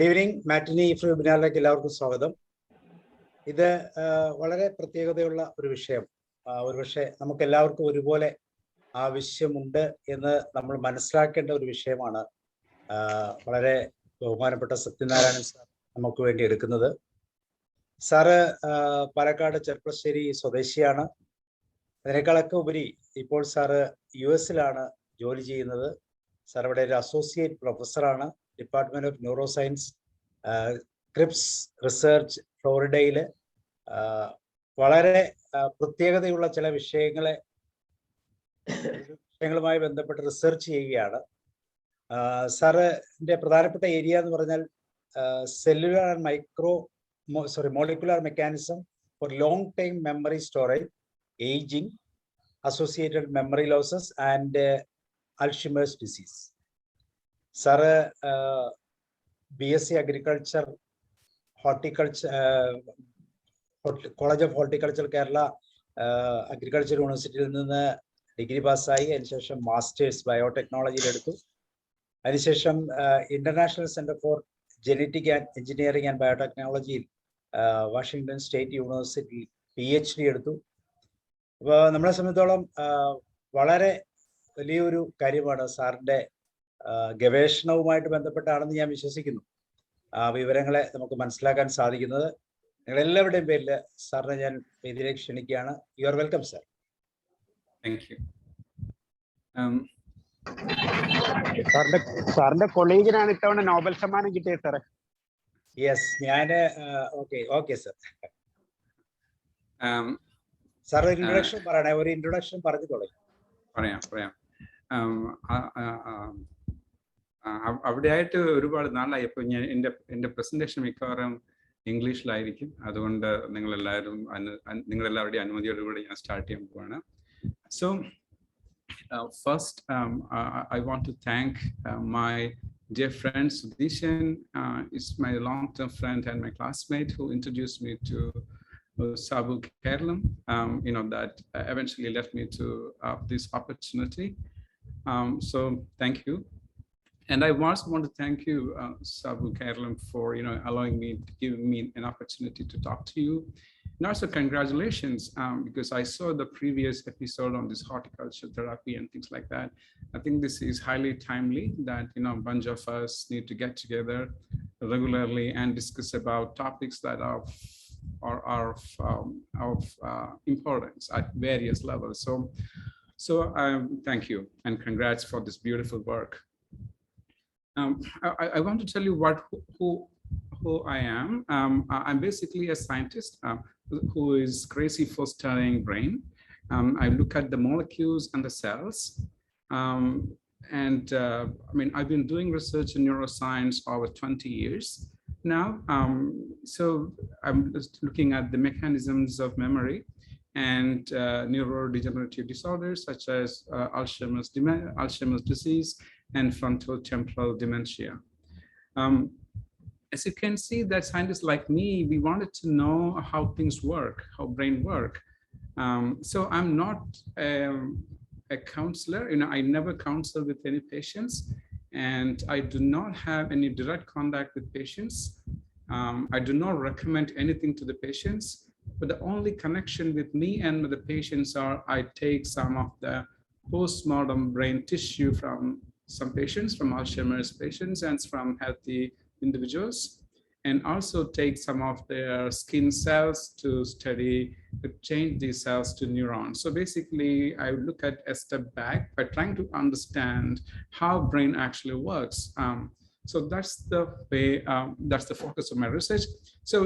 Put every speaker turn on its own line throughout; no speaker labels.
Good evening, Matinee Free Webinar എല്ലാവർക്കും സ്വാഗതം. ഇത് വളരെ പ്രത്യേകതയുള്ള ഒരു വിഷയം. ഒരുപക്ഷെ നമുക്ക് എല്ലാവർക്കും ഒരുപോലെ ആവശ്യമുണ്ട് എന്ന് നമ്മൾ മനസ്സിലാക്കേണ്ട ഒരു വിഷയമാണ്. വളരെ ബഹുമാനപ്പെട്ട സത്യനാരായണൻ സാർ നമുക്ക് വേണ്ടി എടുക്കുന്നത്. സാറ് പാലക്കാട് ചെർപ്പശ്ശേരി സ്വദേശിയാണ്. അതിനേക്കാളൊക്കെ ഉപരി ഇപ്പോൾ സാറ് US-ലാണ് ജോലി ചെയ്യുന്നത്. സാർ ഇവിടെ ഒരു അസോസിയേറ്റ് പ്രൊഫസറാണ്. Department of neuroscience, Scripps research, ഫ്ലോറിഡയിൽ വളരെ പ്രത്യേകതയുള്ള ചില വിഷയങ്ങളുമായി ബന്ധപ്പെട്ട് റിസർച്ച് ചെയ്യുകയാണ്. സാറിന്റെ പ്രധാനപ്പെട്ട ഏരിയ എന്ന് പറഞ്ഞാൽ cellular and molecular mechanism for long time memory storage, ageing, associated memory losses and Alzheimer's disease. Sir BSc agriculture, college of horticulture Kerala agriculture യൂണിവേഴ്സിറ്റിയിൽ നിന്ന് ഡിഗ്രി പാസ്സായി. അതിനുശേഷം മാസ്റ്റേഴ്സ് ബയോടെക്നോളജിയിൽ എടുത്തു. അതിനുശേഷം international centre for genetic and engineering and ബയോടെക്നോളജിയിൽ Washington State University PhD എടുത്തു. അപ്പോൾ നമ്മളെ സംബന്ധിച്ചോളം വളരെ വലിയൊരു കാര്യമാണ് സാറിൻ്റെ ഗവേഷണവുമായിട്ട് ബന്ധപ്പെട്ടാണെന്ന് ഞാൻ വിശ്വസിക്കുന്നു. ആ വിവരങ്ങളെ നമുക്ക് മനസ്സിലാക്കാൻ സാധിക്കുന്നത്. നിങ്ങളെല്ലാവരുടെയും പേരിൽ സാറിനെ ഞാൻ വേദിയിലേക്ക് ക്ഷണിക്കുകയാണ്. You are welcome sir.
Thank you.
സാറിന്റെ കൊളീഗിനാണ് ഇത്തവണ നോബൽ സമ്മാനം കിട്ടിയത് സാറേ.
യെസ്, ഞാൻ ഓക്കെ സാർ. സാർ ഒരു ഇൻട്രൊഡക്ഷൻ പറയണേ, ഒരു ഇൻട്രൊഡക്ഷൻ പറഞ്ഞു തുടങ്ങി.
പറയാം. അവിടെയായിട്ട് ഒരുപാട് നാളായി. ഇപ്പോൾ ഞാൻ എൻ്റെ പ്രസന്റേഷൻ മിക്കവാറും ഇംഗ്ലീഷിലായിരിക്കും. അതുകൊണ്ട് നിങ്ങളെല്ലാവരുടെയും അനുമതിയോടുകൂടി ഞാൻ സ്റ്റാർട്ട് ചെയ്യാൻ പോവാണ്. So first I want to thank my dear friend Sudhishan. Is my long-term friend and my classmate who introduced me to Sabukeralam, that eventually led me to this opportunity. So thank you. And I also want to thank you, Sabukeralam, for allowing me, giving me an opportunity to talk to you. And also congratulations, because I saw the previous episode on this horticulture therapy and things like that. I think this is highly timely that a bunch of us need to get together regularly and discuss about topics that are of importance at various levels. So thank you and congrats for this beautiful work. I want to tell you who I am. I'm basically a scientist who is crazy for studying brain. I look at the molecules and the cells. I've been doing research in neuroscience over 20 years now. So I'm just looking at the mechanisms of memory and neurodegenerative disorders such as Alzheimer's disease and frontotemporal dementia. As you can see, that scientists like me, we wanted to know how things work, how brain work. So I'm not a counselor. I never counsel with any patients, and I do not have any direct contact with patients. I do not recommend anything to the patients, but the only connection with me and with the patients are I take some of the postmodern brain tissue from some patients, from Alzheimer's patients and from healthy individuals, and also take some of their skin cells to change these cells to neurons. So basically, I look at a step back by trying to understand how brain actually works. So that's the way, that's the focus of my research. So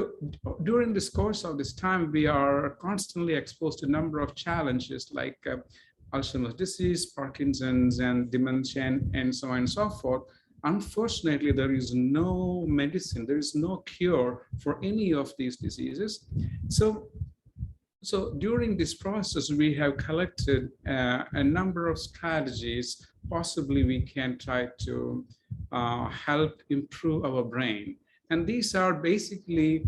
during this course of this time, we are constantly exposed to a number of challenges like Alzheimer's disease, Parkinson's, and dementia, and so on and so forth. Unfortunately, there is no medicine, there is no cure for any of these diseases. So during this process, we have collected a number of strategies. Possibly we can try to help improve our brain. And these are basically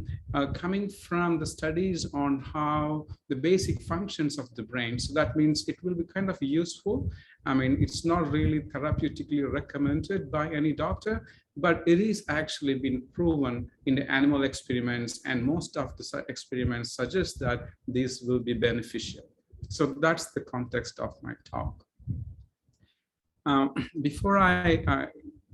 coming from the studies on how the basic functions of the brain. So that means it will be kind of useful. I mean, it's not really therapeutically recommended by any doctor, but it is actually been proven in the animal experiments, and most of the experiments suggest that this will be beneficial. So that's the context of my talk. Before I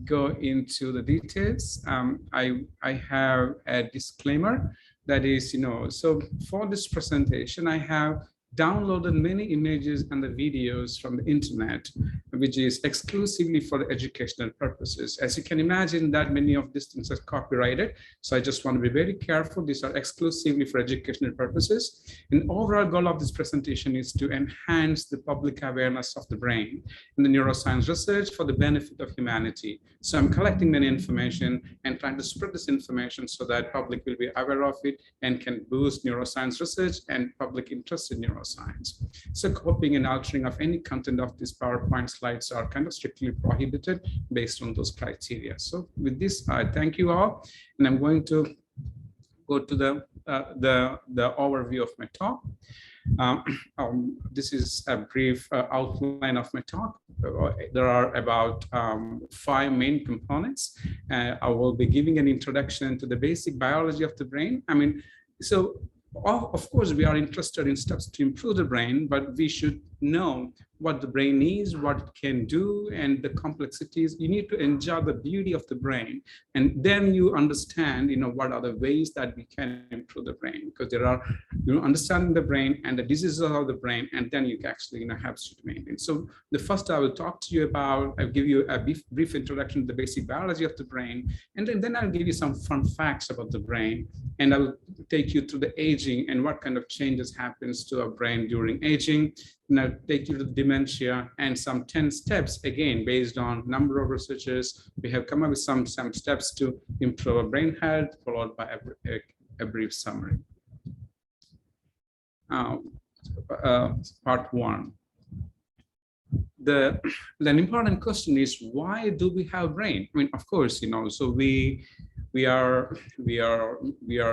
go into the details, I have a disclaimer that is, so for this presentation, I have downloaded many images and the videos from the internet, which is exclusively for the educational purposes. As you can imagine, that many of these things are copyrighted. So I just want to be very careful. These are exclusively for educational purposes. And overall goal of this presentation is to enhance the public awareness of the brain in the neuroscience research for the benefit of humanity. So I'm collecting many information and trying to spread this information so that public will be aware of it and can boost neuroscience research and public interest in neuroscience. So copying and altering of any content of these PowerPoint slides are kind of strictly prohibited based on those criteria. So with this, I thank you all, and I'm going to go to the overview of my talk. This is a brief outline of my talk. There are about 5 main components. I will be giving an introduction to the basic biology of the brain. I mean, so of course, we are interested in steps to improve the brain, but we should know what the brain is, what it can do, and the complexities. You need to enjoy the beauty of the brain, and then you understand, what are the ways that we can improve the brain, because there are, understanding the brain and the diseases of the brain, and then you can actually, help to maintain. So the first I will talk to you about, I'll give you a brief introduction to the basic biology of the brain, and then I'll give you some fun facts about the brain, and I'll take you through the aging and what kind of changes happens to our brain during aging. And I'll take you to the dementia and some 10 steps, again, based on number of researchers. We have come up with some steps to improve our brain health, followed by a brief summary. Part 1. An important question is, why do we have brain? I mean, of course, so we are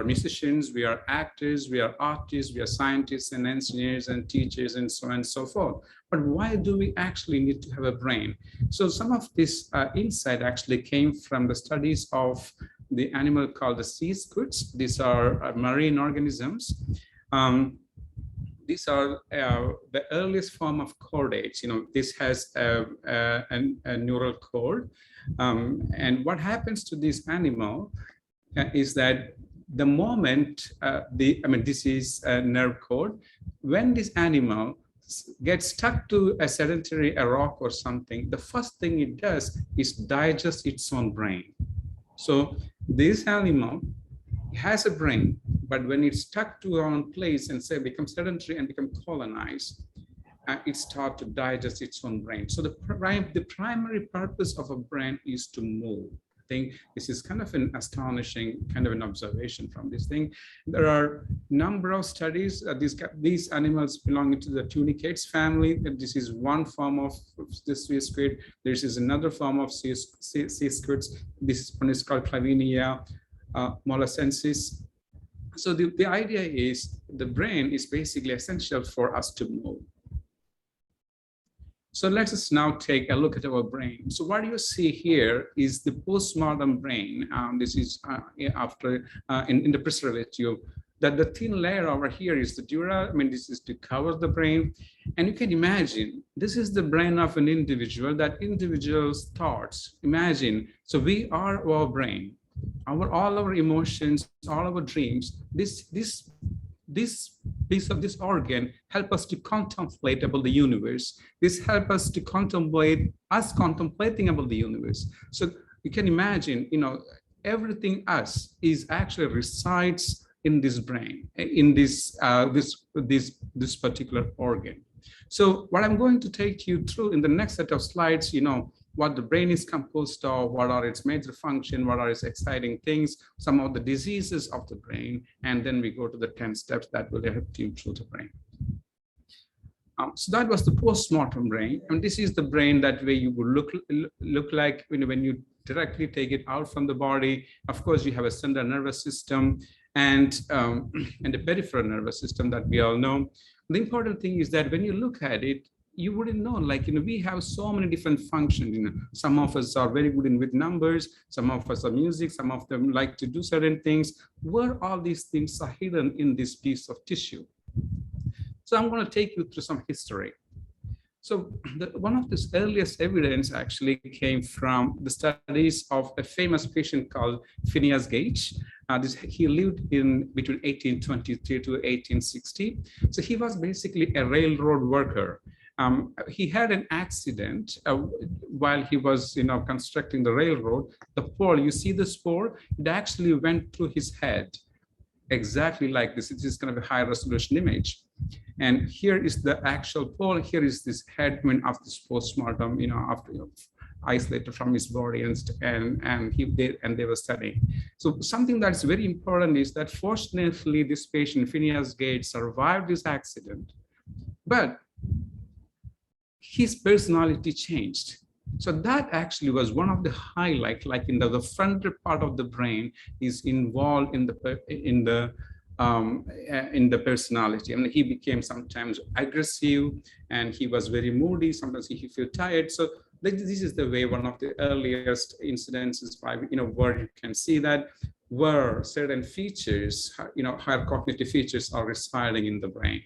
musicians, we are actors, we are artists, we are scientists and engineers and teachers and so on and so forth. But why do we actually need to have a brain? So some of this insight actually came from the studies of the animal called the sea squids. These are marine organisms. These are the earliest form of chordates. This has a neural cord. And what happens to this animal is that the moment this is a nerve cord, when this animal gets stuck to a sedentary rock or something, the first thing it does is digest its own brain. So this animal has a brain, but when it's stuck to one place and say becomes sedentary and become colonized, it starts to digest its own brain. So the primary purpose of a brain is to move. I think this is kind of an astonishing kind of an observation from this thing. There are a number of studies. These animals belong to the tunicates family. This is one form of the sea squid. There is another form of sea squids. This one is called Clavinia molescensis. So the idea is the brain is basically essential for us to move. So let us now take a look at our brain. So what you see here is the postmodern brain. This is after in the preservative, that the thin layer over here is the dura. I mean, this is to cover the brain. And you can imagine, this is the brain of an individual, that individual's thoughts. Imagine, so we are our brain, all our emotions, all our dreams. This piece of this organ help us to contemplate about the universe. This help us to contemplate us contemplating about the universe. So you can imagine, everything us is actually resides in this brain, in this particular organ. So what I'm going to take you through in the next set of slides, what the brain is composed of, what are its major function, what are its exciting things, some of the diseases of the brain, and then we go to the 10 steps that will help you improve the brain. So that was the postmortem brain, and this is the brain that way you would look like when you directly take it out from the body. Of course, you have a central nervous system and the peripheral nervous system that we all know. The important thing is that when you look at it, you wouldn't know, like, we have so many different functions. Some of us are very good with numbers, some of us are music, some of them like to do certain things. Where all these things are hidden in this piece of tissue. So I'm going to take you through some history. So one of the earliest evidence actually came from the studies of a famous patient called Phineas Gage. He lived in between 1823 to 1860. So he was basically a railroad worker. He had an accident while he was, constructing the railroad. The pole, you see this pole, it actually went through his head, exactly like this. It is kind of a high resolution image. And here is the actual pole. Here is this head of this postmortem, after isolated from his body, and they were studying. So something that's very important is that fortunately this patient Phineas Gage survived this accident, but his personality changed. So that actually was one of the highlights, like in the frontal part of the brain is involved in the personality. I mean, he became sometimes aggressive and he was very moody. Sometimes he felt tired. So this is the way, one of the earliest incidences where you can see that where certain features, higher cognitive features are residing in the brain.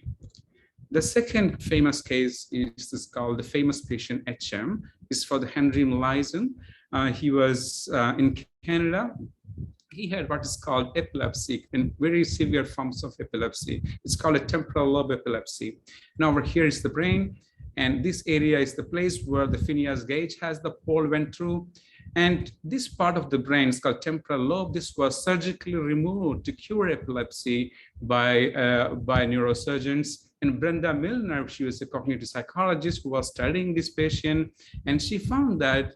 The second famous case is called the famous patient HM. It's for the Henry Molaison. He was in Canada. He had what is called epilepsy and very severe forms of epilepsy. It's called a temporal lobe epilepsy. Now over here is the brain, and this area is the place where the Phineas Gage has the pole went through. And this part of the brain is called temporal lobe. This was surgically removed to cure epilepsy by neurosurgeons. And Brenda Milner, she was a cognitive psychologist who was studying this patient, and she found that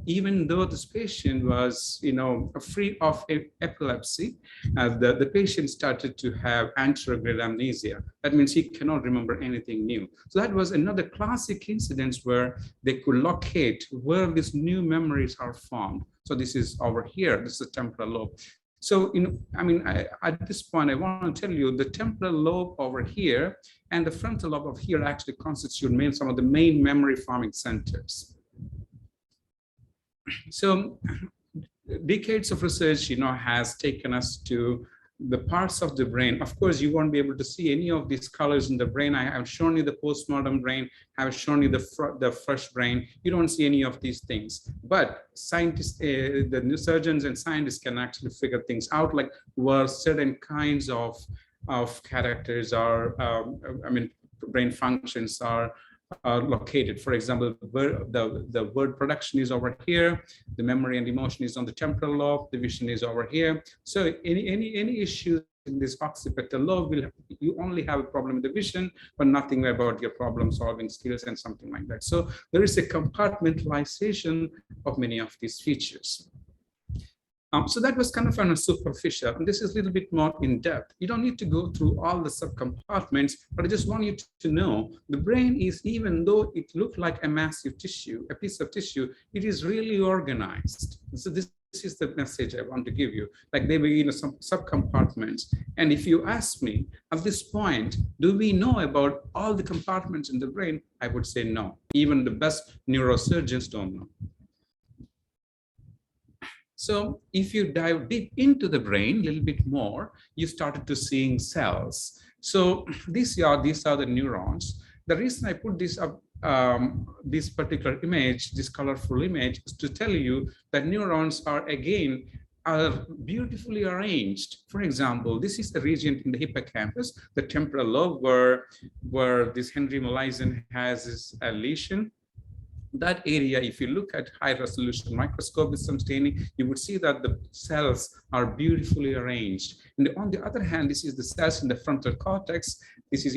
even though this patient was, free of epilepsy, the patient started to have anterograde amnesia. That means he cannot remember anything new. So that was another classic incident where they could locate where these new memories are formed. So this is over here. This is the temporal lobe. So, at this point, I want to tell you the temporal lobe over here and the frontal lobe of here actually constitute some of the main memory forming centers. So decades of research, has taken us to the parts of the brain. Of course, you won't be able to see any of these colors in the brain. I have shown you the postmodern brain. I have shown you the fresh brain. You don't see any of these things. But scientists, the new surgeons and scientists can actually figure things out, like where certain kinds of characters are, brain functions are located. For example, the word production is over here, the memory and emotion is on the temporal lobe, the vision is over here. So any issues in this occipital lobe, you only have a problem with the vision, but nothing about your problem solving skills and something like that. So there is a compartmentalization of many of these features. So that was kind of on a superficial, and this is a little bit more in depth. You don't need to go through all the subcompartments, but I just want you to know the brain is, even though it looked like a massive tissue, a piece of tissue, it is really organized. So this is the message I want to give you. Like there were some subcompartments. And if you ask me at this point, do we know about all the compartments in the brain? I would say no. Even the best neurosurgeons don't know. So if you dive deep into the brain a little bit more, you started to seeing cells. So these are the neurons. The reason I put this up, this particular image, this colorful image, is to tell you that neurons are beautifully arranged. For example, this is a region in the hippocampus, the temporal lobe, where this Henry Molaison has his lesion. That area, if you look at high resolution microscope with some staining, you would see that the cells are beautifully arranged. And on the other hand, this is the cells in the frontal cortex. This is,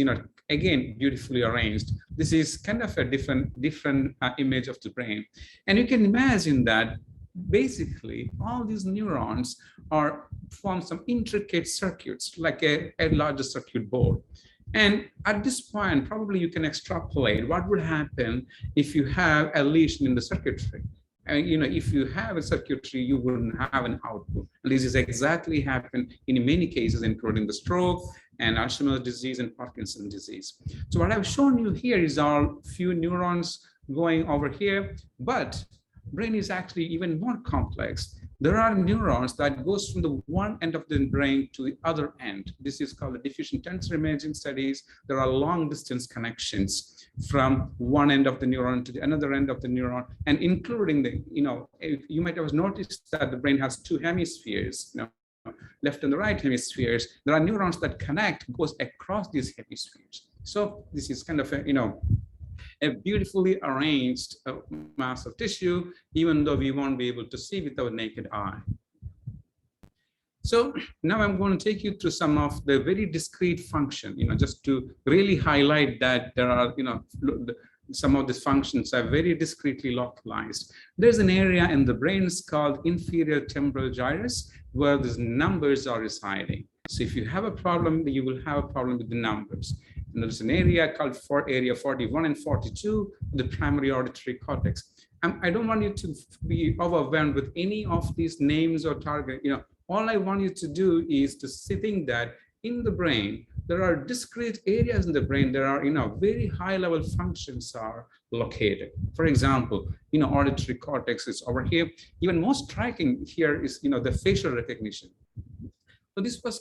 again, beautifully arranged. This is kind of a different image of the brain. And you can imagine that basically all these neurons form some intricate circuits, like a larger circuit board. And at this point, probably you can extrapolate what would happen if you have a lesion in the circuitry. And if you have a circuitry, you wouldn't have an output. And this is exactly happened in many cases, including the stroke and Alzheimer's disease and Parkinson's disease. So what I've shown you here is all few neurons going over here, but brain is actually even more complex. There are neurons that goes from the one end of the brain to the other end. This is called the diffusion tensor imaging studies. There are long distance connections from one end of the neuron to the another end of the neuron, and including the, you might have noticed that the brain has two hemispheres, left and the right hemispheres. There are neurons that connect, goes across these hemispheres. So this is kind of a beautifully arranged mass of tissue, even though we won't be able to see with our naked eye. So now I'm going to take you through some of the very discrete function, just to really highlight that there are, some of these functions are very discretely localized. There's an area in the brain called inferior temporal gyrus, where these numbers are residing. So if you have a problem, you will have a problem with the numbers. And there's an area called area 41 and 42, the primary auditory cortex. I don't want you to be overwhelmed with any of these names or target. All I want you to do is to think that in the brain, there are discrete areas in the brain that are, very high level functions are located. For example, auditory cortex is over here. Even most striking here is, the facial recognition. So this was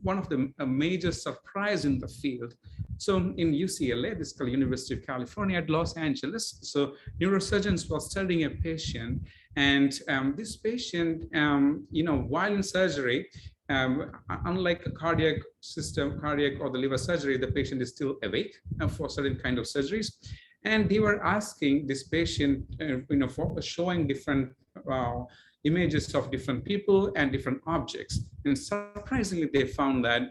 one of the major surprise in the field. So in UCLA, this is called University of California at Los Angeles. So neurosurgeons were studying a patient, and this patient, while in surgery, unlike a cardiac or the liver surgery, the patient is still awake for certain kind of surgeries. And they were asking this patient, for showing different images of different people and different objects. And surprisingly, they found that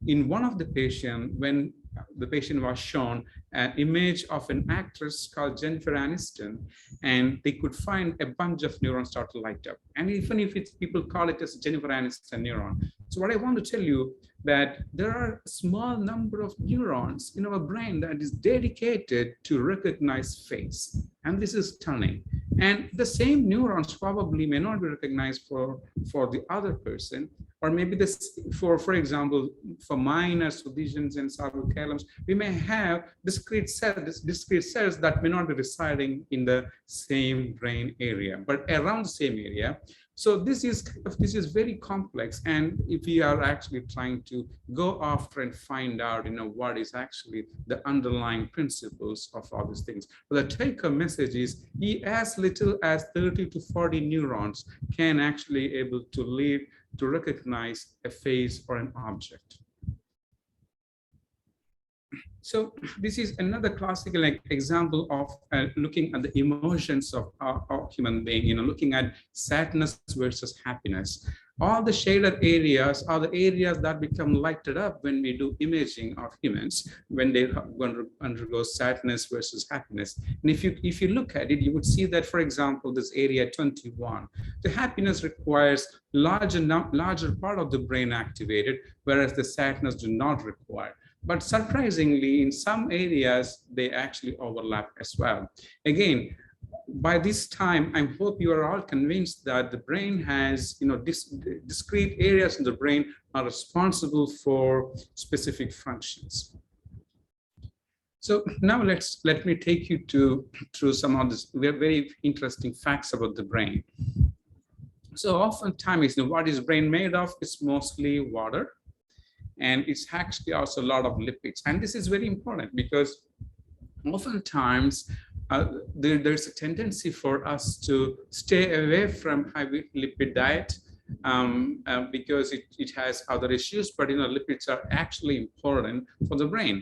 in one of the patients, when the patient was shown an image of an actress called Jennifer Aniston, and they could find a bunch of neurons start to light up. And even if people call it as Jennifer Aniston neuron. So what I want to tell you that there are a small number of neurons in our brain that is dedicated to recognize face. And this is stunning. And the same neurons probably may not be recognized for the other person, or maybe this, for example, for mine as Sudhijans and Sabukeralams, we may have discrete cells that may not be residing in the same brain area, but around the same area. So this is very complex, and if we are actually trying to go after and find out, what is actually the underlying principles of all these things. But the take-home message is, as little as 30 to 40 neurons can actually able to lead to recognize a face or an object. So this is another classical example of looking at the emotions of human being, looking at sadness versus happiness. All the shaded areas are the areas that become lighted up when we do imaging of humans, when they undergo sadness versus happiness. And if you look at it, you would see that, for example, this area 21, the happiness requires larger part of the brain activated, whereas the sadness do not require. But surprisingly, in some areas, they actually overlap as well. Again, by this time, I hope you are all convinced that the brain has, discrete areas in the brain are responsible for specific functions. So now let me take you through some of this very interesting facts about the brain. So oftentimes, what is brain made of? It's mostly water. And it's actually also a lot of lipids. And this is very important because oftentimes there's a tendency for us to stay away from high lipid diet because it has other issues, but lipids are actually important for the brain.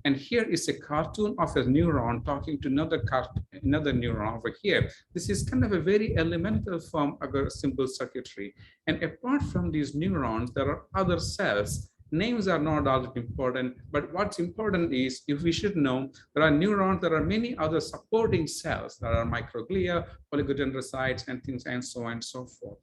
And here is a cartoon of a neuron talking to another neuron over here. This is kind of a very elemental form of a simple circuitry. And apart from these neurons, there are other cells. Names are not all important, but what's important is, if we should know, there are neurons, there are many other supporting cells. There are microglia, oligodendrocytes, and things, and so on and so forth.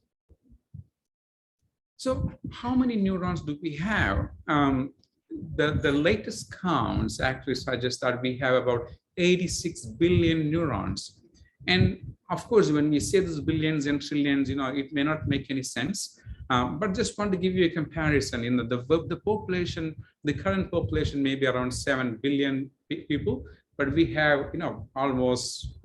So how many neurons do we have? The latest counts actually suggest that we have about 86 billion neurons. And of course, when we say this billions and trillions, it may not make any sense. But just want to give you a comparison. The population, the current population may be around 7 billion people, but we have, almost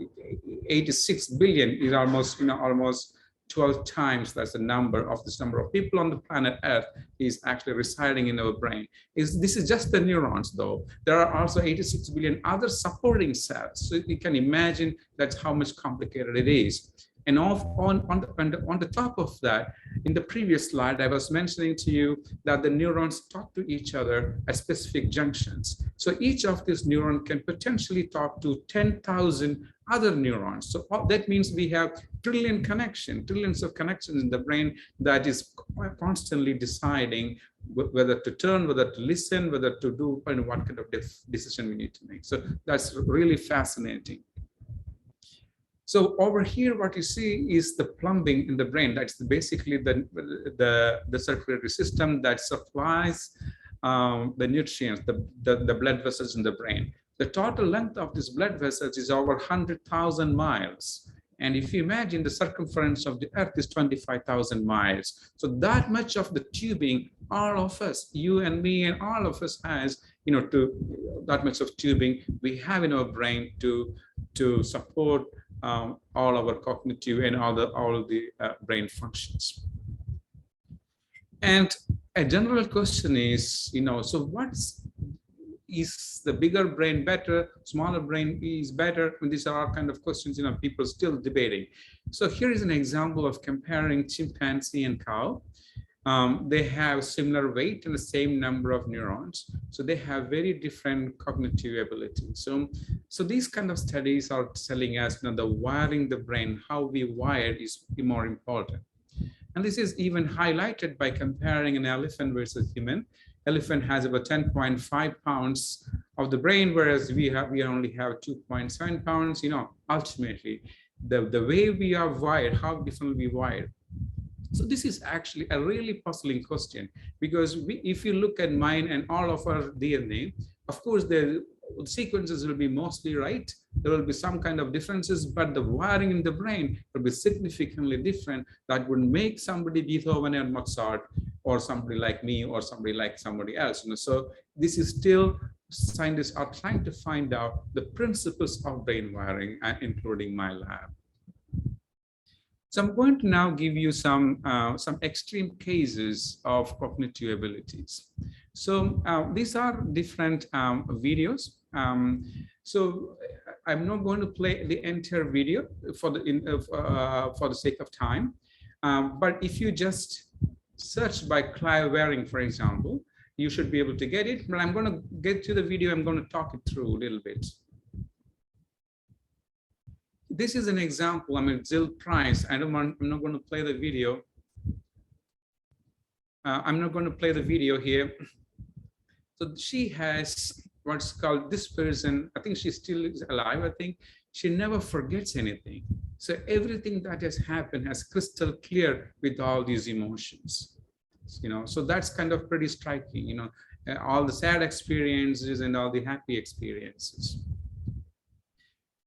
86 billion is almost, almost 12 times that's the number of people on the planet Earth is actually residing in our brain. This is just the neurons, though. There are also 86 billion other supporting cells. So you can imagine that's how much complicated it is. And on the top of that, in the previous slide, I was mentioning to you that the neurons talk to each other at specific junctions. So each of these neurons can potentially talk to 10,000 other neurons. So that means we have trillions of connections in the brain that is constantly deciding whether to turn, whether to listen, whether to do, and what kind of decision we need to make. So that's really fascinating. So over here, what you see is the plumbing in the brain. That's basically the circulatory system that supplies the nutrients, the blood vessels in the brain. The total length of these blood vessels is over 100,000 miles. And if you imagine the circumference of the Earth is 25,000 miles. So that much of the tubing, all of us, you and me and all of us has, that much of tubing we have in our brain to support all our cognitive and all the brain functions. And a general question is, so is the bigger brain better, smaller brain is better? And these are all kind of questions, people still debating. So here is an example of comparing chimpanzee and cow. They have similar weight and the same number of neurons. So they have very different cognitive abilities. So these kind of studies are telling us the wiring the brain, how we wired is more important. And this is even highlighted by comparing an elephant versus human. Elephant has about 10.5 pounds of the brain, whereas we only have 2.7 pounds. Ultimately, the way we are wired, how differently we wired. So this is actually a really puzzling question, because if you look at mine and all of our DNA, of course, the sequences will be mostly right. There will be some kind of differences, but the wiring in the brain will be significantly different. That would make somebody Beethoven and Mozart, or somebody like me, or somebody like somebody else. So this is still, scientists are trying to find out the principles of brain wiring, including my lab. So I'm going to now give you some extreme cases of cognitive abilities. So these are different videos. So I'm not going to play the entire video for the sake of time. But if you just search by Clive Waring, for example, you should be able to get it. But I'm going to get to the video. I'm going to talk it through a little bit. This is an example. Jill Price. I'm not going to play the video. I'm not going to play the video here. So she has what's called, this person, I think she still is alive, I think. She never forgets anything. So everything that has happened has crystal clear with all these emotions. So that's kind of pretty striking, all the sad experiences and all the happy experiences.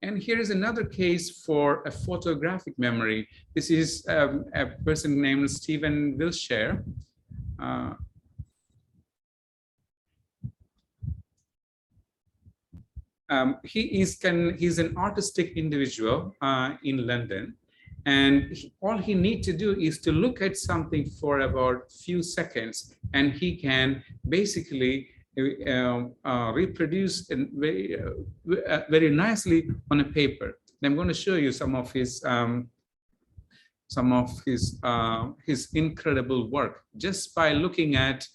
And here is another case for a photographic memory. This is a person named Stephen Wilshire. He's an artistic individual in London, and all he needs to do is to look at something for about a few seconds, and he can basically reproduce very nicely on a paper. And I'm going to show you some of his incredible work. Just by looking at,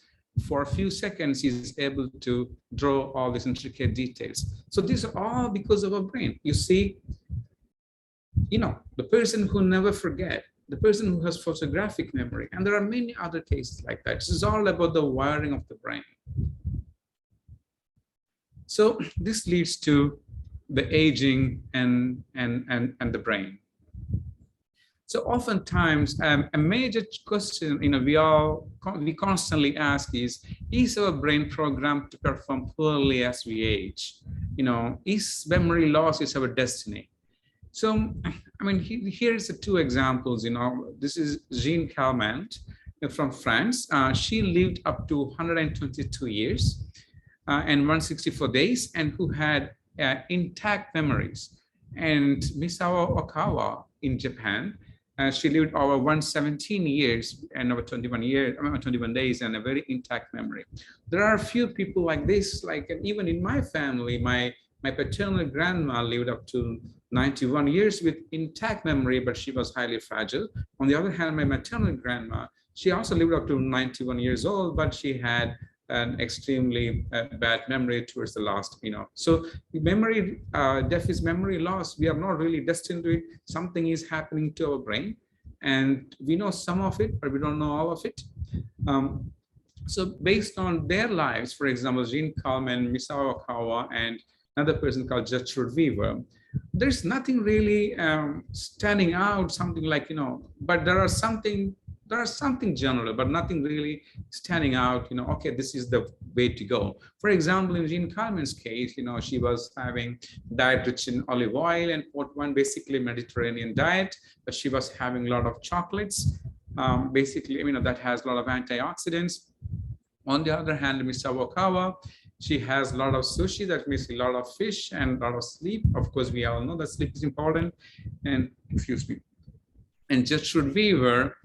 for a few seconds, he's able to draw all these intricate details. So these are all because of our brain. You see, the person who never forget, the person who has photographic memory, and there are many other cases like that. This is all about the wiring of the brain. So this leads to the aging and the brain. So oftentimes, a major question we constantly ask is our brain programmed to perform poorly as we age? Is memory loss is our destiny? So, I mean, here's the two examples. This is Jean Calment from France. She lived up to 122 years and 164 days, and who had intact memories. And Misao Okawa in Japan, she lived over 117 years and over 21 days and a very intact memory. There are a few people like this, like even in my family, my paternal grandma lived up to 91 years with intact memory, but she was highly fragile. On the other hand, my maternal grandma, she also lived up to 91 years old, but she had an extremely bad memory towards the last, So memory deficit, memory loss, we are not really destined to it. Something is happening to our brain, and we know some of it, but we don't know all of it. So based on their lives, for example, Jean Kalman, Misao Okawa, and another person called Gertrude Weaver, there's nothing really standing out, something like, but there are something general, but nothing really standing out, okay, this is the way to go. For example, in Jean Kalman's case, she was having diet rich in olive oil and one basically Mediterranean diet, but she was having a lot of chocolates, basically, that has a lot of antioxidants. On the other hand, Misao Okawa, she has a lot of sushi, that means a lot of fish and a lot of sleep. Of course, we all know that sleep is important. And excuse me. And Gertrude Weaver,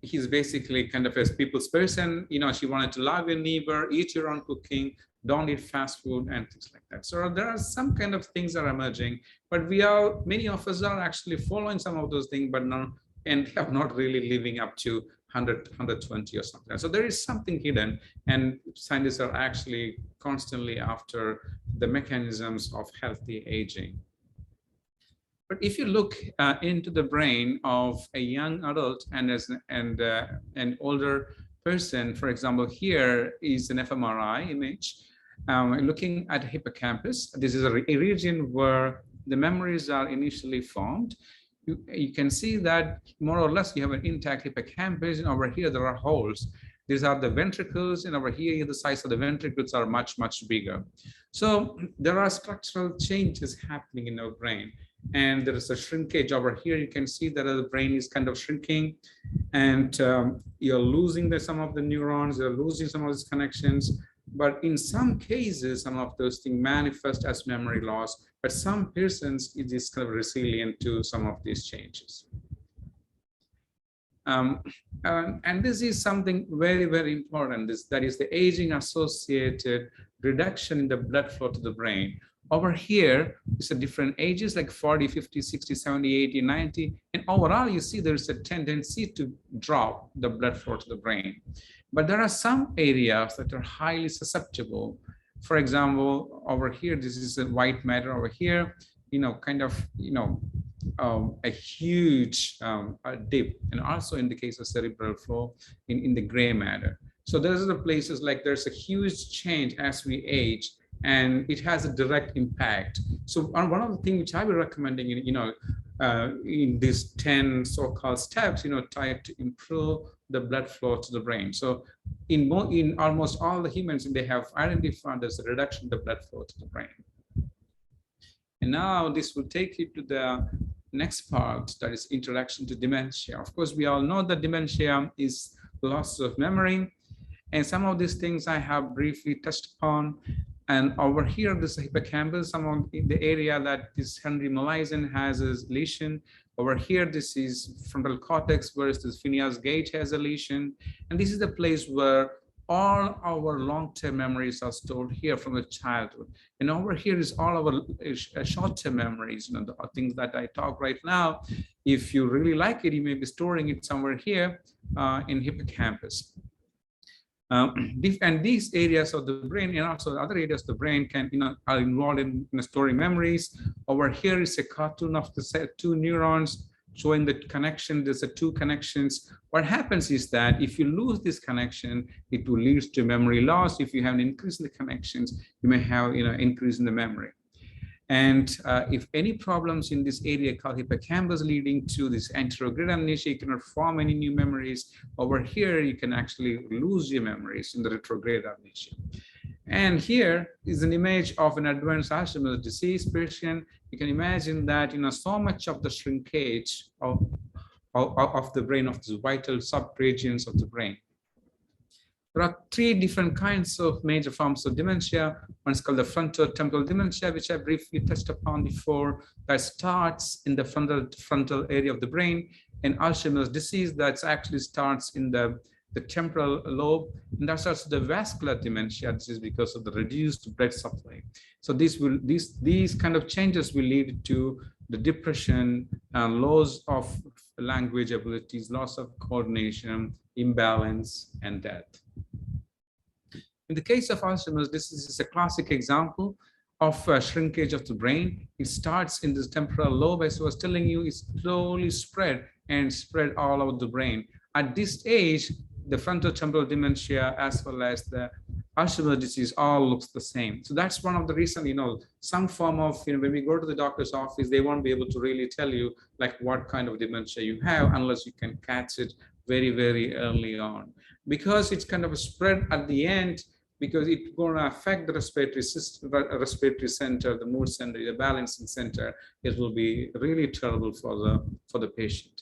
he's basically kind of a people's person. She wanted to love your neighbor, eat your own cooking, don't eat fast food and things like that. So there are some kind of things that are emerging, but many of us are actually following some of those things, but not, and have not really living up to 100, 120 or something. So there is something hidden, and scientists are actually constantly after the mechanisms of healthy aging. But if you look into the brain of a young adult and an older person, for example, here is an fMRI image looking at hippocampus. This is a region where the memories are initially formed. You can see that more or less you have an intact hippocampus, and over here there are holes. These are the ventricles, and over here the size of the ventricles are much, much bigger. So there are structural changes happening in our brain, and there is a shrinkage over here. You can see that the brain is kind of shrinking, and you're losing some of the neurons, you're losing some of these connections. But in some cases, some of those things manifest as memory loss, but some persons it is kind of resilient to some of these changes. And this is something very, very important. That is the aging associated reduction in the blood flow to the brain. Over here is a different ages like 40, 50, 60, 70, 80, 90. And overall, you see there's a tendency to drop the blood flow to the brain. But there are some areas that are highly susceptible. For example, over here, this is a white matter over here, a huge dip, and also in the case of cerebral flow in the gray matter. So those are the places like there's a huge change as we age, and it has a direct impact. So one of the things which I will recommending, in these 10 so-called steps, try to improve the blood flow to the brain. So in almost all the humans, they have identified there's a reduction in the blood flow to the brain. And now this will take you to the next part, that is introduction to dementia. Of course, we all know that dementia is loss of memory, and some of these things I have briefly touched upon. And over here, this hippocampus, some of the area that this Henry Molaison has a lesion. Over here, this is frontal cortex, whereas this Phineas Gage has a lesion. And this is the place where all our long-term memories are stored here from the childhood. And over here is all our short-term memories, the things that I talk right now. If you really like it, you may be storing it somewhere here in hippocampus. And these areas of the brain and also other areas of the brain are involved in storing memories. Over here is a cartoon of the two neurons showing the connection. There's two connections. What happens is that if you lose this connection, it will lead to memory loss. If you have an increase in the connections, you may have increase in the memory. And if any problems in this area called hippocampus leading to this anterograde amnesia, you cannot form any new memories. Over here, you can actually lose your memories in the retrograde amnesia. And here is an image of an advanced Alzheimer's disease patient, you can imagine that, so much of the shrinkage of the brain, of the vital subregions of the brain. There are 3 different kinds of major forms of dementia. One is called the frontotemporal dementia, which I briefly touched upon before, that starts in the frontal area of the brain, and Alzheimer's disease that actually starts in the temporal lobe, and that's also the vascular dementia. This is because of the reduced blood supply. So these kind of changes will lead to the depression, loss of language abilities, loss of coordination, imbalance, and death. In the case of Alzheimer's, this is a classic example of shrinkage of the brain. It starts in the temporal lobe, as I was telling you, it slowly spread all over the brain. At this age, the frontotemporal dementia as well as the Alzheimer's disease all looks the same. So that's one of the reasons, some form of, when we go to the doctor's office, they won't be able to really tell you like what kind of dementia you have unless you can catch it very, very early on. Because it's kind of a spread at the end, because it's going to affect the respiratory system, respiratory center, the mood center, the balancing center. It will be really terrible for the patient.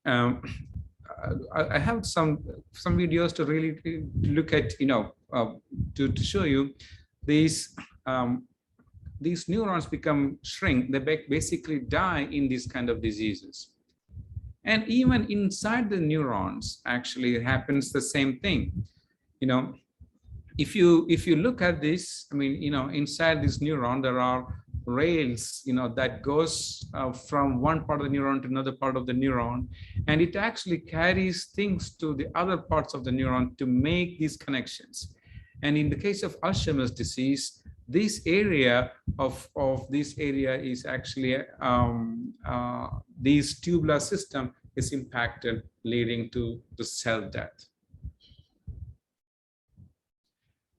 I have some videos to really look at, to show you these neurons shrink. They basically die in these kind of diseases. And even inside the neurons, actually, it happens the same thing. If you look at this, inside this neuron, there are rails, that goes from one part of the neuron to another part of the neuron, and it actually carries things to the other parts of the neuron to make these connections. And in the case of Alzheimer's disease, this area is actually this tubular system is impacted, leading to the cell death.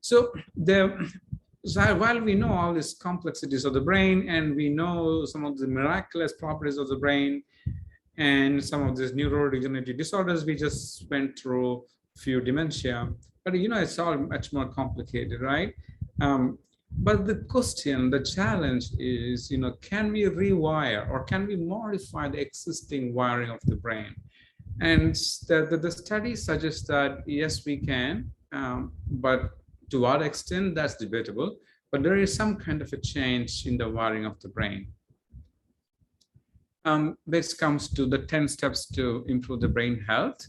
So while we know all these complexities of the brain, and we know some of the miraculous properties of the brain and some of these neurodegenerative disorders, we just went through a few dementia, but it's all much more complicated, right? But the question, the challenge is, can we rewire or can we modify the existing wiring of the brain? And the study suggests that yes, we can, but to what extent, that's debatable. But there is some kind of a change in the wiring of the brain. This comes to the 10 steps to improve the brain health.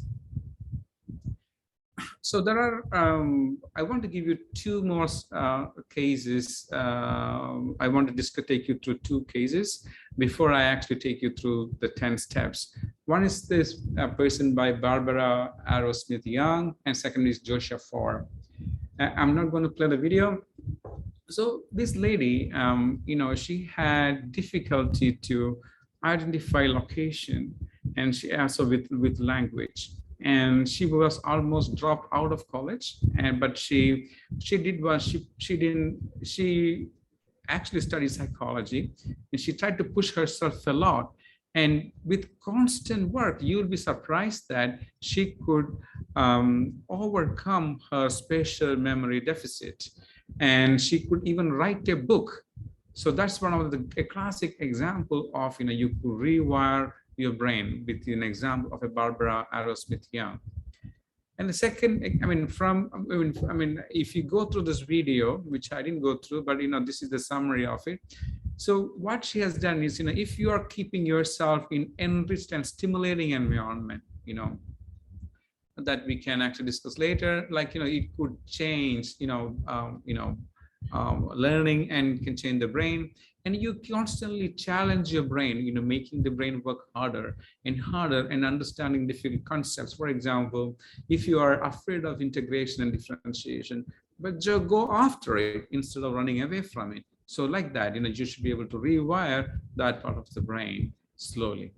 So there are, I want to give you 2 more cases. I want to take you through 2 cases before I actually take you through the 10 steps. One is this person by Barbara Arrowsmith Young, and second is Joshua Ford. I'm not going to play the video. So this lady, she had difficulty to identify location, and she also with language. And she was almost dropped out of college, but she actually studied psychology, and she tried to push herself a lot. And with constant work, you'll be surprised that she could overcome her spatial memory deficit, and she could even write a book. So that's one of a classic example of you could rewire your brain with an example of a Barbara Arrowsmith Young. And the second, if you go through this video, which I didn't go through, but this is the summary of it. So what she has done is, if you are keeping yourself in enriched and stimulating environment, that we can actually discuss later, like it could change, learning and can change the brain. And you constantly challenge your brain, making the brain work harder and understanding difficult concepts. For example, if you are afraid of integration and differentiation, but just go after it instead of running away from it. So like that, you should be able to rewire that part of the brain slowly.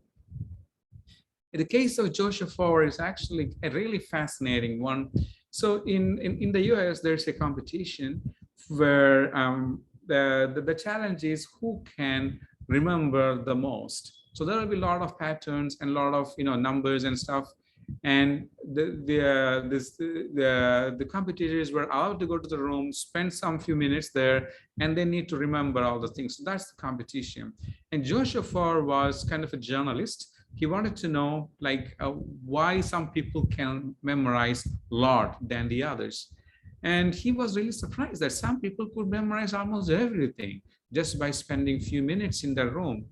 In the case of Joshua Ford is actually a really fascinating one. So in the US, there's a competition where the challenge is who can remember the most. So there will be a lot of patterns and a lot of numbers and stuff. And the competitors were allowed to go to the room, spend some few minutes there, and they need to remember all the things. So that's the competition. And Joshua was kind of a journalist. He wanted to know why some people can memorize a lot than the others. And he was really surprised that some people could memorize almost everything just by spending a few minutes in the room.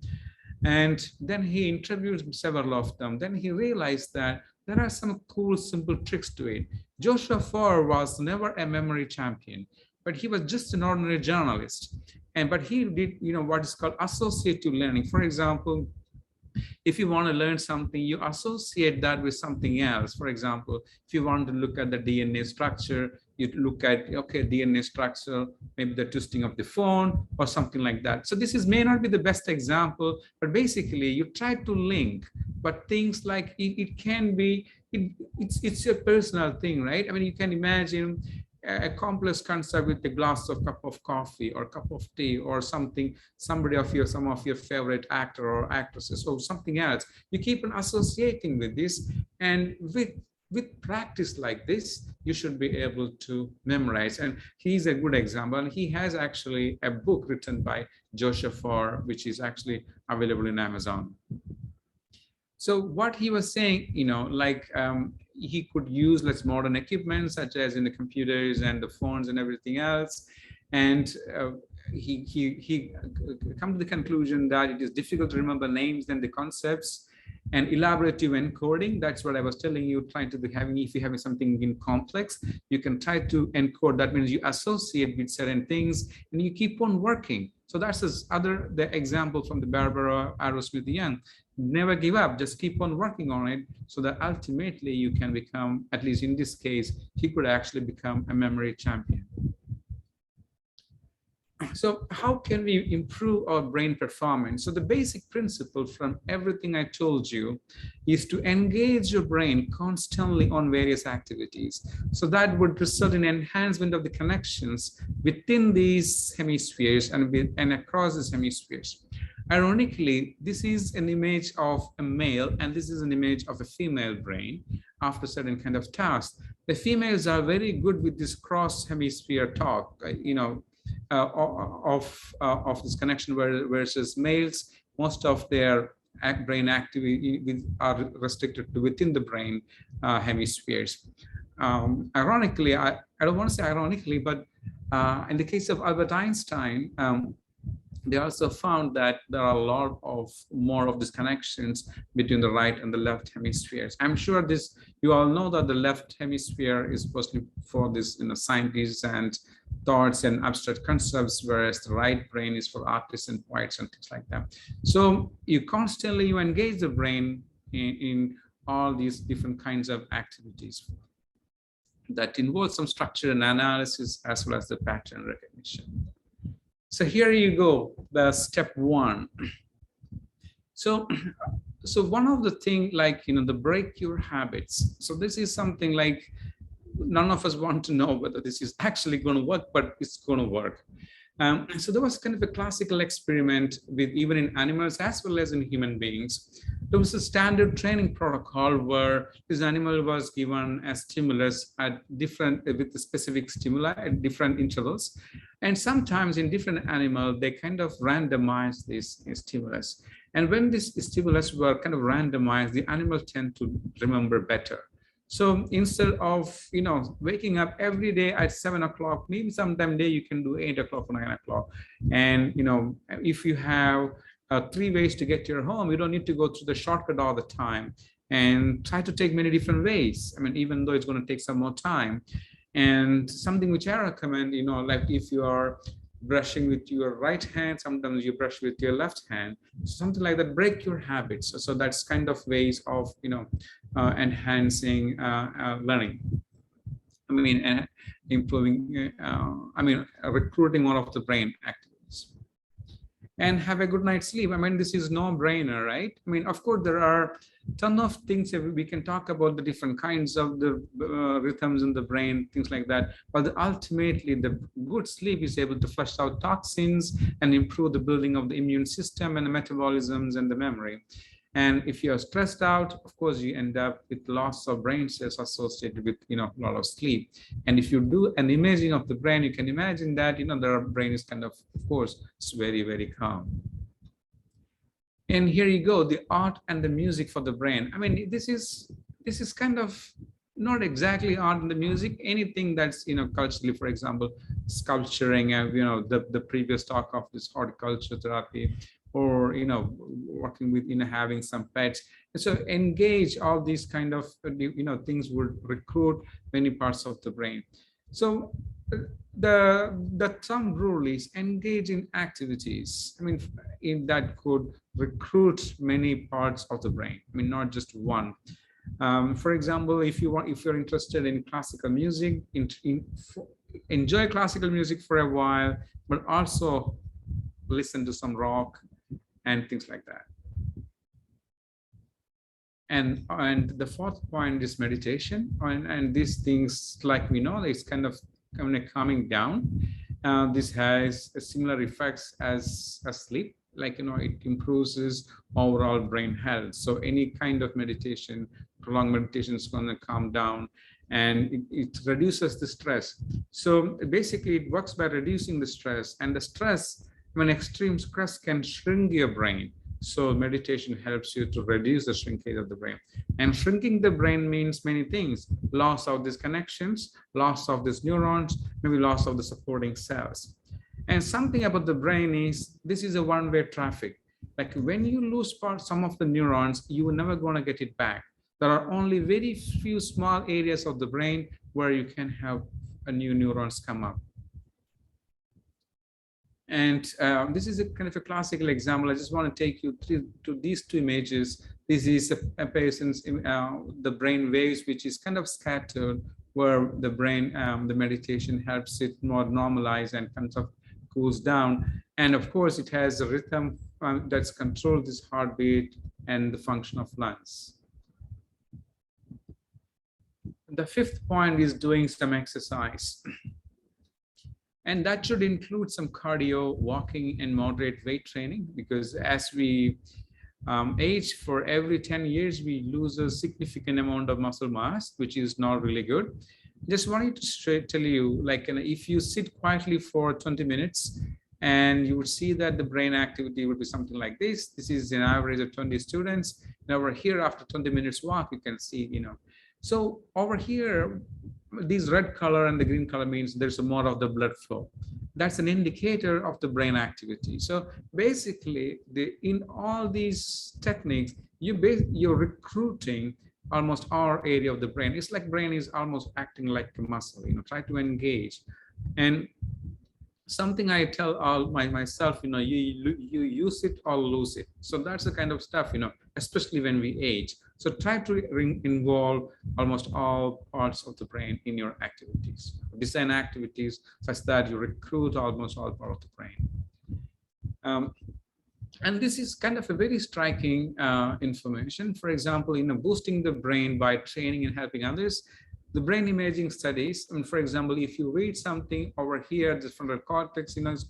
And then he interviewed several of them. Then he realized that there are some cool, simple tricks to it. Joshua was never a memory champion, but he was just an ordinary journalist. But he did, what is called associative learning. For example, if you want to learn something, you associate that with something else. For example, if you want to look at the DNA structure, you look at, okay, DNA structure, maybe the twisting of the phone or something like that. So this may not be the best example, but basically you try to link, but things like it can be, it's your personal thing, right? I mean, you can imagine a complex concept with a glass of cup of coffee or cup of tea or something, some of your favorite actor or actresses or something else. You keep on associating with this, and with practice like this, you should be able to memorize. And he's a good example. And he has actually a book written by Joshua, which is actually available in Amazon. So what he was saying, he could use modern equipment such as in the computers and the phones and everything else. And he come to the conclusion that it is difficult to remember names than the concepts. And elaborative encoding, that's what I was telling you, trying to if you're having something in complex, you can try to encode. That means you associate with certain things and you keep on working. So that's the example from the Barbara Arrowsmith Young. Never give up, just keep on working on it, so that ultimately you can become, at least in this case, he could actually become a memory champion. So how can we improve our brain performance? So the basic principle from everything I told you is to engage your brain constantly on various activities. So that would result in enhancement of the connections within these hemispheres and across these hemispheres. Ironically, this is an image of a male and this is an image of a female brain after certain kind of tasks. The females are very good with this cross hemisphere talk, of this connection, versus males, most of their brain activity are restricted to within the brain hemispheres. Ironically, I don't want to say ironically, but in the case of Albert Einstein, they also found that there are a lot more of these connections between the right and the left hemispheres. I'm sure you all know that the left hemisphere is supposedly for this, scientists and thoughts and abstract concepts, whereas the right brain is for artists and poets and things like that. So you engage the brain in all these different kinds of activities that involve some structure and analysis as well as the pattern recognition. So here you go, the step one. So one of the things, the break your habits. So this is something like none of us want to know whether this is actually going to work, but it's going to work. So there was kind of a classical experiment with even in animals as well as in human beings. There was a standard training protocol where this animal was given a stimulus with specific stimuli at different intervals. And sometimes in different animals, they kind of randomize this stimulus. And when this stimulus were kind of randomized, the animals tend to remember better. So instead of, waking up every day at 7 o'clock, maybe sometime day you can do 8 o'clock or 9 o'clock. And, if you have 3 ways to get to your home, you don't need to go through the shortcut all the time, and try to take many different ways. I mean, even though it's going to take some more time. And something which I recommend, like if you are brushing with your right hand, sometimes you brush with your left hand, something like that, break your habits. So that's kind of ways of, enhancing learning. I mean, improving, recruiting one of the brain activities. And have a good night's sleep. I mean, this is no brainer, right? I mean, of course, there are a ton of things that we can talk about, the different kinds of the rhythms in the brain, things like that. But ultimately, the good sleep is able to flush out toxins and improve the building of the immune system and the metabolisms and the memory. And if you're stressed out, of course, you end up with loss of brain cells associated with, a lot of sleep. And if you do an imaging of the brain, you can imagine that, the brain is kind of course, it's very, very calm. And here you go, the art and the music for the brain. I mean, this is kind of not exactly art and the music, anything that's, culturally, for example, sculpturing, the previous talk of this horticulture therapy, or, working with, having some pets. And so engage all these kind of, things would recruit many parts of the brain. So the thumb rule is engage in activities. I mean, that could recruit many parts of the brain. I mean, not just one. For example, if you're interested in classical music, enjoy classical music for a while, but also listen to some rock and things like that. And the fourth point is meditation, and these things, like we know, it's kind of calming down. This has a similar effects as sleep, like it improves overall brain health. So any kind of meditation, prolonged meditation, is going to calm down, and it reduces the stress. So basically, it works by reducing the stress, and the stress, when extreme stress, can shrink your brain. So meditation helps you to reduce the shrinkage of the brain. And shrinking the brain means many things: loss of these connections, loss of these neurons, maybe loss of the supporting cells. And something about the brain is, this is a one-way traffic. Like when you lose some of the neurons, you are never going to get it back. There are only very few small areas of the brain where you can have a new neurons come up. And this is a kind of a classical example. I just want to take you to these two images. This is a patient's the brain waves, which is kind of scattered, where the brain, the meditation helps it more normalize and kind of cools down. And of course, it has a rhythm that's controlled this heartbeat and the function of lungs. The fifth point is doing some exercise. And that should include some cardio, walking, and moderate weight training, because as we age, for every 10 years, we lose a significant amount of muscle mass, which is not really good. Just wanted to tell you, like, if you sit quietly for 20 minutes, and you would see that the brain activity would be something like this. This is an average of 20 students. And over here, after 20 minutes walk, you can see, So over here, these red color and the green color means there's more of the blood flow. That's an indicator of the brain activity. So basically, in all these techniques, you're recruiting almost our area of the brain. It's like brain is almost acting like a muscle, try to engage. And something I tell all myself, you use it or lose it. So that's the kind of stuff, especially when we age. So try to involve almost all parts of the brain in your activities. Design activities such that you recruit almost all parts of the brain. And this is kind of a very striking information. For example, boosting the brain by training and helping others. The brain imaging studies, for example, if you read something over here, the frontal cortex, is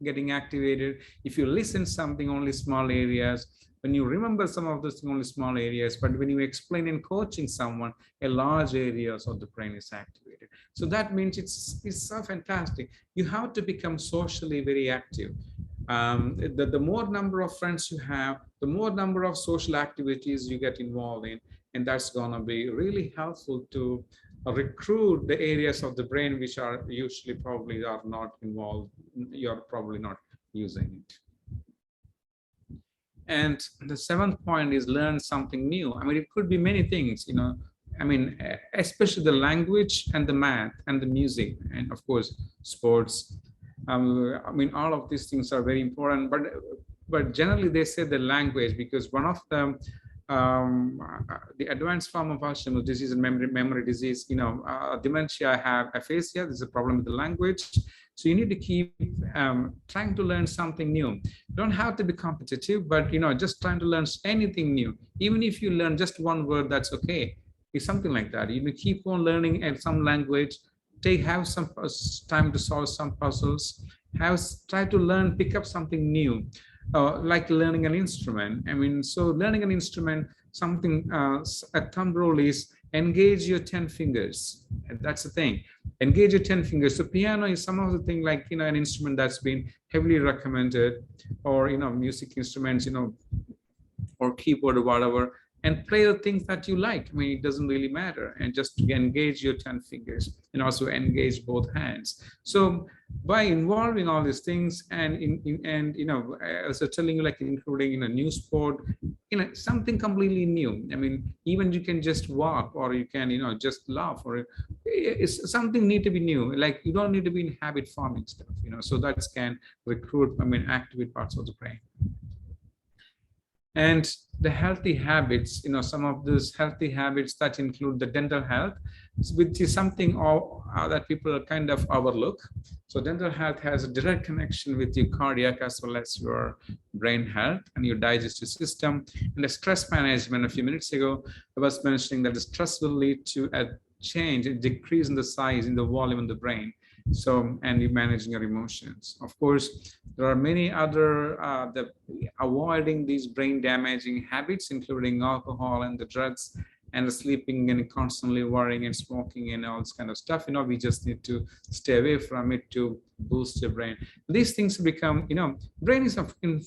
getting activated. If you listen something, only small areas. When you remember some of those, only small areas. But when you explain and coaching someone, a large areas of the brain is activated. So that means it's so fantastic. You have to become socially very active. The more number of friends you have, the more number of social activities you get involved in. And that's going to be really helpful to recruit the areas of the brain which are usually probably are not involved. You're probably not using it. And the seventh point is learn something new. I mean, it could be many things, especially the language and the math and the music, and of course, sports. All of these things are very important, but generally they say the language, because one of them, the advanced form of Alzheimer's disease and memory disease, dementia have aphasia. There's a problem with the language. So you need to keep trying to learn something new. You don't have to be competitive, but just trying to learn anything new. Even if you learn just one word, that's okay. It's something like that. You keep on learning at some language. Have some time to solve some puzzles. Try to learn, pick up something new. like learning an instrument. I mean, so learning an instrument, something, a thumb rule is engage your 10 fingers. That's the thing. Engage your 10 fingers. So piano is some of the thing like, an instrument that's been heavily recommended, or, music instruments, or keyboard or whatever, and play the things that you like. I mean, it doesn't really matter. And just engage your 10 fingers and also engage both hands. So by involving all these things and as I was telling you, like including new sport, something completely new. I mean, even you can just walk, or you can just laugh, or it's something need to be new. Like you don't need to be in habit forming stuff, so that can recruit, activate parts of the brain. And the healthy habits, some of those healthy habits that include the dental health, which is something that people kind of overlook. So dental health has a direct connection with your cardiac as well as your brain health and your digestive system. And the stress management, a few minutes ago, I was mentioning that the stress will lead to a change, a decrease in the size, in the volume in the brain. So, and you're managing your emotions. Of course, there are many other avoiding these brain damaging habits, including alcohol and the drugs and the sleeping and constantly worrying and smoking and all this kind of stuff. We just need to stay away from it to boost your brain. These things become, brain is in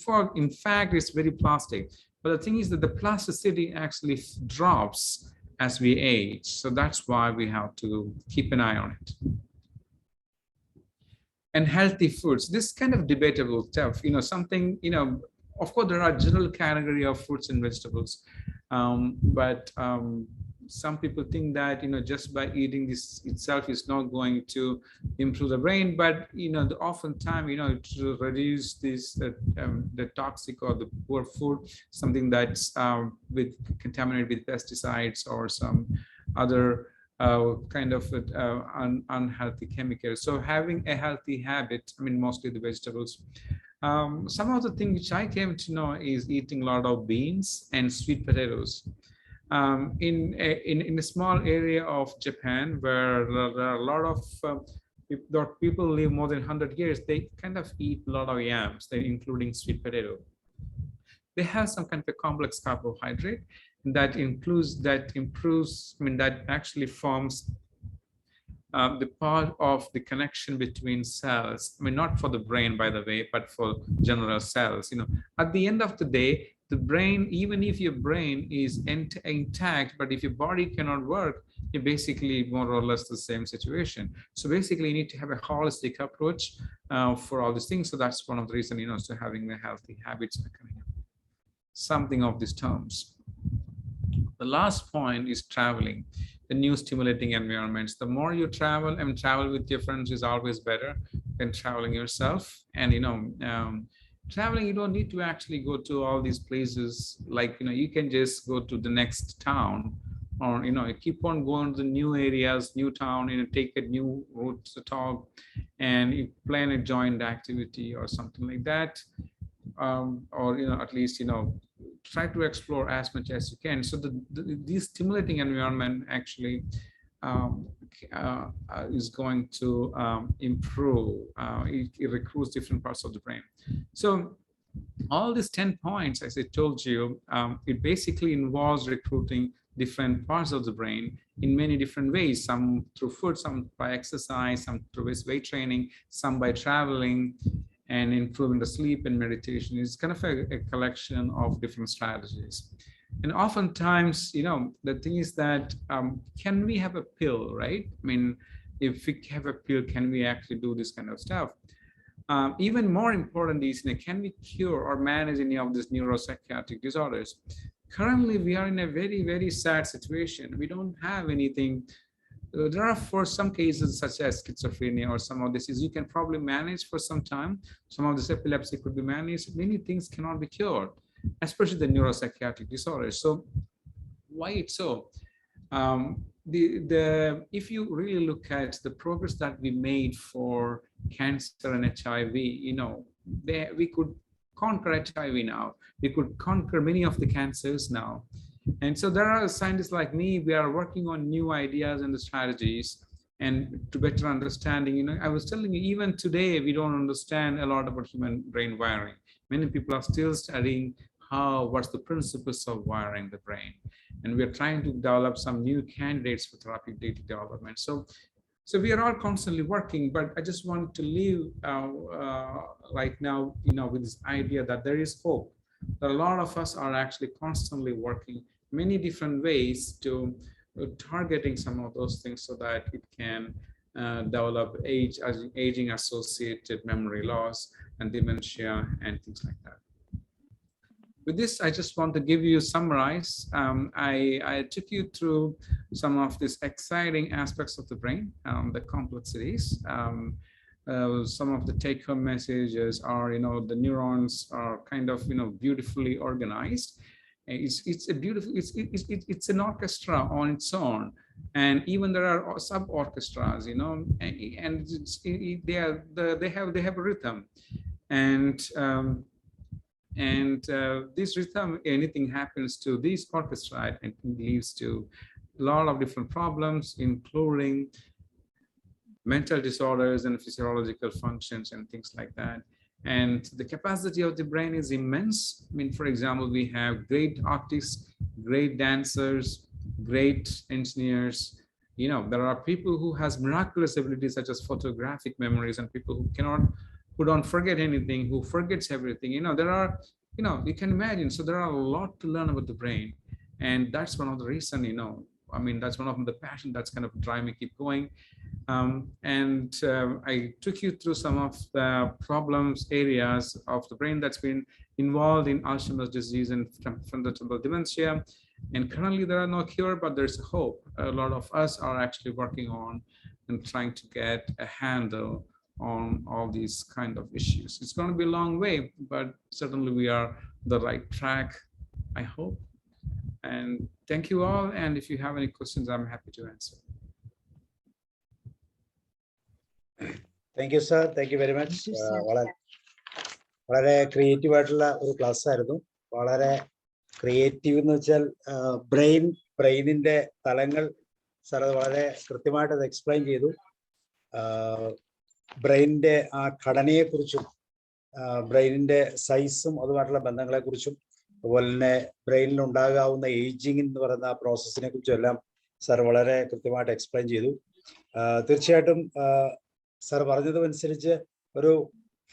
fact, it's very plastic. But the thing is that the plasticity actually drops as we age. So that's why we have to keep an eye on it. And healthy foods, this kind of debatable stuff, something, of course, there are general category of fruits and vegetables, but some people think that, just by eating this itself is not going to improve the brain, but, oftentimes, to reduce this, the toxic or the poor food, something that's contaminated with pesticides or some other kind of unhealthy chemicals. So having a healthy habit, mostly the vegetables. Some of the things which I came to know is eating a lot of beans and sweet potatoes. In a small area of Japan where there are a lot of people live more than 100 years, they kind of eat a lot of yams, including sweet potato. They have some kind of a complex carbohydrate that improves, that actually forms the part of the connection between cells. Not for the brain, by the way, but for general cells. At the end of the day, the brain, even if your brain is intact, but if your body cannot work, you're basically more or less the same situation. So basically, you need to have a holistic approach for all these things. So that's one of the reasons, so having the healthy habits coming up. Something of these terms. The last point is traveling, the new stimulating environments. The more you travel, travel with your friends is always better than traveling yourself. And, traveling, you don't need to actually go to all these places. Like, you can just go to the next town, or, you keep on going to the new areas, new town, take a new route to talk, and you plan a joint activity or something like that. Or, at least, try to explore as much as you can. So these stimulating environment actually is going to improve. It recruits different parts of the brain. So all these 10 points, as I told you, it basically involves recruiting different parts of the brain in many different ways, some through food, some by exercise, some through weight training, some by traveling, and improving the sleep and meditation. Is kind of a collection of different strategies. And oftentimes, the thing is that, can we have a pill, right? If we have a pill, can we actually do this kind of stuff? Even more important is, can we cure or manage any of these neuropsychiatric disorders? Currently, we are in a very, very sad situation. We don't have anything. There are, for some cases, such as schizophrenia or some of this, you can probably manage for some time. Some of this epilepsy could be managed. Many things cannot be cured, especially the neuropsychiatric disorders. So why it's so? If you really look at the progress that we made for cancer and HIV, we could conquer HIV now. We could conquer many of the cancers now. And so there are scientists like me, we are working on new ideas and the strategies and to better understanding. I was telling you, even today, we don't understand a lot about human brain wiring. Many people are still studying what's the principles of wiring the brain. And we're trying to develop some new candidates for therapeutic data development. So we are all constantly working, but I just want to leave right now, with this idea that there is hope. That a lot of us are actually constantly working many different ways to targeting some of those things so that it can develop aging associated memory loss and dementia and things like that. With this, I just want to give you a summarize. I took you through some of these exciting aspects of the brain, the complexities. Some of the take-home messages are, the neurons are kind of, beautifully organized. It's a beautiful, it's an orchestra on its own, and even there are sub orchestras, and they have a rhythm, and this rhythm, anything happens to this orchestra, it leads to a lot of different problems, including mental disorders and physiological functions and things like that. And the capacity of the brain is immense. I mean, for example, we have great artists, great dancers, great engineers. There are people who has miraculous abilities such as photographic memories, and people who don't forget anything, who forgets everything. There are, you can imagine. So there are a lot to learn about the brain. And that's one of the reasons, that's one of the passion that's kind of driving me keep going. I took you through some of the problems areas of the brain that's been involved in Alzheimer's disease and frontotemporal dementia. And currently there are no cure, but there's a hope. A lot of us are actually working on and trying to get a handle on all these kind of issues. It's going to be a long way, but certainly we are the right track, I hope. And thank you all. And if you have any questions, I'm happy to answer.
Thank you, sir. Thank you very much. വളരെ creative ആയിട്ടുള്ള ഒരു class ആയിരുന്നു. വളരെ creative എന്ന് വെച്ചാൽ ബ്രെയിനിന്റെ തലങ്ങൾ sir അത് വളരെ കൃത്യമായിട്ട് അത് എക്സ്പ്ലെയിൻ ചെയ്തു. ബ്രെയിനിന്റെ ആ ഘടനയെക്കുറിച്ചും ബ്രെയിനിന്റെ സൈസും അതുമായിട്ടുള്ള ബന്ധങ്ങളെക്കുറിച്ചും അതുപോലെ തന്നെ ബ്രെയിനിൽ ഉണ്ടാകാവുന്ന ഏജിങ് എന്ന് പറയുന്ന ആ പ്രോസസ്സിനെ കുറിച്ചും എല്ലാം സാർ വളരെ കൃത്യമായിട്ട് എക്സ്പ്ലെയിൻ ചെയ്തു. തീർച്ചയായിട്ടും സാർ പറഞ്ഞതനുസരിച്ച് ഒരു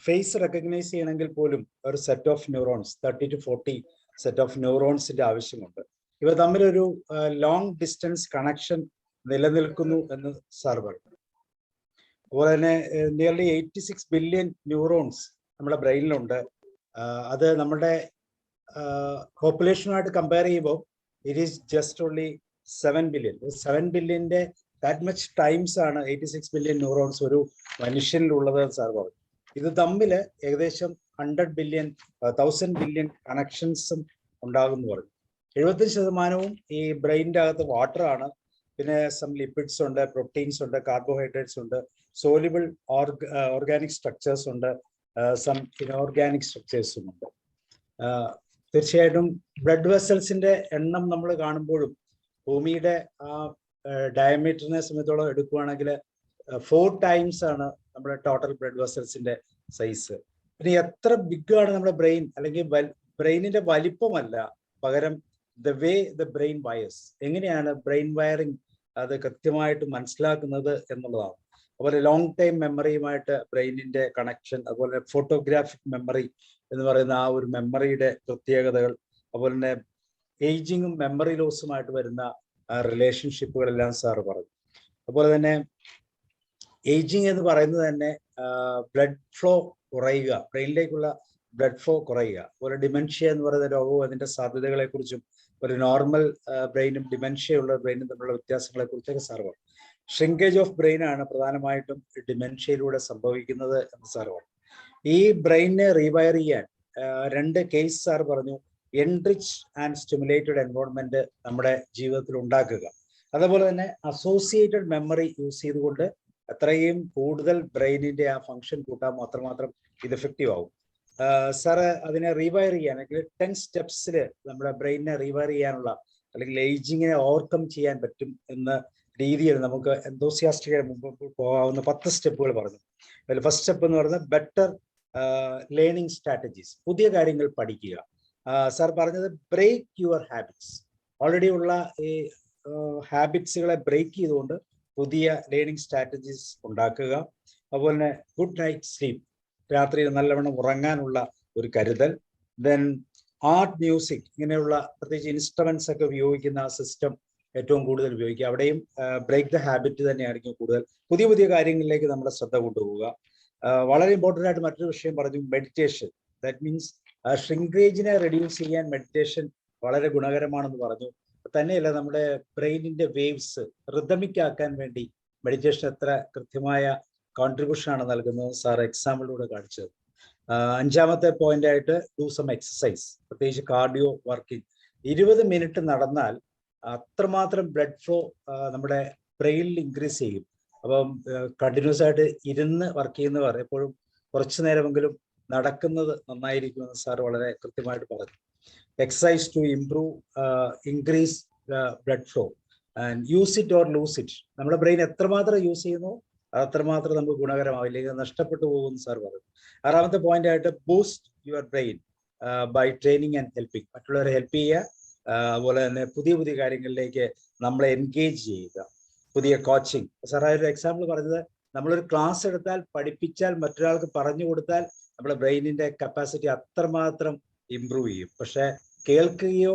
ഫേസ് റെക്കഗ്നൈസ് ചെയ്യണമെങ്കിൽ പോലും ഒരു set of neurons 30 to 40 set of ന്യൂറോൺസിന്റെ ആവശ്യമുണ്ട്. ഇവ തമ്മിലൊരു ലോങ് ഡിസ്റ്റൻസ് കണക്ഷൻ നിലനിൽക്കുന്നു എന്ന് സാർ പറഞ്ഞു. അതുപോലെ തന്നെ നിയർലി 86 ബില്യൺ ന്യൂറോൺസ് നമ്മുടെ ബ്രെയിനിലുണ്ട്. അത് നമ്മുടെ പോപ്പുലേഷനുമായിട്ട് കമ്പയർ ചെയ്യുമ്പോൾ it is just only 7 billion. 7 ബില്യന്റെ ദാറ്റ് മച്ച് ടൈംസ് ആണ് 86 ബില്യൺ ന്യൂറോൺസ് ഒരു മനുഷ്യനിലുള്ളത് സാർ പറഞ്ഞു. ഇത് തമ്മിൽ ഏകദേശം 1000 ബില്യൺ കണക്ഷൻസും ഉണ്ടാകുമെന്ന് പറഞ്ഞു. 75% ഈ ബ്രെയിനിന്റെ അകത്ത് വാട്ടർ ആണ്. പിന്നെ സം ലിപ്പിഡ്സ് ഉണ്ട്, പ്രോട്ടീൻസ് ഉണ്ട്, കാർബോഹൈഡ്രേറ്റ്സ് ഉണ്ട്, സോലിബിൾ ഓർഗാനിക് സ്ട്രക്ചേഴ്സ് ഉണ്ട്, സം ഇനോർഗാനിക് സ്ട്രക്ചേഴ്സും ഉണ്ട്. തീർച്ചയായിട്ടും ബ്ലഡ് വെസൽസിന്റെ എണ്ണം നമ്മൾ കാണുമ്പോഴും ഭൂമിയുടെ ആ ഡയമീറ്ററിനെ സംബന്ധിച്ചോളം എടുക്കുകയാണെങ്കിൽ 4 times ആണ് നമ്മുടെ ടോട്ടൽ ബ്ലഡ് വെസൽസിന്റെ സൈസ്. പിന്നെ എത്ര ബിഗ് ആണ് നമ്മുടെ ബ്രെയിൻ, അല്ലെങ്കിൽ ബ്രെയിനിന്റെ വലിപ്പമല്ല, പകരം the way the brain wires, എങ്ങനെയാണ് ബ്രെയിൻ വയറിങ് അത് കൃത്യമായിട്ട് മനസ്സിലാക്കുന്നത് എന്നുള്ളതാണ്. അതുപോലെ ലോങ് ടൈം മെമ്മറിയുമായിട്ട് ബ്രെയിനിന്റെ കണക്ഷൻ, അതുപോലെ ഫോട്ടോഗ്രാഫിക് മെമ്മറി എന്ന് പറയുന്ന ആ ഒരു മെമ്മറിയുടെ പ്രത്യേകതകൾ, അതുപോലെ തന്നെ ഏജിങ്ങും മെമ്മറി ലോസുമായിട്ട് വരുന്ന റിലേഷൻഷിപ്പുകളെല്ലാം സാറ് പറഞ്ഞു. അതുപോലെ തന്നെ ഏജിങ് എന്ന് പറയുന്നത് തന്നെ ബ്ലഡ് ഫ്ലോ കുറയുക, ബ്രെയിനിലേക്കുള്ള ബ്ലഡ് ഫ്ലോ കുറയുക. അതുപോലെ ഡിമെൻഷ്യ എന്ന് പറയുന്ന രോഗവും അതിന്റെ സാധ്യതകളെ കുറിച്ചും ഒരു നോർമൽ ബ്രെയിനും ഡിമെൻഷ്യയുള്ള ബ്രെയിനും തമ്മിലുള്ള വ്യത്യാസങ്ങളെ കുറിച്ചൊക്കെ സാർ പറഞ്ഞു. ഷ്രിങ്കേജ് ഓഫ് ബ്രെയിൻ ആണ് പ്രധാനമായിട്ടും ഡിമെൻഷ്യയിലൂടെ സംഭവിക്കുന്നത് എന്ന് സാർ പറഞ്ഞു. ഈ ബ്രെയിനെ റീവയർ ചെയ്യാൻ 2 കേസ് സാർ പറഞ്ഞു. എൻറിച്ച് ആൻഡ് സ്റ്റിമുലേറ്റഡ് എൻവയോൺമെന്റ് നമ്മുടെ ജീവിതത്തിൽ ഉണ്ടാക്കുക, അതുപോലെ തന്നെ അസോസിയേറ്റഡ് മെമ്മറി യൂസ് ചെയ്തുകൊണ്ട് അത്രയും കൂടുതൽ ബ്രെയിനിന്റെ ആ ഫംഗ്ഷൻ കൂട്ടാമോ അത്രമാത്രം ഇത് എഫക്റ്റീവ് ആവും. സാറ് അതിനെ റീവയർ ചെയ്യാൻ, അല്ലെങ്കിൽ 10 steps നമ്മുടെ ബ്രെയിനിനെ റീവയർ ചെയ്യാനുള്ള, അല്ലെങ്കിൽ ഏജിങ്ങിനെ ഓവർകം ചെയ്യാൻ പറ്റും എന്ന രീതിയിൽ നമുക്ക് എന്തോസിയാസ്റ്റിക് മുമ്പ് പോകാവുന്ന 10 സ്റ്റെപ്പുകൾ പറഞ്ഞു. അതിൽ ഫസ്റ്റ് സ്റ്റെപ്പ് എന്ന് പറയുന്നത് ബെറ്റർ ലേണിംഗ് സ്ട്രാറ്റജീസ്, പുതിയ കാര്യങ്ങൾ പഠിക്കുക. സാർ പറഞ്ഞത് ബ്രേക്ക് യുവർ ഹാബിറ്റ്സ്, ഓൾറെഡി ഉള്ള ഈ ഹാബിറ്റ്സുകളെ ബ്രേക്ക് ചെയ്തുകൊണ്ട് പുതിയ ലേണിംഗ് സ്ട്രാറ്റജീസ് ഉണ്ടാക്കുക. അതുപോലെ തന്നെ ഗുഡ് നൈറ്റ് സ്ലീപ്പ്, രാത്രി നല്ലവണ്ണം ഉറങ്ങാനുള്ള ഒരു കരുതൽ. ദെൻ ആർട്ട്, മ്യൂസിക്, ഇങ്ങനെയുള്ള പ്രത്യേകിച്ച് ഇൻസ്ട്രുമെന്റ്സ് ഒക്കെ ഉപയോഗിക്കുന്ന ആ സിസ്റ്റം ഏറ്റവും കൂടുതൽ ഉപയോഗിക്കുക. അവിടെയും ബ്രേക്ക് ദ ഹാബിറ്റ് തന്നെയായിരിക്കും കൂടുതൽ. പുതിയ പുതിയ കാര്യങ്ങളിലേക്ക് നമ്മുടെ ശ്രദ്ധ കൊണ്ടുപോവുക. വളരെ ഇമ്പോർട്ടൻ്റ് ആയിട്ട് മറ്റൊരു വിഷയം പറഞ്ഞു, മെഡിറ്റേഷൻ. ദാറ്റ് മീൻസ് ഷ്രിങ്കേജിനെ റെഡ്യൂസ് ചെയ്യാൻ മെഡിറ്റേഷൻ വളരെ ഗുണകരമാണെന്ന് പറഞ്ഞു. തന്നെയല്ല, നമ്മുടെ ബ്രെയിനിന്റെ വേവ്സ് റിതമിക് ആക്കാൻ വേണ്ടി മെഡിറ്റേഷൻ എത്ര കൃത്യമായ കോൺട്രിബ്യൂഷൻ ആണ് നൽകുന്നത് സാർ എക്സാമ്പിളിലൂടെ കാണിച്ചത്. അഞ്ചാമത്തെ പോയിന്റ് ആയിട്ട് ഡു സം എക്സസൈസ്, പ്രത്യേകിച്ച് കാർഡിയോ വർക്കിംഗ്. 20 മിനിറ്റ് നടന്നാൽ അത്രമാത്രം ബ്ലഡ് ഫ്ലോ നമ്മുടെ ബ്രെയിനിൽ ഇൻക്രീസ് ചെയ്യും. അപ്പം കണ്ടിന്യൂസ് ആയിട്ട് ഇരുന്ന് വർക്ക് ചെയ്യുന്നവർ എപ്പോഴും കുറച്ചു നേരമെങ്കിലും നടക്കുന്നത് നന്നായിരിക്കുമെന്ന് സാർ വളരെ കൃത്യമായിട്ട് പറഞ്ഞു. Exercise to improve increase blood flow and use it or lose it. നമ്മുടെ ബ്രെയിൻ എത്രമാത്രം യൂസ് ചെയ്യുന്നു അത്രമാത്രം നമുക്ക് ഗുണകരമാവില്ലെങ്കിൽ നഷ്ടപ്പെട്ടു പോകുമെന്ന് സാർ പറഞ്ഞു. ആറാമത്തെ പോയിന്റ് ആയിട്ട് boost your brain by training and helping, മറ്റുള്ളവരെ ഹെൽപ്പ് ചെയ്യുക. അതുപോലെ തന്നെ പുതിയ പുതിയ കാര്യങ്ങളിലേക്ക് നമ്മളെ എൻഗേജ് ചെയ്യുക, പുതിയ കോച്ചിങ്. സാർ ഒരു എക്സാമ്പിൾ പറഞ്ഞത്, നമ്മളൊരു ക്ലാസ് എടുത്താൽ, പഠിപ്പിച്ചാൽ, മറ്റൊരാൾക്ക് പറഞ്ഞു കൊടുത്താൽ നമ്മുടെ ബ്രെയിനിന്റെ കപ്പാസിറ്റി അത്രമാത്രം ഇംപ്രൂവ് ചെയ്യും. പക്ഷെ കേൾക്കുകയോ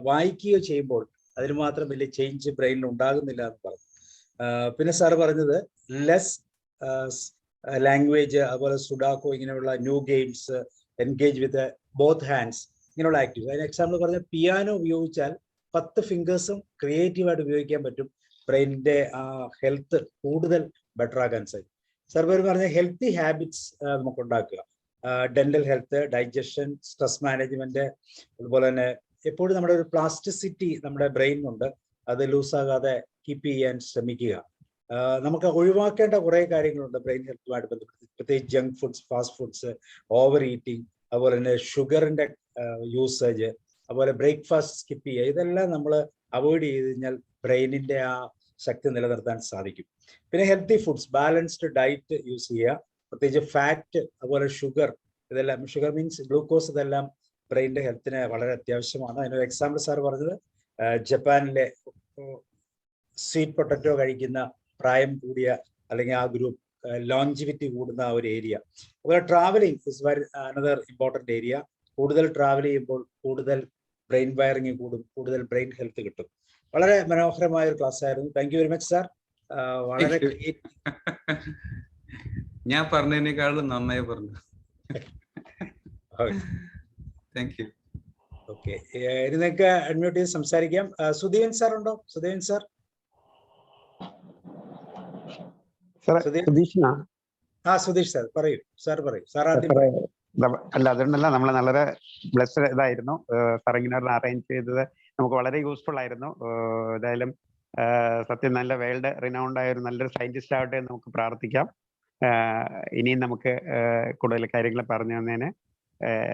വായിക്കുകയോ ചെയ്യുമ്പോൾ അതിന് മാത്രം വലിയ ചേഞ്ച് ബ്രെയിനിൽ ഉണ്ടാകുന്നില്ല എന്ന് പറഞ്ഞു. പിന്നെ സാർ പറഞ്ഞത് ലെസ് ലാംഗ്വേജ്, അതുപോലെ സുഡാക്കോ, ഇങ്ങനെയുള്ള new games, engage with both hands, ഇങ്ങനെയുള്ള ആക്ടിവിറ്റി. അതിന് എക്സാമ്പിൾ പറഞ്ഞ പിയാനോ ഉപയോഗിച്ചാൽ 10 ഫിംഗേഴ്സും ക്രിയേറ്റീവായിട്ട് ഉപയോഗിക്കാൻ പറ്റും. ബ്രെയിനിന്റെ ഹെൽത്ത് കൂടുതൽ ബെറ്റർ ആക്കാൻ സാധിക്കും. സാർ പറഞ്ഞ ഹെൽത്തി ഹാബിറ്റ്സ് നമുക്ക് ഉണ്ടാക്കുക. Dental health, digestion, stress management, അതുപോലെ തന്നെ എപ്പോഴും നമ്മുടെ ഒരു പ്ലാസ്റ്റിസിറ്റി നമ്മുടെ ബ്രെയിനിനുണ്ട്, അത് ലൂസാകാതെ കീപ്പ് ചെയ്യാൻ ശ്രമിക്കുക. നമുക്ക് ഒഴിവാക്കേണ്ട കുറേ കാര്യങ്ങളുണ്ട് ബ്രെയിൻ ഹെൽത്തുമായിട്ട് ബന്ധപ്പെട്ട്, പ്രത്യേകിച്ച് junk foods, fast foods, over eating, അതുപോലെ തന്നെ ഷുഗറിന്റെ യൂസേജ്, അതുപോലെ ബ്രേക്ക്ഫാസ്റ്റ് സ്കിപ്പ് ചെയ്യുക. ഇതെല്ലാം നമ്മൾ അവോയ്ഡ് ചെയ്ത് കഴിഞ്ഞാൽ ബ്രെയിനിന്റെ ആ ശക്തി നിലനിർത്താൻ സാധിക്കും. പിന്നെ healthy foods, balanced diet use ചെയ്യുക, പ്രത്യേകിച്ച് ഫാറ്റ്, അതുപോലെ ഷുഗർ, ഇതെല്ലാം, ഷുഗർ മീൻസ് ഗ്ലൂക്കോസ്, ഇതെല്ലാം ബ്രെയിനിന്റെ ഹെൽത്തിന് വളരെ അത്യാവശ്യമാണ്. അതിനൊരു എക്സാമ്പിൾ സാർ പറഞ്ഞത് ജപ്പാനിലെ സ്വീറ്റ് പൊട്ടറ്റോ കഴിക്കുന്ന പ്രായം കൂടിയ അല്ലെങ്കിൽ ആ ഗ്രൂപ്പ് ലോഞ്ചിവിറ്റി കൂടുന്ന ആ ഒരു ഏരിയ. അതുപോലെ travelling is very another important area. കൂടുതൽ ട്രാവൽ ചെയ്യുമ്പോൾ കൂടുതൽ ബ്രെയിൻ വയറിങ് കൂടും, കൂടുതൽ ബ്രെയിൻ ഹെൽത്ത് കിട്ടും. വളരെ മനോഹരമായ ഒരു ക്ലാസ് ആയിരുന്നു. Thank you very much sir. വളരെ
ഞാൻ പറഞ്ഞതിനേക്കാളും നന്നായി പറഞ്ഞു. Thank you.
ഓക്കെ, ഇനി നിങ്ങൾക്ക് അഡ്മിറ്റ് ചെയ്ത് സംസാരിക്കാം. സുധീവൻ സാർ ഉണ്ടോ? സുധീവൻ സാർ. സുധീഷ് സാർ പറയൂ. സാർ പറയൂ. സാർ ആദ്യം.
അല്ല, അതുകൊണ്ടല്ല, നമ്മൾ വളരെ ബ്ലെസ്ഡ് ഇതായിരുന്നു. സാർ ഇങ്ങനെ അറേഞ്ച് ചെയ്തത് നമുക്ക് വളരെ യൂസ്ഫുൾ ആയിരുന്നു. ഏതായാലും സത്യം നല്ല വേൾഡ് റിനൗണ്ട് ആയ ഒരു നല്ലൊരു സയന്റിസ്റ്റ് ആവട്ടെ എന്ന് നമുക്ക് പ്രാർത്ഥിക്കാം. ഇനിയും നമുക്ക് കൂടുതൽ കാര്യങ്ങൾ പറഞ്ഞു തന്നതിന്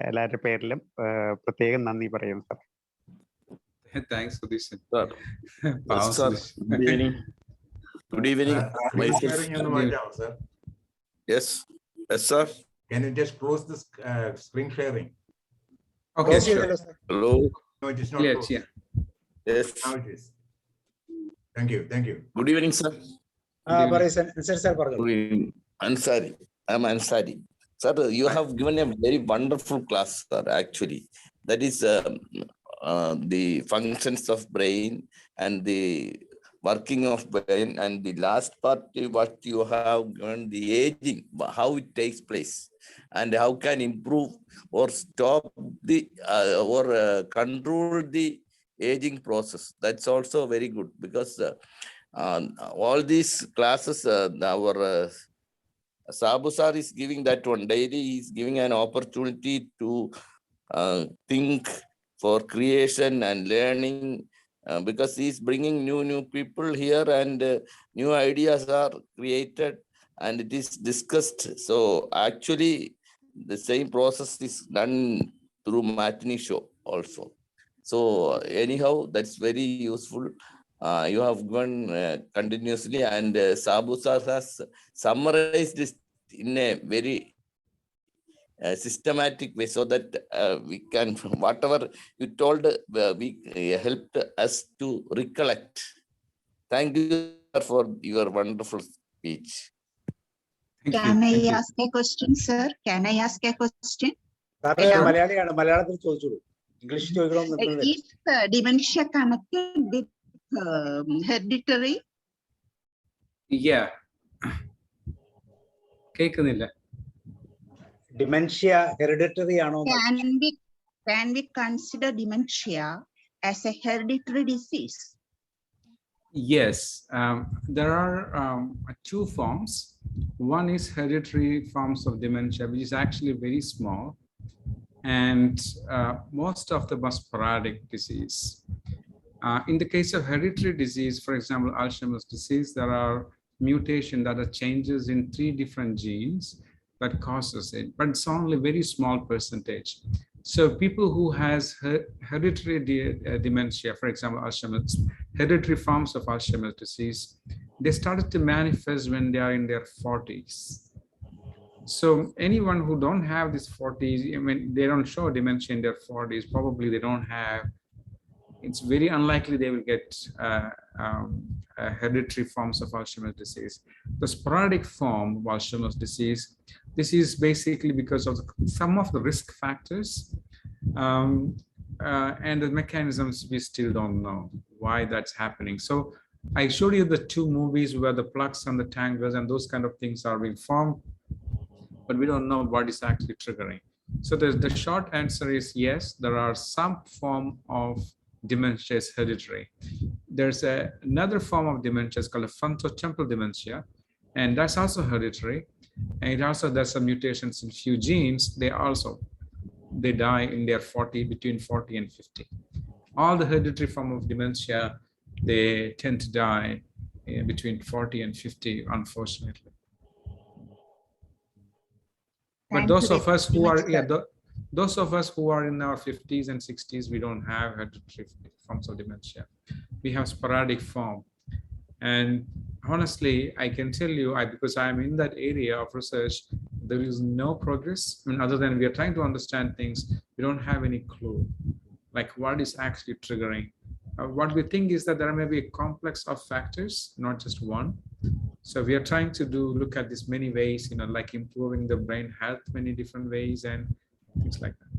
എല്ലാവരുടെ പേരിലും പ്രത്യേകം നന്ദി പറയുന്നു sir.
Thanks Sudheesh.
Good evening. Yes, sir.
Can you just close this screen sharing?
Okay, sure.
Hello.
No, it is not
Yes,
closed.
yeah.
Yes.
Now it is. Thank you. Thank you.
Good evening, sir. Ansari. I'm Ansari. Sir, you have given a very wonderful class, sir, actually. That is the functions of brain and the working of brain, and the last part what you have given, the aging, how it takes place and how can improve or stop the or control the aging process. That's also very good, because all these classes our Sabu sir is giving that one daily. He's giving an opportunity to think for creation and learning, because he's bringing new people here, and new ideas are created and it is discussed. So actually the same process is done through matinee show also. So anyhow, that's very useful. You have gone continuously, and Sabu sir has summarized this in a very systematic way so that we can, whatever you told, we helped us to recollect. Thank you for your wonderful speech.
Thank you.
Can I
Thank you.
ask a question, sir? Can I ask a question?
Sir
Hello.
മലയാളിയാണ്, മലയാളത്തിൽ ചോദിച്ചോളൂ. English ചോദിക്കണമെന്ന് നിർബന്ധമില്ല.
Is dementia connected with hereditary?
Yeah. കേൾക്കുന്നില്ല.
Dementia hereditary ആണോ?
Can we consider dementia as a hereditary disease?
Yes, there are two forms. One is hereditary forms of dementia, which is actually very small, and most of them are sporadic disease. In the case of hereditary disease, for example, Alzheimer's disease, there are mutations that are changes in 3 different genes that causes it, but it's only a very small percentage. So people who has hereditary dementia, for example, Alzheimer's, hereditary forms of Alzheimer's disease, they started to manifest when they are in their 40s. So anyone who don't have this 40s, I mean, they don't show dementia in their 40s, probably they don't have, it's very unlikely they will get hereditary forms of Alzheimer's disease. The sporadic form of Alzheimer's disease, this is basically because of some of the risk factors and the mechanisms we still don't know why that's happening. So I showed you the 2 movies where the plugs and the tangles and those kind of things are being formed, but we don't know what is actually triggering. So the short answer is yes, there are some form of dementia is hereditary. There's another form of dementia called a frontotemporal dementia, and that's also hereditary. And it also, there's some mutations in few genes. They die in their 40, between 40 and 50. All the hereditary form of dementia, they tend to die between 40 and 50, unfortunately. But those of us who are, those of us who are in our 50s and 60s, we don't have hereditary forms of dementia. We have sporadic form. And honestly, I can tell you, because I'm in that area of research, there is no progress. I mean, other than we are trying to understand things, we don't have any clue, like what is actually triggering. What we think is that there may be a complex of factors, not just one. So we are trying to look at this many ways, like improving the brain health, many different ways and things like that.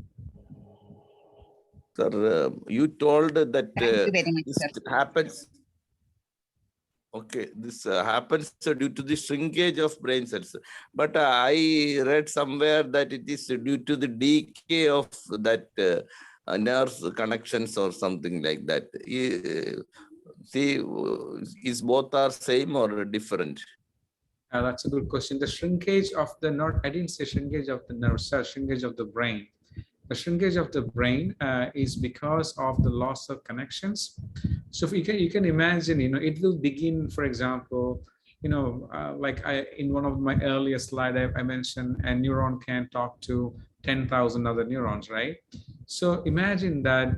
Sir, you told that
Thank you very much,
this
sir.
happens. Okay, this happens due to the shrinkage of brain cells. But I read somewhere that it is due to the decay of that nerve connections or something like that. See, is both are same or different?
That's a good question. The shrinkage of the nerve, I didn't say shrinkage of the nerve cell, shrinkage of the brain. The shrinkage of the brain is because of the loss of connections. So if you can imagine, it will begin, for example, like in one of my earlier slides, I mentioned a neuron can talk to 10,000 other neurons, right? So imagine that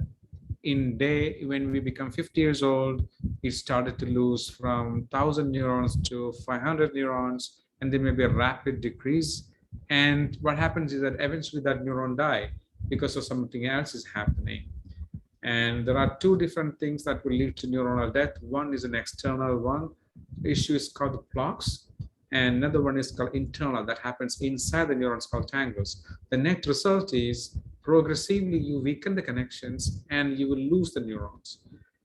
when we become 50 years old, it started to lose from 1,000 neurons to 500 neurons, and there may be a rapid decrease. And what happens is that eventually that neuron dies because of something else is happening. And there are 2 different things that will lead to neuronal death. One is an external one. The issue is called plaques. And another one is called internal, that happens inside the neurons called tangles. The net result is progressively you weaken the connections and you will lose the neurons.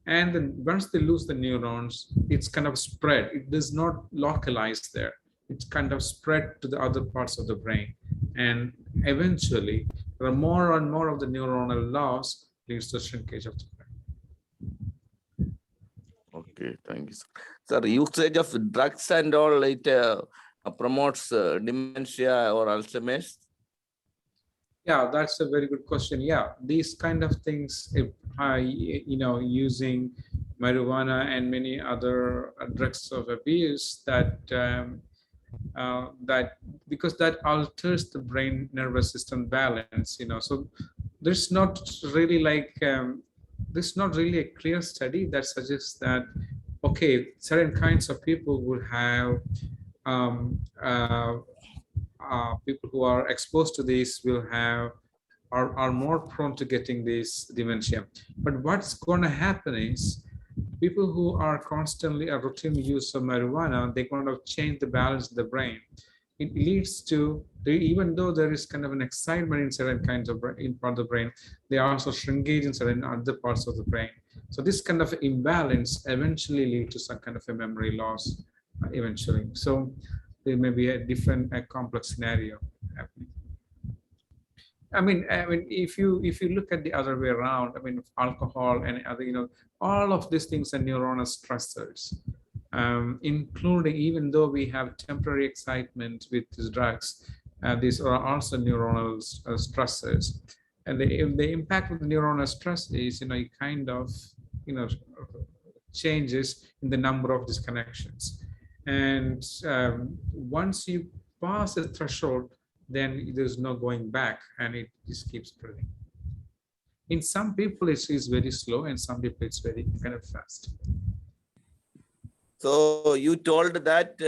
And then once they lose the neurons, it's kind of spread. It does not localize there. It's kind of spread to the other parts of the brain. And eventually, there are more and more of the neuronal loss leads to shrinkage of the brain.
Okay, thank you, sir. Sir, usage of drugs and all, it promotes dementia or Alzheimer's?
Yeah, that's a very good question. Yeah, these kind of things, if using marijuana and many other drugs of abuse, because that alters the brain nervous system balance, so there's not really a clear study that suggests that, okay, certain kinds of people would have people who are exposed to this will have are more prone to getting this dementia. But what's going to happen is people who are constantly a routine use of marijuana, they're going to change the balance of the brain. It leads to, even though there is kind of an excitement in certain kinds of in part of the brain, they are also shrinkage in certain other parts of the brain. So this kind of imbalance eventually leads to some kind of a memory loss eventually. So there may be a different, complex scenario happening. I mean, if you look at the other way around, I mean, alcohol and other, all of these things are neuronal stressors, including, even though we have temporary excitement with these drugs, these are also neuronal stressors, and the impact of the neuronal stress is, it kind of, changes in the number of these connections, and once you pass the threshold, then there's no going back, and it just keeps spreading. In some people, it's very slow, and some people it's very kind of fast.
So you told that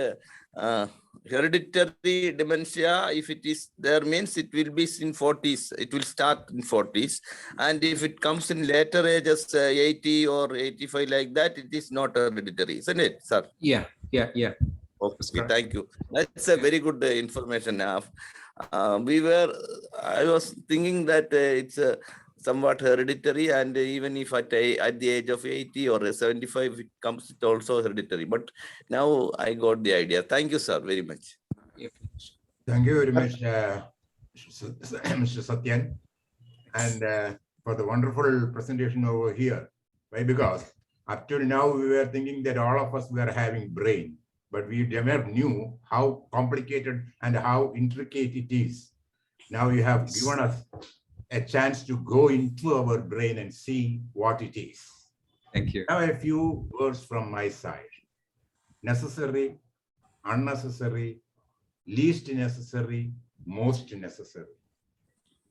hereditary dementia, if it is there, means it will be in 40s. It will start in 40s, and if it comes in later ages, 80 or 85 like that, it is not hereditary, isn't it, sir?
Yeah.
Okay, thank you. That's a very good information. I was thinking that it's somewhat hereditary, and even if at the age of 80 or 75 it comes, it also hereditary. But now I got the idea. Thank you, sir, very much.
Thank you very much, Mr. Sathyan, and for the wonderful presentation over here. Why? Because up till now we were thinking that all of us were having brain, but we never knew how complicated and how intricate it is. Now you have given us a chance to go into our brain and see what it is.
Thank you.
Now a few words from my side. Necessary, unnecessary, least necessary, most necessary.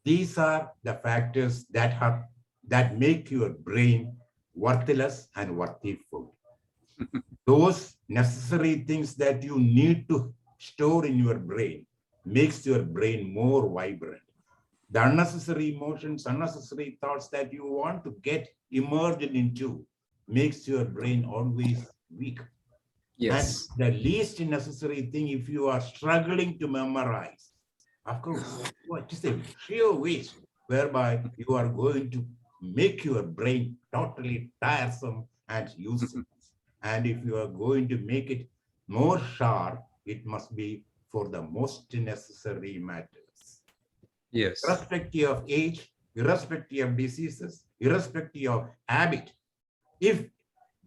These are the factors that make your brain worthless and worthful. Those necessary things that you need to store in your brain makes your brain more vibrant. The unnecessary emotions, unnecessary thoughts that you want to get immersed into makes your brain always weak.
Yes.
And the least necessary thing, if you are struggling to memorize, of course, it is a sheer waste, whereby you are going to make your brain totally tiresome and useless. And if you are going to make it more sharp, it must be for the most necessary matters.
Yes.
Irrespective of age, irrespective of diseases, irrespective of habit, if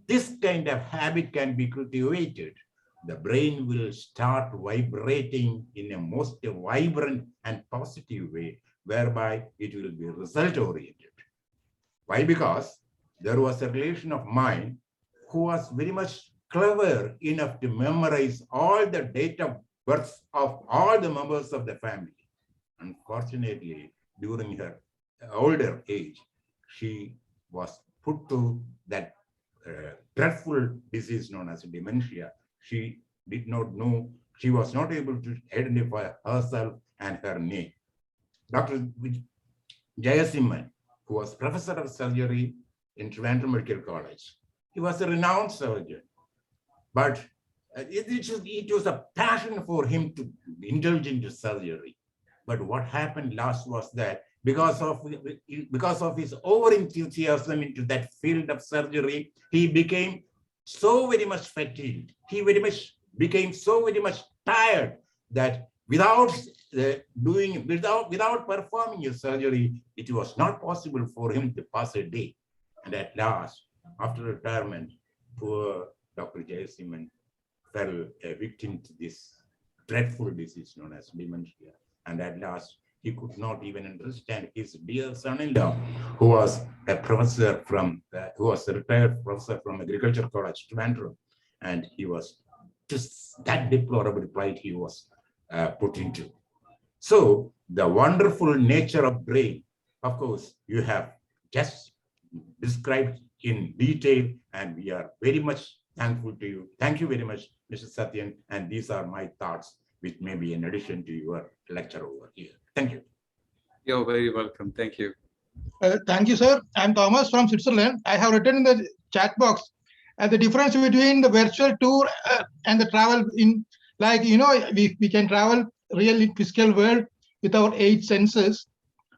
this kind of habit can be cultivated, the brain will start vibrating in a most vibrant and positive way, whereby it will be result-oriented. Why? Because there was a relation of mine who was very much clever enough to memorize all the date of birth of all the members of the family. Unfortunately, during her older age, she was put to that dreadful disease known as dementia. She did not know, she was not able to identify herself and her name. Dr. Jayasiman, who was professor of surgery in Trivandrum Medical College, he was a renowned surgeon, but it was a passion for him to indulge into surgery. But what happened last was that because of his over-enthusiasm into that field of surgery, he became so very much fatigued. He became so very much tired that without performing a surgery, it was not possible for him to pass a day. And at last, after retirement, poor Dr. Jayasiman fell a victim to this dreadful disease known as dementia. And at last, he could not even understand his dear son-in-law, who was a professor who was a retired professor from Agriculture College, Trivandrum, and he was just that deplorable plight he was put into. So the wonderful nature of brain, of course, you have just described in detail, and we are very much thankful to you. Thank you very much, Mr. Sathyan, and these are my thoughts. which may be in addition to your lecture over here. Thank you.
You're very welcome. Thank you.
Thank you, sir. I'm Thomas from Switzerland. I have written in the chat box the difference between the virtual tour and the travel in, like, you know, we can travel real physical world with our 8 senses.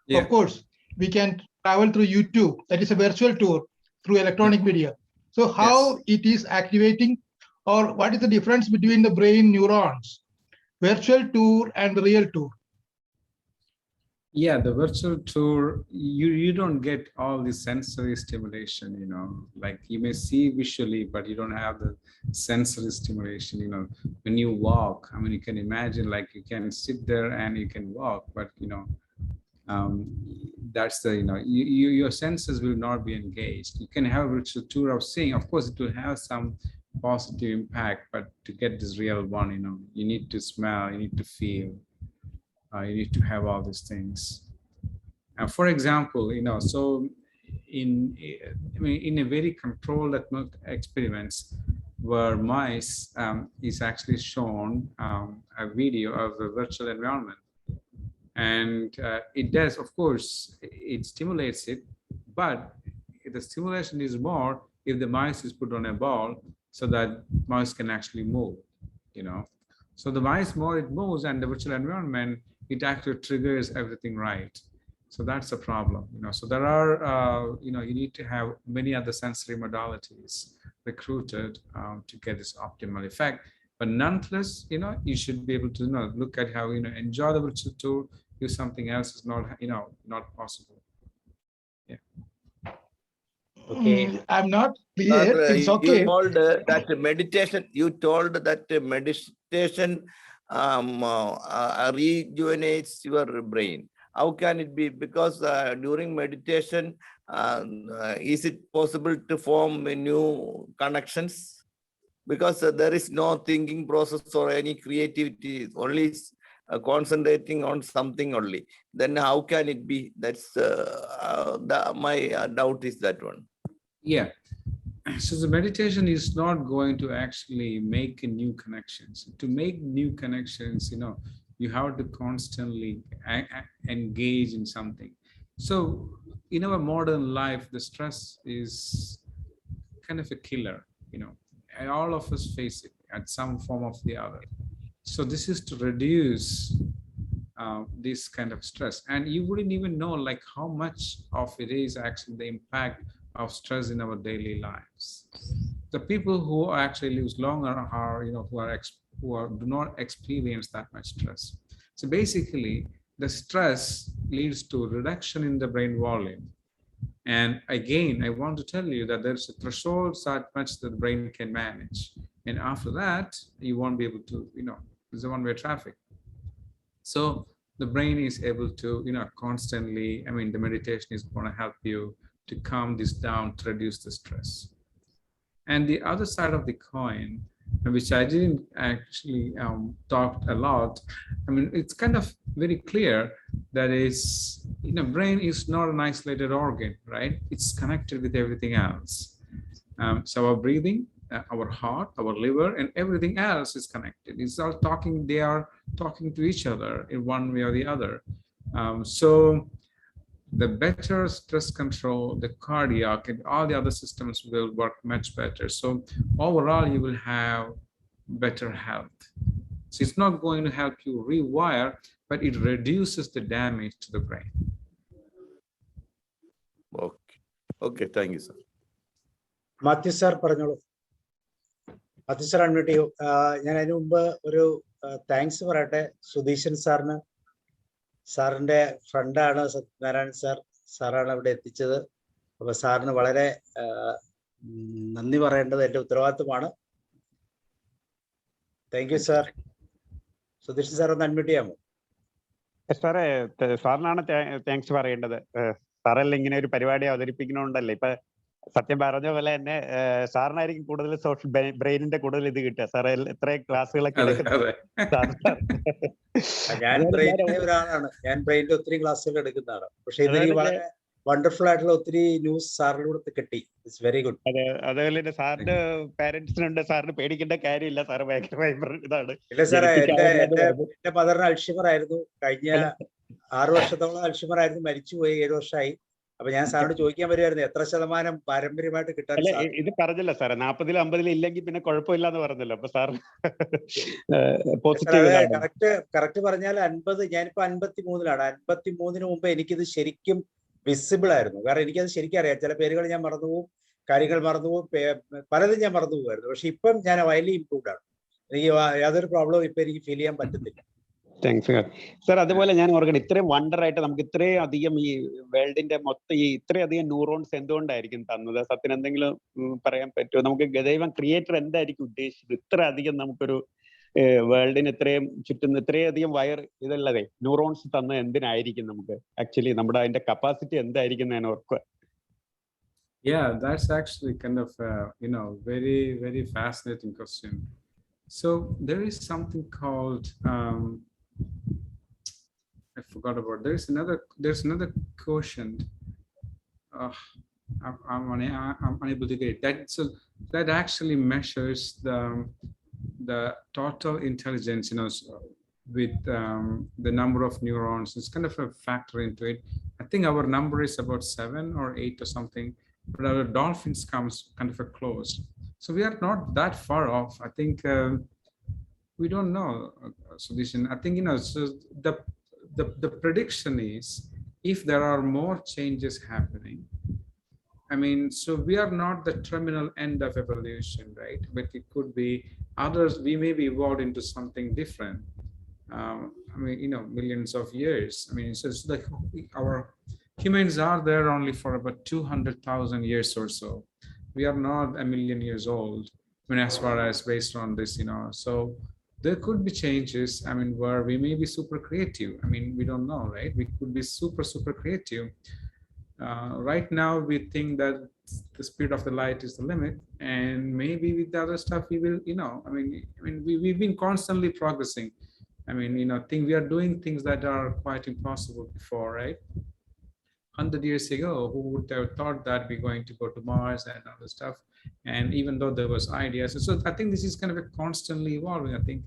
Yeah.
Of course, we can travel through YouTube. That is a virtual tour through electronic media. So how it is activating, or what is the difference between the brain neurons, virtual tour and the real tour?
Yeah, the virtual tour, you don't get all the sensory stimulation, you know, like you may see visually, but you don't have the sensory stimulation, you know. When you walk, I mean, you can imagine like you can sit there and you can walk, but you know, that's the, you know, your senses will not be engaged. You can have a virtual tour of seeing, of course, it will have some positive impact, but to get this real one, you know, you need to smell, you need to feel. You need to have all these things. For example, you know, so in a very controlled experiments where mice is actually shown a video of a virtual environment, and it does, of course, it stimulates it, but the stimulation is more if the mice is put on a ball so that mouse can actually move, you know. So the mice more it moves and the virtual environment, it actually triggers everything right. So that's a problem, you know. So there are, you know, you need to have many other sensory modalities recruited to get this optimal effect. But nonetheless, you know, you should be able to, you know, look at how, you know, enjoy the virtual tour. If something else is not, you know, not possible. Yeah.
Okay.
I'm not clear. It's okay.
You told that meditation. You told that meditation rejuvenates your brain. How can it be? Because during meditation, is it possible to form new connections? Because there is no thinking process or any creativity, only concentrating on something only. Then how can it be? That's my doubt is that one.
Yeah. So the meditation is not going to actually make new connections. To make new connections, you know, you have to constantly engage in something. So in our modern life, the stress is kind of a killer, you know, and all of us face it at some form of the other. So this is to reduce this kind of stress. And you wouldn't even know like how much of it is actually the impact of stress in our daily lives. The people who actually live longer are, you know, who do not experience that much stress. So basically, the stress leads to reduction in the brain volume. And again, I want to tell you that there's a threshold that much that the brain can manage. And after that, you won't be able to, you know, there's a one-way traffic. So the brain is able to, you know, constantly, I mean, the meditation is going to help you to calm this down, to reduce the stress. And the other side of the coin, which I didn't actually talk a lot, I mean, it's kind of very clear that is, you know, brain is not an isolated organ, right? It's connected with everything else. So our breathing, our heart, our liver, and everything else is connected. It's all talking, they are talking to each other in one way or the other. So the better stress control, the cardiac and all the other systems will work much better. So overall, you will have better health. So it's not going to help you rewire, but it reduces the damage to the brain.
Okay. Okay, thank you, sir.
Matthew sir, പറഞ്ഞോളൂ. Matthew sir, unmute ചെയ്യൂ. ഞാൻ അതിനു മുമ്പ് ഒരു thanks പറയട്ടെ സുധീഷൻ സാറിന്. സാറിന്റെ ഫ്രണ്ടാണ് സത്യനാരായണൻ സാർ. സാറാണ് ഇവിടെ എത്തിച്ചത്. അപ്പൊ സാറിന് വളരെ നന്ദി പറയേണ്ടത് എന്റെ ഉത്തരവാദിത്വമാണ്. Thank you sir. Sudheeshan sir ഒന്ന് അൺമ്യൂട്ട് ചെയ്യാമോ?
സാറേ, സാറിനാണ് താങ്ക്സ് പറയേണ്ടത്. സാറല്ല ഇങ്ങനെ ഒരു പരിപാടി അവതരിപ്പിക്കണോണ്ടല്ലേ. ഇപ്പൊ സത്യം പറഞ്ഞ പോലെ തന്നെ സാറിനായിരിക്കും കൂടുതൽ സോഷ്യൽ ബ്രെയിനിന്റെ കൂടുതൽ ഇത് കിട്ടുക. സാറേ എത്ര ക്ലാസ്സുകളൊക്കെ
ഞാൻ ബ്രെയിനിന്റെ ഒരാളാണ്. ഞാൻ ബ്രെയിനിന്റെ ഒത്തിരി ക്ലാസ്സുകൾ എടുക്കുന്നതാണ്. പക്ഷെ ഇതെനിക്ക് വളരെ വണ്ടർഫുൾ ആയിട്ടുള്ള ഒത്തിരി ന്യൂസ് സാറിലൂടെ കിട്ടി. It's very good.
അതുപോലെ തന്നെ സാറിന്റെ പാരന്റ്സിനുണ്ട്, സാറിന് പേടിക്കേണ്ട കാര്യമില്ല, സാറ് ഭയങ്കര ഇതാണ്.
ഇല്ല സാറേ, എന്റെ മദറിന് അൾഷിമർ ആയിരുന്നു. കഴിഞ്ഞ 6 വർഷത്തോളം അൾഷിമർ ആയിരുന്നു, മരിച്ചുപോയി. 7 വർഷമായി. അപ്പൊ ഞാൻ സാറിനോട് ചോദിക്കാൻ വരുമായിരുന്നു എത്ര ശതമാനം പാരമ്പര്യമായിട്ട് കിട്ടാൻ.
ഇത് പറഞ്ഞല്ലോ സാറേ, 40-ൽ 50-ൽ ഇല്ലെങ്കിൽ പിന്നെ കുഴപ്പമില്ല എന്ന് പറഞ്ഞല്ലോ. അപ്പൊ സാർ
കറക്റ്റ് പറഞ്ഞാൽ 50, ഞാനിപ്പോ 53-ലാണ്. 53-ന് മുമ്പ് എനിക്കിത് ശരിക്കും വിസിബിൾ ആയിരുന്നു. കാരണം എനിക്കത് ശരിക്കും അറിയാം. ചില പേരുകൾ ഞാൻ മറന്നുപോകും, കാര്യങ്ങൾ മറന്നുപോകും, പലതും ഞാൻ മറന്നുപോകുമായിരുന്നു. പക്ഷെ ഇപ്പം ഞാൻ വൈലി ഇംപ്രൂവ്ഡ് ആണ്. എനിക്ക് യാതൊരു പ്രോബ്ലവും ഇപ്പൊ എനിക്ക് ഫീൽ ചെയ്യാൻ പറ്റുന്നില്ല.
Thanks sir. അതുപോലെ ഞാൻ ഓർക്കണം, ഇത്രയും വണ്ടർ ആയിട്ട് നമുക്ക് ഇത്രയും അധികം ഈ വേൾഡിന്റെ മൊത്തം ഈ ഇത്രയധികം ന്യൂറോൺസ് എന്തുകൊണ്ടായിരിക്കും തന്നത്? സത്യൻ എന്തെങ്കിലും പറയാൻ പറ്റുമോ? നമുക്ക് ദൈവം ക്രിയേറ്റർ എന്തായിരിക്കും ഉദ്ദേശിച്ചത് ഇത്ര അധികം നമുക്കൊരു വേൾഡിന് ഇത്രയും ചുറ്റുന്ന ഇത്രയധികം വയർ ഇതുള്ളതേ ന്യൂറോൺസ് തന്ന എന്തിനായിരിക്കും? നമുക്ക് ആക്ച്വലി നമ്മുടെ അതിന്റെ കപ്പാസിറ്റി എന്തായിരിക്കും ഞാൻ ഓർക്കുക.
Yeah, that's actually kind of very, very fascinating question. So there is something called I forgot about. There's another quotient. I'm unable to get it. That actually measures the total intelligence, with the number of neurons. It's kind of a factor into it. I think our number is about 7 or 8 or something, but our dolphins comes kind of a close. So we are not that far off. I think we don't know solution. I think so the prediction is, if there are more changes happening, I mean, so we are not the terminal end of evolution, right? But it could be others. We may be evolved into something different. I mean, millions of years. I mean, so it's like our humans are there only for about 200,000 years or so. We are not 1 million years old. I mean, as far as based on this, so there could be changes. I mean, where we may be super creative. I mean, we don't know, right? We could be super creative. Right now, we think that the speed of the light is the limit, and maybe with the other stuff, we will, I mean, we've been constantly progressing. I mean, we are doing things that are quite impossible before, right? 100 years ago, who would have thought that we're going to go to Mars and other stuff? And even though there was ideas, so I think this is kind of a constantly evolving. I think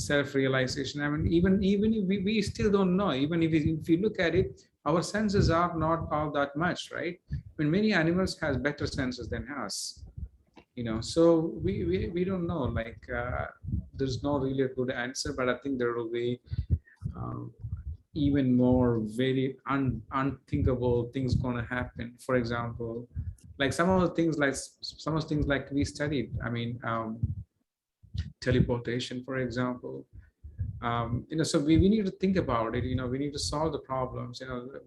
self-realization. I mean, even if we still don't know. Even if you look at it, our senses are not all that much, right? I mean, many animals has better senses than us. So we don't know. Like there's no really a good answer, but I think there will be even more very unthinkable things going to happen. For example, like some of the things like we studied. I mean, teleportation, for example. So we need to think about it. We need to solve the problems.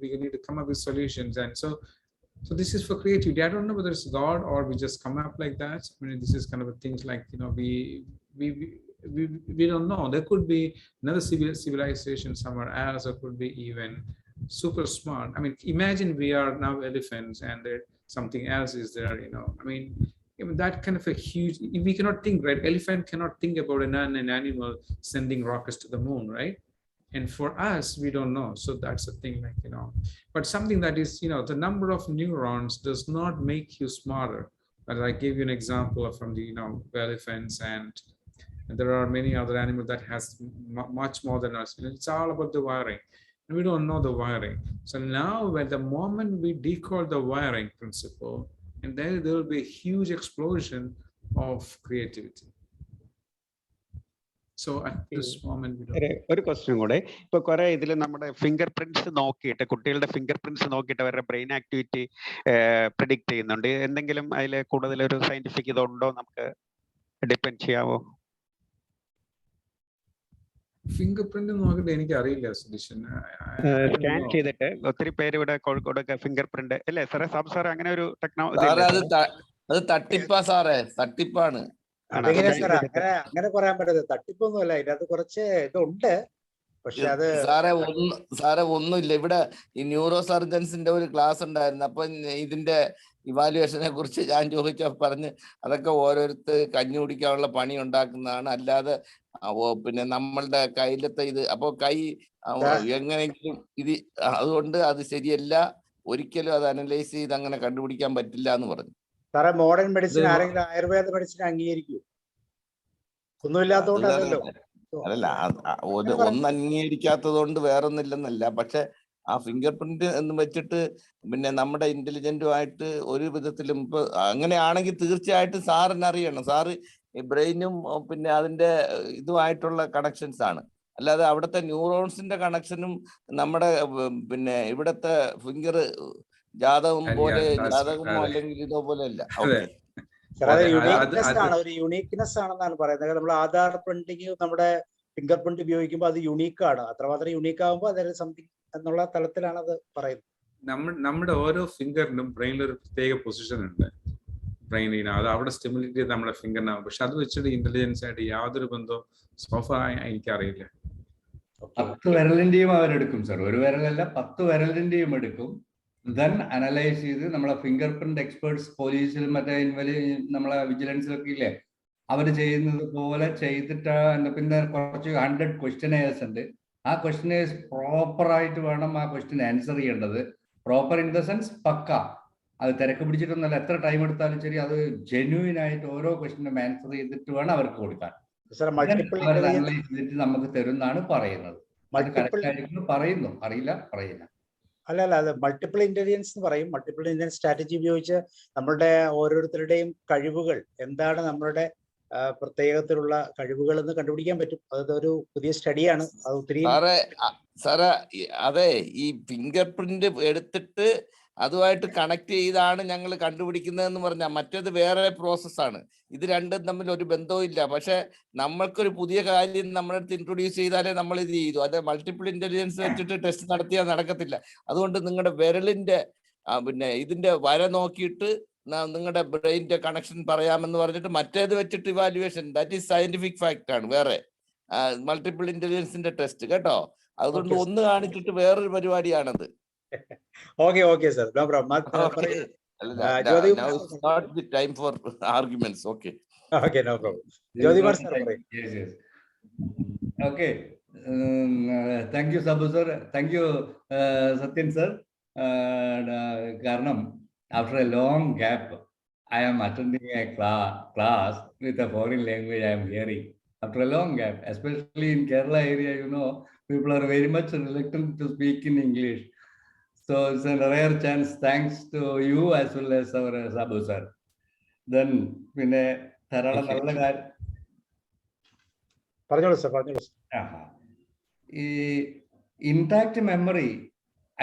We need to come up with solutions. And so this is for creativity. I don't know whether it's God or we just come up like that. I mean, this is kind of a things like we don't know. There could be another civilization somewhere else, or could be even super smart. I mean, imagine we are now elephants and there something else is there. I mean, that kind of a huge. We cannot think, right? Elephant cannot think about an animal sending rockets to the moon, right? And for us, we don't know. So that's the thing, like But something that is, the number of neurons does not make you smarter. But I gave you an example from the elephants, and there are many other animals that has much more than us. It's all about the wiring, and we don't know the wiring. So now, when the moment we decode the wiring principle, and then there will be a huge explosion of creativity. So at this moment, we don't.
ഒരു question കൂടെ. ഇപ്പൊ കുറെ ഇതിൽ നമ്മുടെ finger prints നോക്കിയിട്ട്, കുട്ടികളുടെ finger prints നോക്കിയിട്ട് അവരുടെ ബ്രെയിൻ ആക്ടിവിറ്റി പ്രിഡിക്ട് ചെയ്യുന്നുണ്ട്. എന്തെങ്കിലും അതിൽ കൂടുതൽ ഒരു സയന്റിഫിക് ഇതുണ്ടോ? നമുക്ക് ഡിപ്പെൻഡ് ചെയ്യാവോ?
ഫിംഗർ പ്രിന്റ് നോക്കിയിട്ട് എനിക്ക് അറിയില്ല സതീശൻ.
സ്കാൻ ചെയ്തിട്ട് ഒത്തിരി പേര് ഇവിടെ കോഴിക്കോടൊക്കെ ഫിംഗർ പ്രിന്റ് അല്ലേ സാറേ? സാബ് സാറേ, അങ്ങനെ ഒരു ടെക്നോളജി
അത് തട്ടിപ്പാ സാറേ, തട്ടിപ്പാണ്.
അങ്ങനെ പറയാൻ പറ്റരുത്. തട്ടിപ്പൊന്നുമല്ല, ഇതിനകത്ത് കുറച്ച് ഇതുണ്ട്. പക്ഷെ അത്
സാറേ ഒന്നുമില്ല. ഇവിടെ ഈ ന്യൂറോ സർജൻസിന്റെ ഒരു ക്ലാസ് ഉണ്ടായിരുന്നു. അപ്പൊ ഇതിന്റെ ഇവാലുവേഷനെ കുറിച്ച് ഞാൻ ചോദിച്ച പറഞ്ഞ് അതൊക്കെ ഓരോരുത്തർ കഞ്ഞി കുടിക്കാനുള്ള പണി ഉണ്ടാക്കുന്നതാണ്, അല്ലാതെ പിന്നെ നമ്മളുടെ കയ്യിലത്തെ ഇത്. അപ്പൊ കൈ എങ്ങനെയെങ്കിലും ഇത്, അതുകൊണ്ട് അത് ശരിയല്ല. ഒരിക്കലും അത് അനലൈസ് ചെയ്ത് അങ്ങനെ കണ്ടുപിടിക്കാൻ പറ്റില്ല എന്ന് പറഞ്ഞു.
സാറേ, മോഡേൺ മെഡിസിൻ ആരെങ്കിലും ആയുർവേദ മെഡിസിൻ അംഗീകരിക്കൂ? ഒന്നുമില്ലാത്തതുകൊണ്ടല്ലോ.
അല്ലല്ല, ഒന്ന് അംഗീകരിക്കാത്തത് കൊണ്ട് വേറൊന്നില്ലെന്നല്ല. പക്ഷെ ആ ഫിംഗർ പ്രിന്റ് എന്ന് വെച്ചിട്ട് പിന്നെ നമ്മുടെ ഇന്റലിജന്റുമായിട്ട് ഒരു വിധത്തിലും ഇപ്പൊ അങ്ങനെയാണെങ്കിൽ തീർച്ചയായിട്ടും സാറിന് അറിയണം. സാറ് ഈ ബ്രെയിനും പിന്നെ അതിന്റെ ഇതുമായിട്ടുള്ള കണക്ഷൻസ് ആണ്. അല്ലാതെ അവിടുത്തെ ന്യൂറോൺസിന്റെ കണക്ഷനും നമ്മുടെ പിന്നെ ഇവിടത്തെ ഫിംഗർ ജാതകം പോലെ ജാതകമോ അല്ലെങ്കിൽ ഇതോ പോലെ അല്ല. ഓക്കെ,
ഒരു യുണീക്നെസ് ആണെന്നാണ് പറയുന്നത്. നമ്മൾ ആധാർ പ്രിന്റിങ് നമ്മുടെ ഫിംഗർ പ്രിന്റ് ഉപയോഗിക്കുമ്പോൾ അത് യുണീക്ക് ആണ്. അത്രമാത്രം യുണീക്ക് ആകുമ്പോൾ അതൊരു സംതിങ് എന്നുള്ള തലത്തിലാണ് അത് പറയുന്നത്.
നമ്മുടെ ഓരോ ഫിംഗറിനും ബ്രെയിനിൽ ഒരു പ്രത്യേക പൊസിഷൻ ഉണ്ട്. ബ്രെയിനിന് അത് അവിടെ സ്റ്റിമുലേറ്റ് ചെയ്ത് നമ്മുടെ ഫിംഗറിനാവും. പക്ഷെ അത് വെച്ചിട്ട് ഇന്റലിജൻസ് ആയിട്ട് യാതൊരു ബന്ധവും സോഫാ എനിക്കറിയില്ല.
10 വിരലിന്റെയും അവരെടുക്കും സാർ. ഒരു വിരലല്ല, 10 വിരലിന്റെയും എടുക്കും. ദെൻ അനലൈസ് ചെയ്ത് നമ്മളെ ഫിംഗർ പ്രിന്റ് എക്സ്പേർട്സ് പോലീസിലും മറ്റേ നമ്മളെ വിജിലൻസിലൊക്കെ ഇല്ലേ, അവർ ചെയ്യുന്നത് പോലെ ചെയ്തിട്ട് പിന്നെ കുറച്ച് 100 ക്വസ്റ്റ്യനേഴ്സ് ഉണ്ട്. ആ ക്വസ്റ്റ്യനേഴ്സ് പ്രോപ്പർ ആയിട്ട് വേണം ആ ക്വസ്റ്റ്യൻ ആൻസർ ചെയ്യേണ്ടത്. പ്രോപ്പർ ഇൻ ദ സെൻസ് പക്ക. അത് തിരക്ക് പിടിച്ചിട്ടൊന്നുമല്ല. എത്ര ടൈം എടുത്താലും ശരി, അത് ജെന്യൂൻ ആയിട്ട് ഓരോ ക്വസ്റ്റ്യനും ആൻസർ ചെയ്തിട്ട് വേണം അവർക്ക് കൊടുക്കാൻ. അനലൈസ് ചെയ്തിട്ട് നമുക്ക് തരുന്നാണ് പറയുന്നത്. പറയുന്നു, അറിയില്ല.
അല്ല, അത് മൾട്ടിപ്പിൾ ഇന്റലിജൻസ് എന്ന് പറയും. മൾട്ടിപ്പിൾ ഇന്റലിജൻസ് സ്ട്രാറ്റജി ഉപയോഗിച്ച് നമ്മളുടെ ഓരോരുത്തരുടെയും കഴിവുകൾ എന്താണ്, നമ്മളുടെ പ്രത്യേകത്തിലുള്ള കഴിവുകൾ എന്ന് കണ്ടുപിടിക്കാൻ പറ്റും. അതൊരു പുതിയ സ്റ്റഡിയാണ്. അത് ഒത്തിരി
സാറേ അതെ, ഈ ഫിംഗർ പ്രിന്റ് എടുത്തിട്ട് അതുമായിട്ട് കണക്ട് ചെയ്താണ് ഞങ്ങൾ കണ്ടുപിടിക്കുന്നതെന്ന് പറഞ്ഞാൽ മറ്റേത് വേറെ പ്രോസസ്സാണ്. ഇത് രണ്ടും തമ്മിൽ ഒരു ബന്ധവും ഇല്ല. പക്ഷെ നമ്മൾക്കൊരു പുതിയ കാര്യം നമ്മുടെ അടുത്ത് ഇൻട്രൊഡ്യൂസ് ചെയ്താലേ നമ്മൾ ഇത് ചെയ്തു. അത് മൾട്ടിപ്പിൾ ഇന്റലിജൻസ് വെച്ചിട്ട് ടെസ്റ്റ് നടത്തിയാൽ നടക്കത്തില്ല. അതുകൊണ്ട് നിങ്ങളുടെ വിരലിന്റെ പിന്നെ ഇതിന്റെ വര നോക്കിയിട്ട് നിങ്ങളുടെ ബ്രെയിനിന്റെ കണക്ഷൻ പറയാമെന്ന് പറഞ്ഞിട്ട് മറ്റേത് വെച്ചിട്ട് evaluation, that is scientific fact ആണ്. വേറെ മൾട്ടിപ്പിൾ ഇന്റലിജൻസിന്റെ ടെസ്റ്റ് കേട്ടോ. അതുകൊണ്ട് ഒന്ന് കാണിച്ചിട്ട് വേറൊരു പരിപാടിയാണത്.
Okay sir, no problem.
Now it's not the time for arguments. Okay,
no problem. Jyotimar sir,
yes. Okay, thank you Sabu sir, thank you Satyan sir. Karanam, after a long gap, I am attending a class with a foreign language I am hearing. After a long gap, especially in Kerala area, people are very much reluctant to speak in English. So it's a rare chance, thanks to you as well as our Sabu sir. Then, intact memory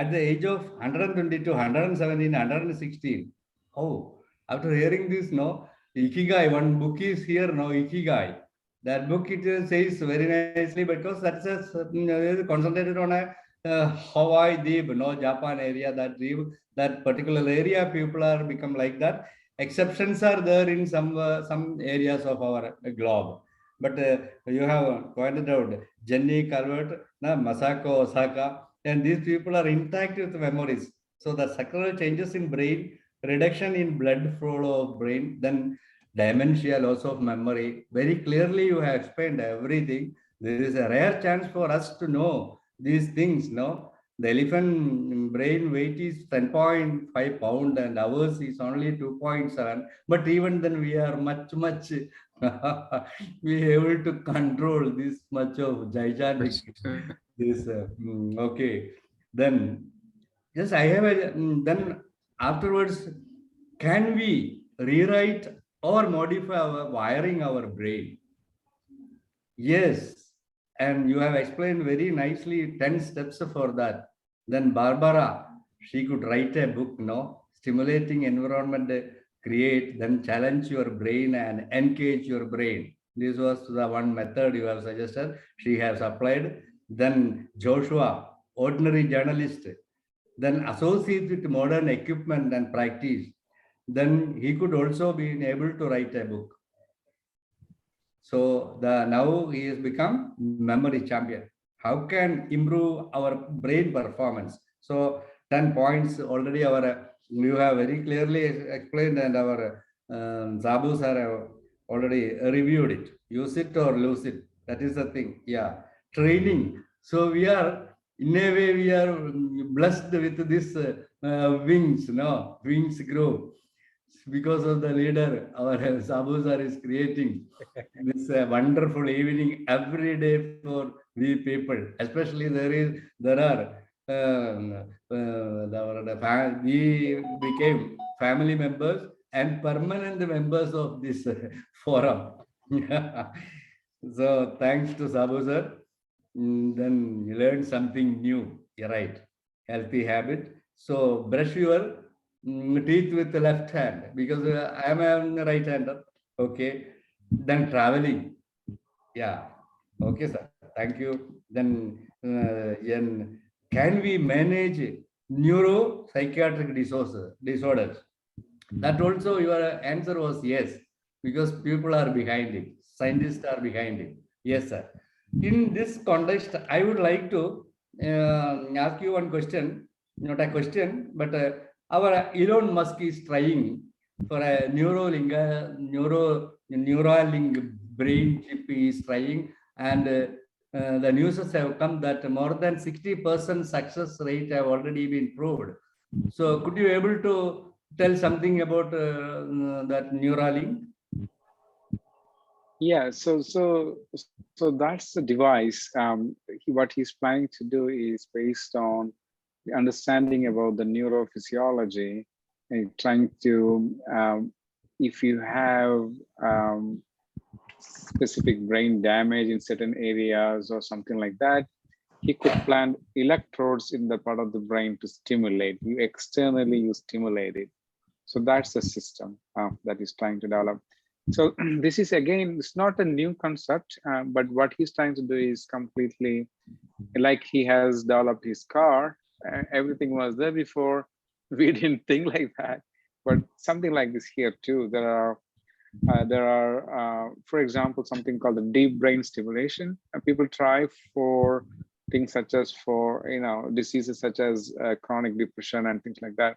at the age of 122, 117, 116. Oh, after hearing this, Ikigai, one book is here now, Ikigai. That book, it says very nicely, because that's concentrated on a Hawaii, Deep, Japan area, that particular area, people are become like that. Exceptions are there in some areas of our globe. But you have pointed out Jenny Calvert, Masako Osaka, and these people are intact with memories. So the structural changes in brain, reduction in blood flow of brain, then dementia, loss of memory. Very clearly you have explained everything. There is a rare chance for us to know these things. The elephant brain weight is 10.5 pounds and ours is only 2.7. But even then we are much we are able to control this much of gigantic this. Okay, then yes, I have then afterwards, can we rewrite or modify our wiring our brain? Yes. And you have explained very nicely 10 steps for that. Then Barbara, she could write a book, stimulating environment, create, then challenge your brain and engage your brain. This was the one method you have suggested. She has applied. Then Joshua, ordinary journalist, then associate with modern equipment and practice. Then he could also be able to write a book. So now he has become memory champion. How can improve our brain performance? So 10 points already you have very clearly explained, and our Sabu sir have already reviewed it. Use it or lose it. That is the thing. Yeah. Training. So we are in a way we are blessed with this wings, no? Wings grow. Because of the leader, our Sabu sir is creating this wonderful evening every day for we people. Especially there are we became family members and permanent members of this forum. So thanks to Sabu sir. Then you learn something new. You're right. Healthy habit. So brush your teeth with the left hand because I am a right hander. Okay. Then traveling. Yeah. Okay, sir. Thank you. Then can we manage neuropsychiatric disorders? That also your answer was yes, because people are behind it. Scientists are behind it. Yes, sir. In this context, I would like to ask you one question, not a question, but our Elon Musk is trying for a Neuralink brain chip is trying, and the news have come that more than 60% success rate have already been proved. So could you able to tell something about that Neuralink?
Yeah, so that's the device. What he's planning to do is based on the understanding about the neurophysiology and trying to, if you have specific brain damage in certain areas or something like that, he could plant electrodes in the part of the brain to stimulate. You externally, you stimulate it. So that's the system that he's trying to develop. So this is, again, it's not a new concept, but what he's trying to do is completely like he has developed his car. Everything was there before. We didn't think like that, but something like this here too. There are, for example, something called the deep brain stimulation. People try for things such as for, diseases such as chronic depression and things like that.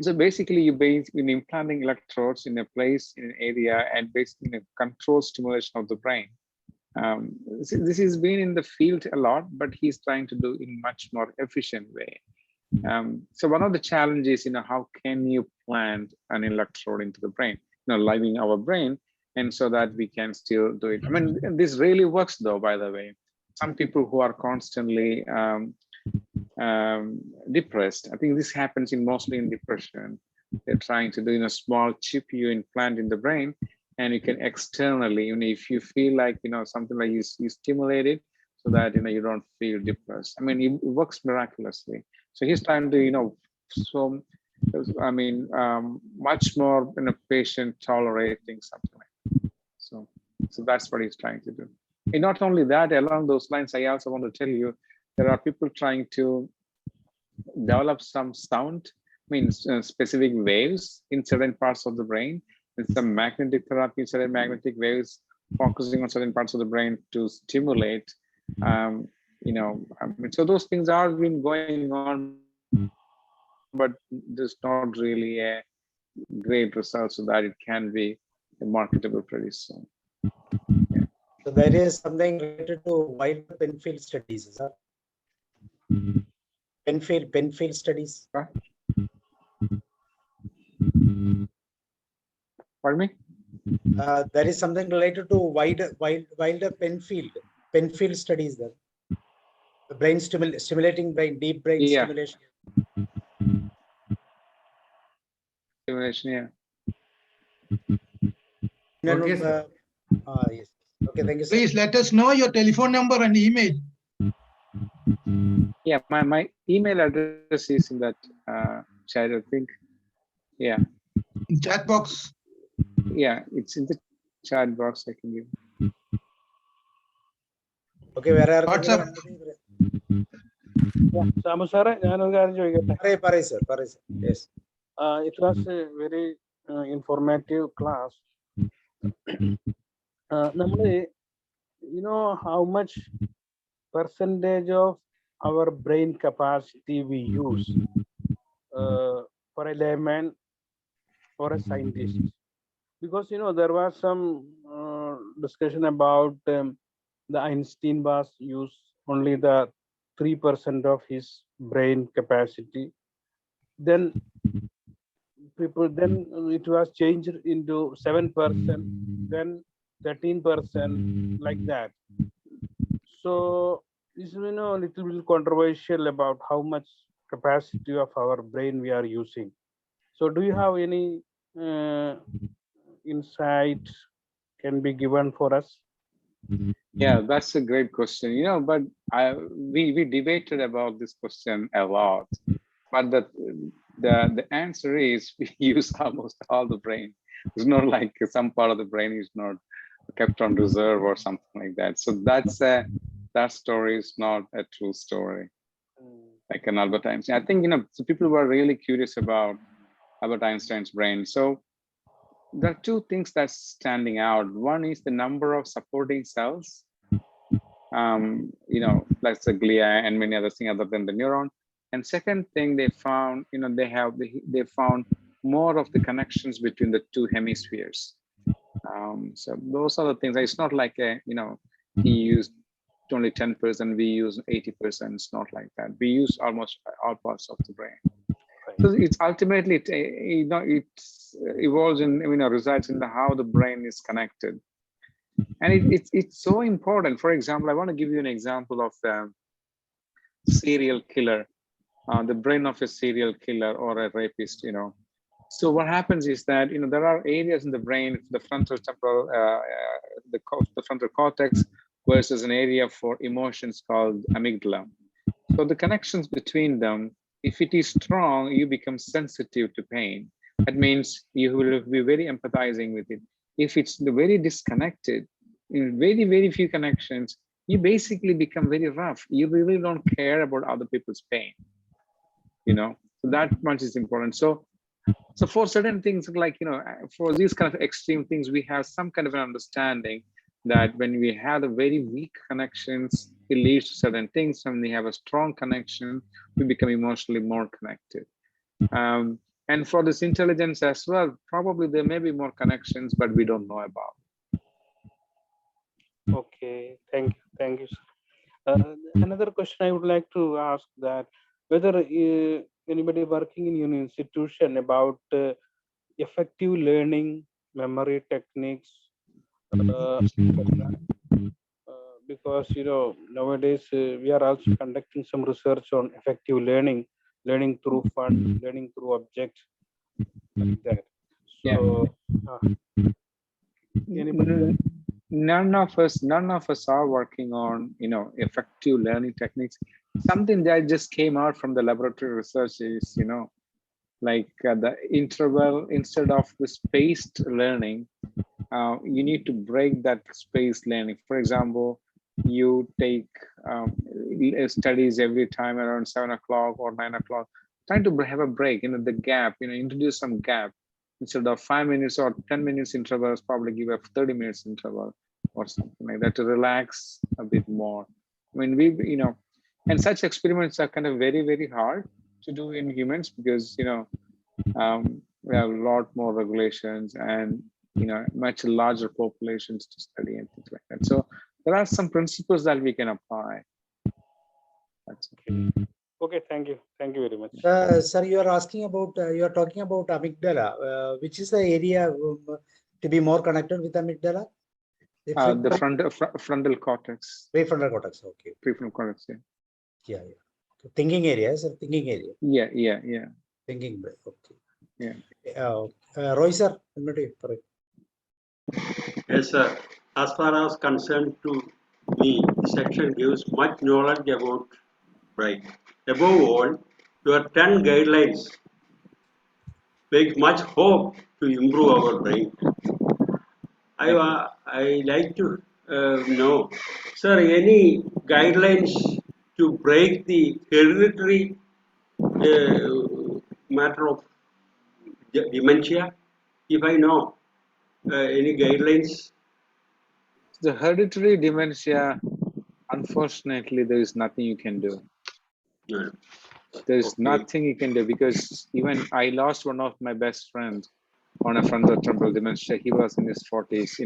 So basically, you've been implanting electrodes in a place, in an area, and basically in a controlled stimulation of the brain. This has been in the field a lot, but he's trying to do it in much more efficient way. So one of the challenges, how can you plant an electrode into the brain, living our brain, and so that we can still do it. I mean, this really works though, by the way. Some people who are constantly depressed, I think this happens mostly in depression. They're trying to do a small chip you implant in the brain, and you can externally, if you feel like something like you stimulate it so that you don't feel depressed. I mean, it works miraculously. So he's trying to much more patient tolerating something like that. So that's what he's trying to do. And not only that, along those lines, I also want to tell you, there are people trying to develop some sound, specific waves in certain parts of the brain, and some magnetic therapy, certain magnetic waves focusing on certain parts of the brain to stimulate. So those things are been going on, but there's not really a great result so that it can be marketable pretty soon.
Yeah. So there is something related to wild Penfield studies, is that? Penfield studies.
Pardon me?
There is something related to wider Penfield studies there. The brain stimulating brain, deep brain stimulation.
Stimulation, yeah.
Okay, sir.
Yes. Okay, thank you, sir.
Please let us know your telephone number and email.
Yeah, my email address is in that chat, I think. Yeah.
In chat box.
Yeah, it's in the chat box. I can give.
Okay, where are
WhatsApp.
Samu sir, ഞാനൊരു കാര്യം ചോദിക്കട്ടെ.
Paray sir. Yes.
It was a very informative class. How much percentage of our brain capacity we use for a layman or a scientist? Because there was some discussion about the Einstein was used only the 3% of his brain capacity. Then it was changed into 7%, then 13%, like that. So this is, a little bit controversial about how much capacity of our brain we are using. So do you have any insight can be given for us?
Yeah, that's a great question. But we debated about this question a lot. But the answer is we use almost all the brain. It's not like some part of the brain is not kept on reserve or something like that. So that story is not a true story. Like an Albert Einstein. I think so people were really curious about Albert Einstein's brain. So there are two things that's standing out. One is the number of supporting cells. Like the glia and many other things other than the neuron. And second thing they found, they found more of the connections between the two hemispheres. So those are the things. It's not like he used only 10%, we use 80%. It's not like that. We use almost all parts of the brain. So it's ultimately it evolves in resides in how the brain is connected, and it's so important. For example, I want to give you an example of a serial killer, the brain of a serial killer or a rapist. So what happens is that there are areas in the brain, the frontal temporal, the frontal cortex, versus an area for emotions called amygdala. So the connections between them, if it is strong, you become sensitive to pain. That means you will be very empathizing with it. If it's very disconnected, in very, very few connections, you basically become very rough. You really don't care about other people's pain. So that much is important. So for certain things, like, for these kind of extreme things, we have some kind of an understanding that when we have the very weak connections, it leads to certain things. When we have a strong connection, we become emotionally more connected. And for this intelligence as well, probably there may be more connections, but we don't know about.
Okay, thank you, sir. Another question I would like to ask, that whether anybody working in an institution about effective learning, memory techniques, because nowadays we are also conducting some research on effective learning through fun, learning through objects, like that. So anybody?
None of us are working on effective learning techniques. Something that just came out from the laboratory research is like the interval, instead of the spaced learning, you need to break that spaced learning. For example, you take studies every time around 7 o'clock or 9 o'clock, trying to have a break, the gap, introduce some gap. Instead of 5 minutes or 10 minutes intervals, probably give a 30 minutes interval or something like that to relax a bit more. I mean, and such experiments are kind of very, very hard to do in humans because, we have a lot more regulations and, much larger populations to study and things like that. So there are some principles that we can apply. That's okay.
Okay, thank you very much.
Sir, you are talking about amygdala. Which is the area to be more connected with amygdala?
The frontal cortex.
Prefrontal cortex, okay.
Prefrontal cortex, yeah.
Yeah. Thinking area, sir. Thinking area.
Yeah.
Thinking brain, okay.
Yeah.
Roy, sir.
Yes, sir. As far as concerned to me, this section gives much knowledge about brain. Above all, your 10 guidelines make much hope to improve our brain. I like to know, sir, any guidelines to break the hereditary matter of dementia? If I know any guidelines?
The hereditary dementia, unfortunately, there is nothing you can do.
No.
There's nothing you can do, because even I lost one of my best friends on a frontal temporal dementia. He was in his 40s,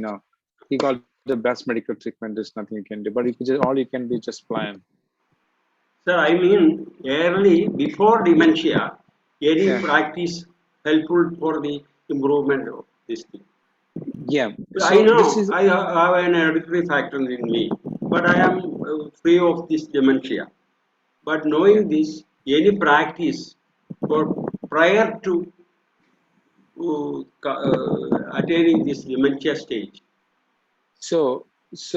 he got the best medical treatment, there's nothing you can do. But all you can do is just plan.
Sir, I mean early, before dementia, any practice helpful for the improvement of this thing.
Yeah.
So I know I have an hereditary factor in me, but I am free of this dementia. But knowing this, any practice for prior to attaining this dementia stage.
So this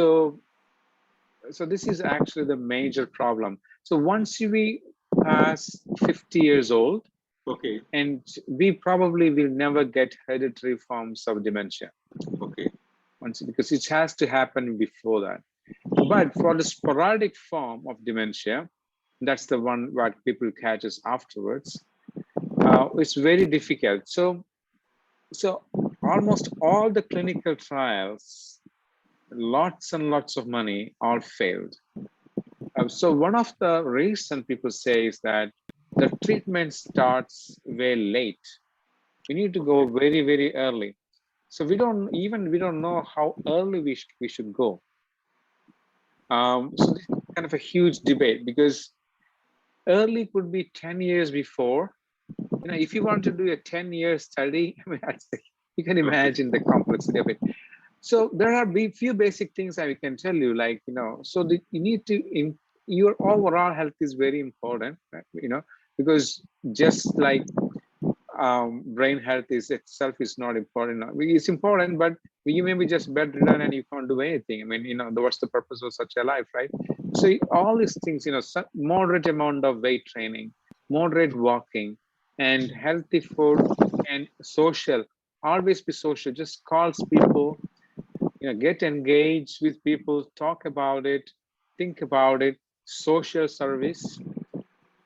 is actually the major problem. So once we pass 50 years old,
okay,
and we probably will never get hereditary forms of dementia.
Okay.
Because it has to happen before that. But for the sporadic form of dementia, that's the one what people catches afterwards. It's very difficult. So almost all the clinical trials, lots and lots of money, all failed. So one of the reasons people say is that the treatment starts very late. We need to go very, very early. So we don't know how early we should go. So this is kind of a huge debate, because early could be 10 years before. You know, if you want to do a 10-year study, I mean, you can imagine the complexity of it. So there are few basic things I can tell you, like, you know, so you need to, your overall health is very important, right? You know, because just like brain health itself is not important. It's important, but you may be just bedridden and you can't do anything. I mean, you know, what's the purpose of such a life, right? So all these things, you know, moderate amount of weight training, moderate walking, and healthy food and social. Always be social. Just calls people, you know, get engaged with people, talk about it, think about it, social service,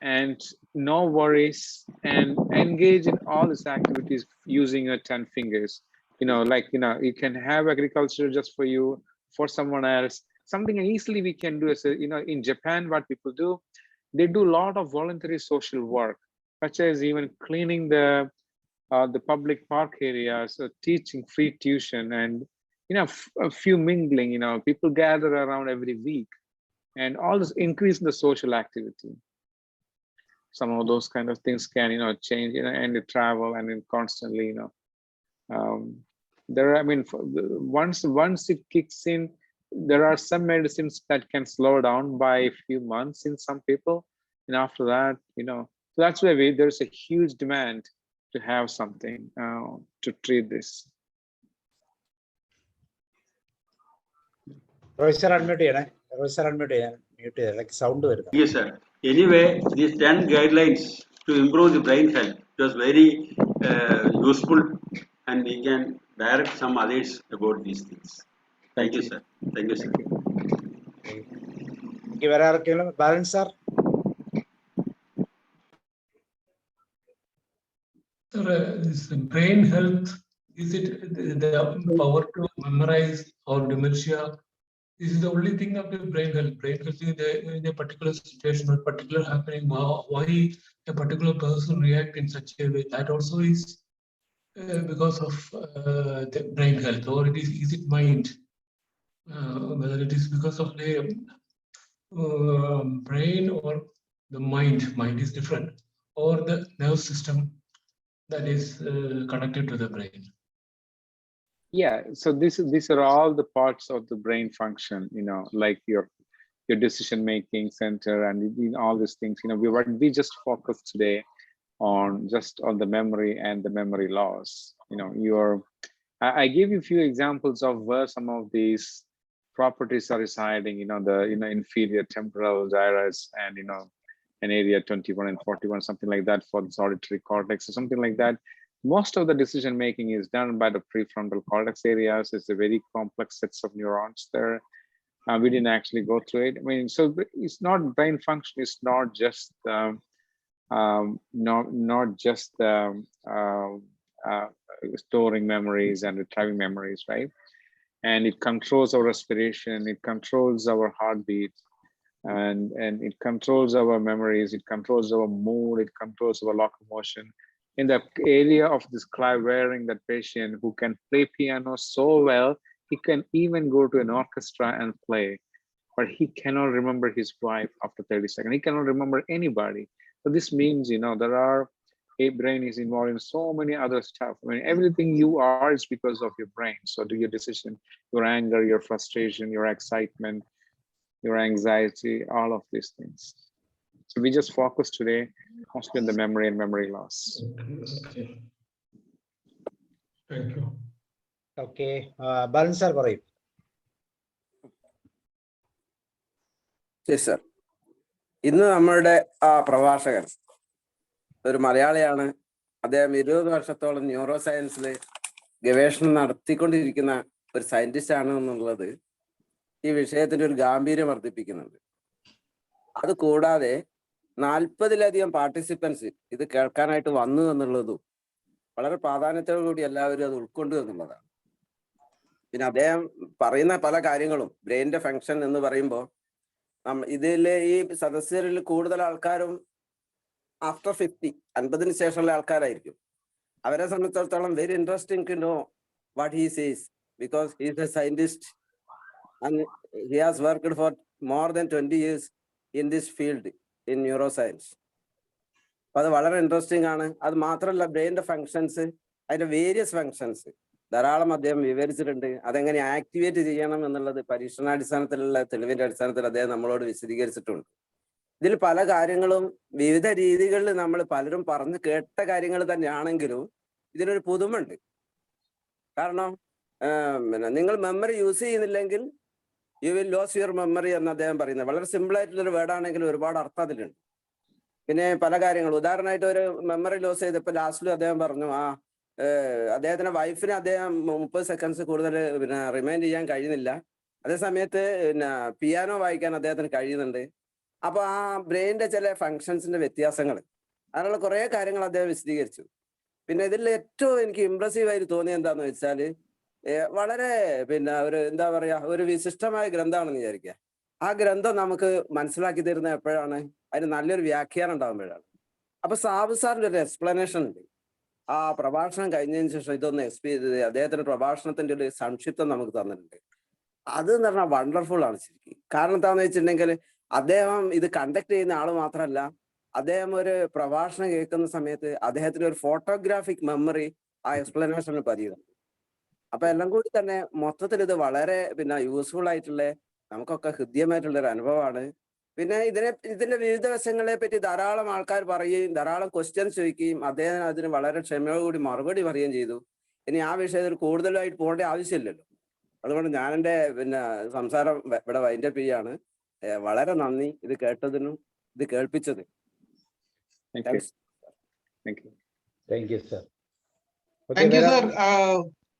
and no worries, and engage in all these activities using your 10 fingers. You know, like, you know, you can have agriculture just for you, for someone else. Something easily we can do is, you know, in Japan, what people do, they do a lot of voluntary social work, such as even cleaning the public park areas, teaching free tuition, and, you know, a few mingling, you know, people gather around every week, and all this increase in the social activity. Some of those kind of things can, you know, change, you know, and the travel, and then constantly, you know, there are, I mean, once it kicks in, there are some medicines that can slow down by a few months in some people, and after that, you know, so that's why there's a huge demand to have something to treat this.
Professor unmute Professor unmute like sound.
Yes, sir. Anyway, these 10 guidelines to improve the brain health, it was very useful, and we can direct some others about these things. Thank you, sir. Thank you, sir.
Thank you. Balance, sir.
Sir, this brain health, is it the power to memorize or dementia? This is the only thing of the brain health. Brain health in a particular situation or particular happening, why a particular person react in such a way. That also is because of the brain health, or is it mind? Whether it is because of the brain or the mind. Mind is different, or the nerve system that is connected to the brain.
Yeah, so these are all the parts of the brain function, you know, like your decision making center, and all these things. You know, we just focused today on the memory and the memory loss. You know, I gave you a few examples of where some of these properties are residing. You know, the inferior temporal gyrus, and, you know, an area 21 and 41, something like that, for the auditory cortex or something like that. Most of the decision making is done by the prefrontal cortex areas. It's a very complex sets of neurons there. We didn't actually go through it. I mean, so it's not brain function. It's not just storing memories and retrieving memories, right? And it controls our respiration. It controls our heartbeat, and it controls our memories. It controls our mood. It controls our locomotion. In the area of this Clive Wearing, that patient who can play piano so well, He can even go to an orchestra and play, but he cannot remember his wife after 30 seconds. He cannot remember anybody. So this means, a brain is involved in so many other stuff. I mean, everything you are is because of your brain. So do your decision, your anger, your frustration, your excitement, your anxiety, all of these things. So we just focus today mostly on the memory and memory loss.
Okay. Thank you.
Okay, Balan sir, പറയൂ.
ശരി sir. ഇന്ന് നമ്മളുടെ പ്രഭാഷകൻ ഒരു മലയാളിയാണ്. അദ്ദേഹം 20 വർഷത്തോളം neuro സയൻസിൽ ഗവേഷണം നടത്തിക്കൊണ്ടിരിക്കുന്ന ഒരു സയന്റിസ്റ്റ് ആണ് എന്നുള്ളത് ഈ വിഷയത്തിന്റെ ഒരു ഗാംഭീര്യം വർദ്ധിപ്പിക്കുന്നുണ്ട്. അത് കൂടാതെ 40-ലധികം പാർട്ടിസിപ്പൻസ് ഇത് കേൾക്കാനായിട്ട് വന്നു എന്നുള്ളതും വളരെ പ്രാധാന്യത്തോടു കൂടി എല്ലാവരും അത് ഉൾക്കൊണ്ടു എന്നുള്ളതാണ്. പിന്നെ അദ്ദേഹം പറയുന്ന പല കാര്യങ്ങളും ബ്രെയിനിന്റെ ഫങ്ഷൻ എന്ന് പറയുമ്പോൾ ഇതിലെ ഈ സദസ്യരിൽ കൂടുതൽ ആൾക്കാരും ആഫ്റ്റർ 50 ശേഷമുള്ള ആൾക്കാരായിരിക്കും. അവരെ സംബന്ധിച്ചിടത്തോളം very interesting to know what he says because he is a scientist and he has worked for more than 20 years in this field in neuro science. അപ്പൊ അത് വളരെ ഇൻട്രസ്റ്റിംഗ് ആണ്. അത് മാത്രമല്ല ബ്രെയിനിന്റെ ഫങ്ഷൻസ്, അതിന്റെ വേരിയസ് ഫങ്ഷൻസ് ധാരാളം അദ്ദേഹം വിവരിച്ചിട്ടുണ്ട്. അതെങ്ങനെ ആക്ടിവേറ്റ് ചെയ്യണം എന്നുള്ളത് പരീക്ഷണാടിസ്ഥാനത്തിലുള്ള തെളിവിന്റെ അടിസ്ഥാനത്തിൽ അദ്ദേഹം നമ്മളോട് വിശദീകരിച്ചിട്ടുണ്ട്. ഇതിൽ പല കാര്യങ്ങളും വിവിധ രീതികളിൽ നമ്മൾ പലരും പറഞ്ഞു കേട്ട കാര്യങ്ങൾ തന്നെയാണെങ്കിലും ഇതിനൊരു പുതുമുണ്ട്. കാരണം നിങ്ങൾ മെമ്മറി യൂസ് ചെയ്യുന്നില്ലെങ്കിൽ you will loss your memory എന്ന് അദ്ദേഹം പറയുന്നത് വളരെ സിമ്പിൾ ആയിട്ടുള്ളൊരു വേർഡാണെങ്കിലും ഒരുപാട് അർത്ഥം അതിലുണ്ട്. പിന്നെ പല കാര്യങ്ങളും ഉദാഹരണമായിട്ട് ഒരു മെമ്മറി ലോസ് ചെയ്തപ്പോൾ ലാസ്റ്റിലും അദ്ദേഹം പറഞ്ഞു അദ്ദേഹത്തിന്റെ വൈഫിന് അദ്ദേഹം 30 സെക്കൻഡ്സ് കൂടുതൽ റിമൈൻഡ് ചെയ്യാൻ കഴിയുന്നില്ല. അതേ സമയത്ത് പിയാനോ വായിക്കാൻ അദ്ദേഹത്തിന് കഴിയുന്നുണ്ട്. അപ്പൊ ആ ബ്രെയിനിന്റെ ചില ഫങ്ഷൻസിന്റെ വ്യത്യാസങ്ങൾ, അങ്ങനെയുള്ള കുറെ കാര്യങ്ങൾ അദ്ദേഹം വിശദീകരിച്ചു. പിന്നെ ഇതിൽ ഏറ്റവും എനിക്ക് ഇംപ്രസീവ് ആയിട്ട് തോന്നിയത് എന്താന്ന് വെച്ചാല് വളരെ ഒരു എന്താ പറയാ ഒരു വിശിഷ്ടമായ ഗ്രന്ഥമാണെന്ന് വിചാരിക്കുക. ആ ഗ്രന്ഥം നമുക്ക് മനസ്സിലാക്കി തരുന്ന എപ്പോഴാണ്? അതിന് നല്ലൊരു വ്യാഖ്യാനം ഉണ്ടാകുമ്പോഴാണ്. അപ്പൊ സാബു സാറിന്റെ ഒരു എക്സ്പ്ലനേഷൻ ഉണ്ട്. ആ പ്രഭാഷണം കഴിഞ്ഞതിന് ശേഷം ഇതൊന്ന് അദ്ദേഹത്തിന്റെ പ്രഭാഷണത്തിന്റെ ഒരു സംക്ഷിപ്തം നമുക്ക് തന്നിട്ടുണ്ട്. അത് എന്ന് പറഞ്ഞാൽ വണ്ടർഫുൾ ആണ് ശരിക്കും. കാരണം എന്താണെന്ന് വെച്ചിട്ടുണ്ടെങ്കിൽ അദ്ദേഹം ഇത് കണ്ടക്ട് ചെയ്യുന്ന ആള് മാത്രമല്ല, അദ്ദേഹം ഒരു പ്രഭാഷണം കേൾക്കുന്ന സമയത്ത് അദ്ദേഹത്തിന് ഒരു ഫോട്ടോഗ്രാഫിക് മെമ്മറി ആ എക്സ്പ്ലനേഷനിൽ പതിയുന്നുണ്ട്. അപ്പൊ എല്ലാം കൂടി തന്നെ മൊത്തത്തിൽ ഇത് വളരെ യൂസ്ഫുൾ ആയിട്ടുള്ള നമുക്കൊക്കെ ഹൃദ്യമായിട്ടുള്ള ഒരു അനുഭവമാണ്. പിന്നെ ഇതിന്റെ വിവിധ വശങ്ങളെ പറ്റി ധാരാളം ആൾക്കാർ പറയുകയും ധാരാളം ക്വസ്റ്റ്യൻസ് ചോദിക്കുകയും അദ്ദേഹം അതിന് വളരെ ക്ഷമയോടുകൂടി മറുപടി പറയുകയും ചെയ്തു. ഇനി ആ വിഷയത്തിൽ കൂടുതലായിട്ട് പോകേണ്ട ആവശ്യമില്ലല്ലോ. അതുകൊണ്ട് ഞാൻ എൻ്റെ സംസാരം ഇവിടെ വൈൻഡപ്പ് ചെയ്യാണ്. വളരെ നന്ദി ഇത് കേട്ടതിനും ഇത് കേൾപ്പിച്ചത്.
Thank you sir.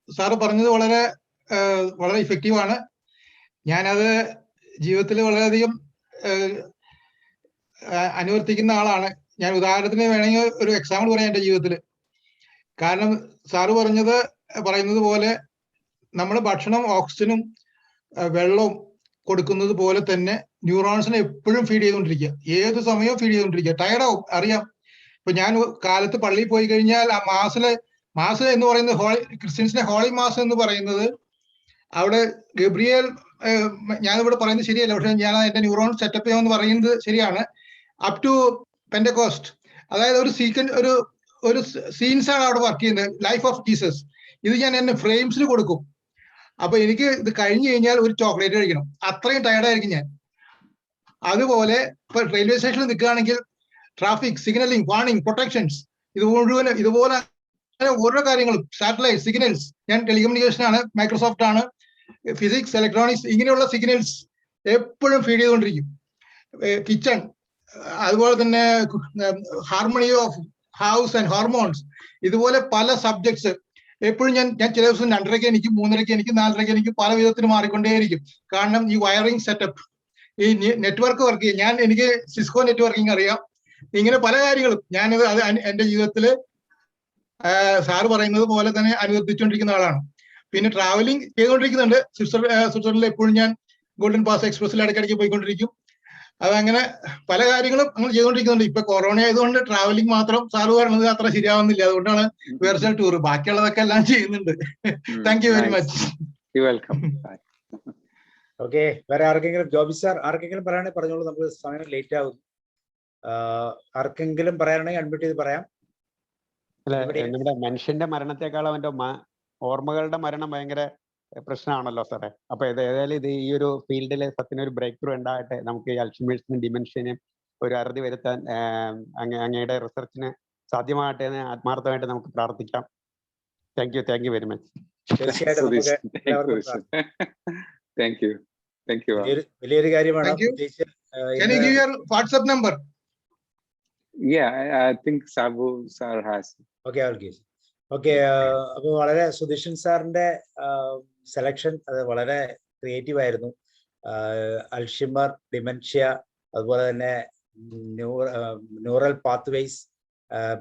സാറ് പറഞ്ഞത് വളരെ ഇഫക്റ്റീവ് ആണ്. ഞാനത് ജീവിതത്തിൽ വളരെയധികം അനുവർത്തിക്കുന്ന ആളാണ്. ഞാൻ ഉദാഹരണത്തിന് വേണമെങ്കിൽ ഒരു എക്സാമ്പിൾ പറയാം എൻ്റെ ജീവിതത്തിൽ. കാരണം സാറ് പറയുന്നത് പോലെ നമ്മൾ ഭക്ഷണം, ഓക്സിജനും വെള്ളവും കൊടുക്കുന്നത് പോലെ തന്നെ ന്യൂറോൺസിനെ എപ്പോഴും ഫീഡ് ചെയ്തുകൊണ്ടിരിക്കുക, ഏത് സമയവും ഫീഡ് ചെയ്തുകൊണ്ടിരിക്കുക. ടയർഡാവും, അറിയാം. ഇപ്പൊ ഞാൻ കാലത്ത് പള്ളിയിൽ പോയി കഴിഞ്ഞാൽ ആ മാസ് എന്ന് പറയുന്നത് ക്രിസ്ത്യൻസിന്റെ ഹോളി മാസ് എന്ന് പറയുന്നത് അവിടെ ഗബ്രിയേൽ, ഞാനിവിടെ പറയുന്നത് ശരിയല്ല, പക്ഷെ ഞാൻ എന്റെ ന്യൂറോൺ സെറ്റപ്പ് ചെയ്യാമെന്ന് പറയുന്നത് ശരിയാണ്. അപ് ടു പെന്റകോസ്റ്റ്, അതായത് ഒരു സീൻസ് ആണ് അവിടെ വർക്ക് ചെയ്യുന്നത്. ലൈഫ് ഓഫ് ജീസസ് ഇത് ഞാൻ എന്നെ ഫ്രെയിംസിൽ കൊടുക്കും. അപ്പൊ എനിക്ക് ഇത് കഴിഞ്ഞു കഴിഞ്ഞാൽ ഒരു ചോക്ലേറ്റ് കഴിക്കണം, അത്രയും ടയർഡായിരിക്കും ഞാൻ. അതുപോലെ ഇപ്പൊ റെയിൽവേ സ്റ്റേഷനിൽ നിൽക്കുകയാണെങ്കിൽ ട്രാഫിക് സിഗ്നലിംഗ്, വാർണിംഗ്, പ്രൊട്ടക്ഷൻസ്, ഇത് മുഴുവൻ ഇതുപോലെ ഓരോ കാര്യങ്ങളും, സാറ്റലൈറ്റ് സിഗ്നൽസ്, ഞാൻ ടെലികമ്മ്യൂണിക്കേഷൻ ആണ്, മൈക്രോസോഫ്റ്റ് ആണ്, ഫിസിക്സ്, ഇലക്ട്രോണിക്സ്, ഇങ്ങനെയുള്ള സിഗ്നൽസ് എപ്പോഴും ഫീഡ് ചെയ്തുകൊണ്ടിരിക്കും. കിച്ചൺ, അതുപോലെ തന്നെ harmony of house and hormones, ഇതുപോലെ പല സബ്ജക്ട്സ് എപ്പോഴും ഞാൻ ചില ദിവസം 2:30 എനിക്ക്, 3:30 എനിക്ക്, 4:30 എനിക്ക്, പല വിധത്തിൽ മാറിക്കൊണ്ടേയിരിക്കും. കാരണം ഈ വയറിംഗ് സെറ്റപ്പ്, ഈ നെറ്റ്വർക്ക് വർക്ക് ചെയ്യും. എനിക്ക് സിസ്കോ നെറ്റ്വർക്കിംഗ് അറിയാം. ഇങ്ങനെ പല കാര്യങ്ങളും ഞാനത് എന്റെ ജീവിതത്തിൽ സാറ് പറയുന്നത് പോലെ തന്നെ അനുവർത്തിച്ചുകൊണ്ടിരിക്കുന്ന ആളാണ്. പിന്നെ ട്രാവലിംഗ് ചെയ്തുകൊണ്ടിരിക്കുന്നുണ്ട്. സ്വിറ്റ്സർലൻഡിൽ എപ്പോഴും ഞാൻ ഗോൾഡൻ പാസ് എക്സ്പ്രസിൽ ഇടയ്ക്കിടയ്ക്ക് പോയിക്കൊണ്ടിരിക്കും. അതങ്ങനെ പല കാര്യങ്ങളും നമ്മൾ ചെയ്തുകൊണ്ടിരിക്കുന്നുണ്ട്. ഇപ്പൊ കൊറോണ ആയതുകൊണ്ട് ട്രാവലിംഗ് മാത്രം സാറ് പറയുന്നത് അത്ര ശരിയാവുന്നില്ല. അതുകൊണ്ടാണ് വെർച്വൽ ടൂർ, ബാക്കിയുള്ളതൊക്കെ എല്ലാം ചെയ്യുന്നുണ്ട്. Thank you very much.
You're welcome. Bye.
Okay, വേറെ ആർക്കെങ്കിലും ജോബി സാർ ആർക്കെങ്കിലും പറയാണെങ്കിൽ പറഞ്ഞോളൂ, നമുക്ക് സമയം ലേറ്റ് ആകും. ആർക്കെങ്കിലും പറയാനാണെങ്കിൽ അഡ്മിറ്റ് ചെയ്ത് പറയാം.
അല്ല, നമ്മുടെ മനുഷ്യന്റെ മരണത്തെക്കാളും അവന്റെ ഓർമ്മകളുടെ മരണം ഭയങ്കര പ്രശ്നമാണല്ലോ സാറേ. അപ്പൊ ഏതായാലും ഇത് ഈ ഒരു ഫീൽഡിൽ സത്യത്തിന് ഒരു ബ്രേക്ക് ത്രൂ ഉണ്ടാകട്ടെ. നമുക്ക് ഈ അൽഷിമേഴ്സിനും ഡിമെൻഷ്യനും ഒരു അറുതി വരുത്താൻ അങ്ങയുടെ റിസർച്ചിന് സാധ്യമാകട്ടെ എന്ന് ആത്മാർത്ഥമായിട്ട് നമുക്ക് പ്രാർത്ഥിക്കാം. Thank you very much.
തീർച്ചയായിട്ടും വലിയൊരു കാര്യമാണ്.
Can you give your WhatsApp number?
Yeah, I think Sabu sir has.
Okay, I'll give. Okay, അപ്പോൾ വളരെ സുധീഷൻ സാറിന്റെ സെലക്ഷൻ അത് വളരെ ക്രിയേറ്റീവ് ആയിരുന്നു. അൽഷിമർ, ഡിമെൻഷ്യ, അതുപോലെ തന്നെ ന്യൂറൽ പാത്വേസ്,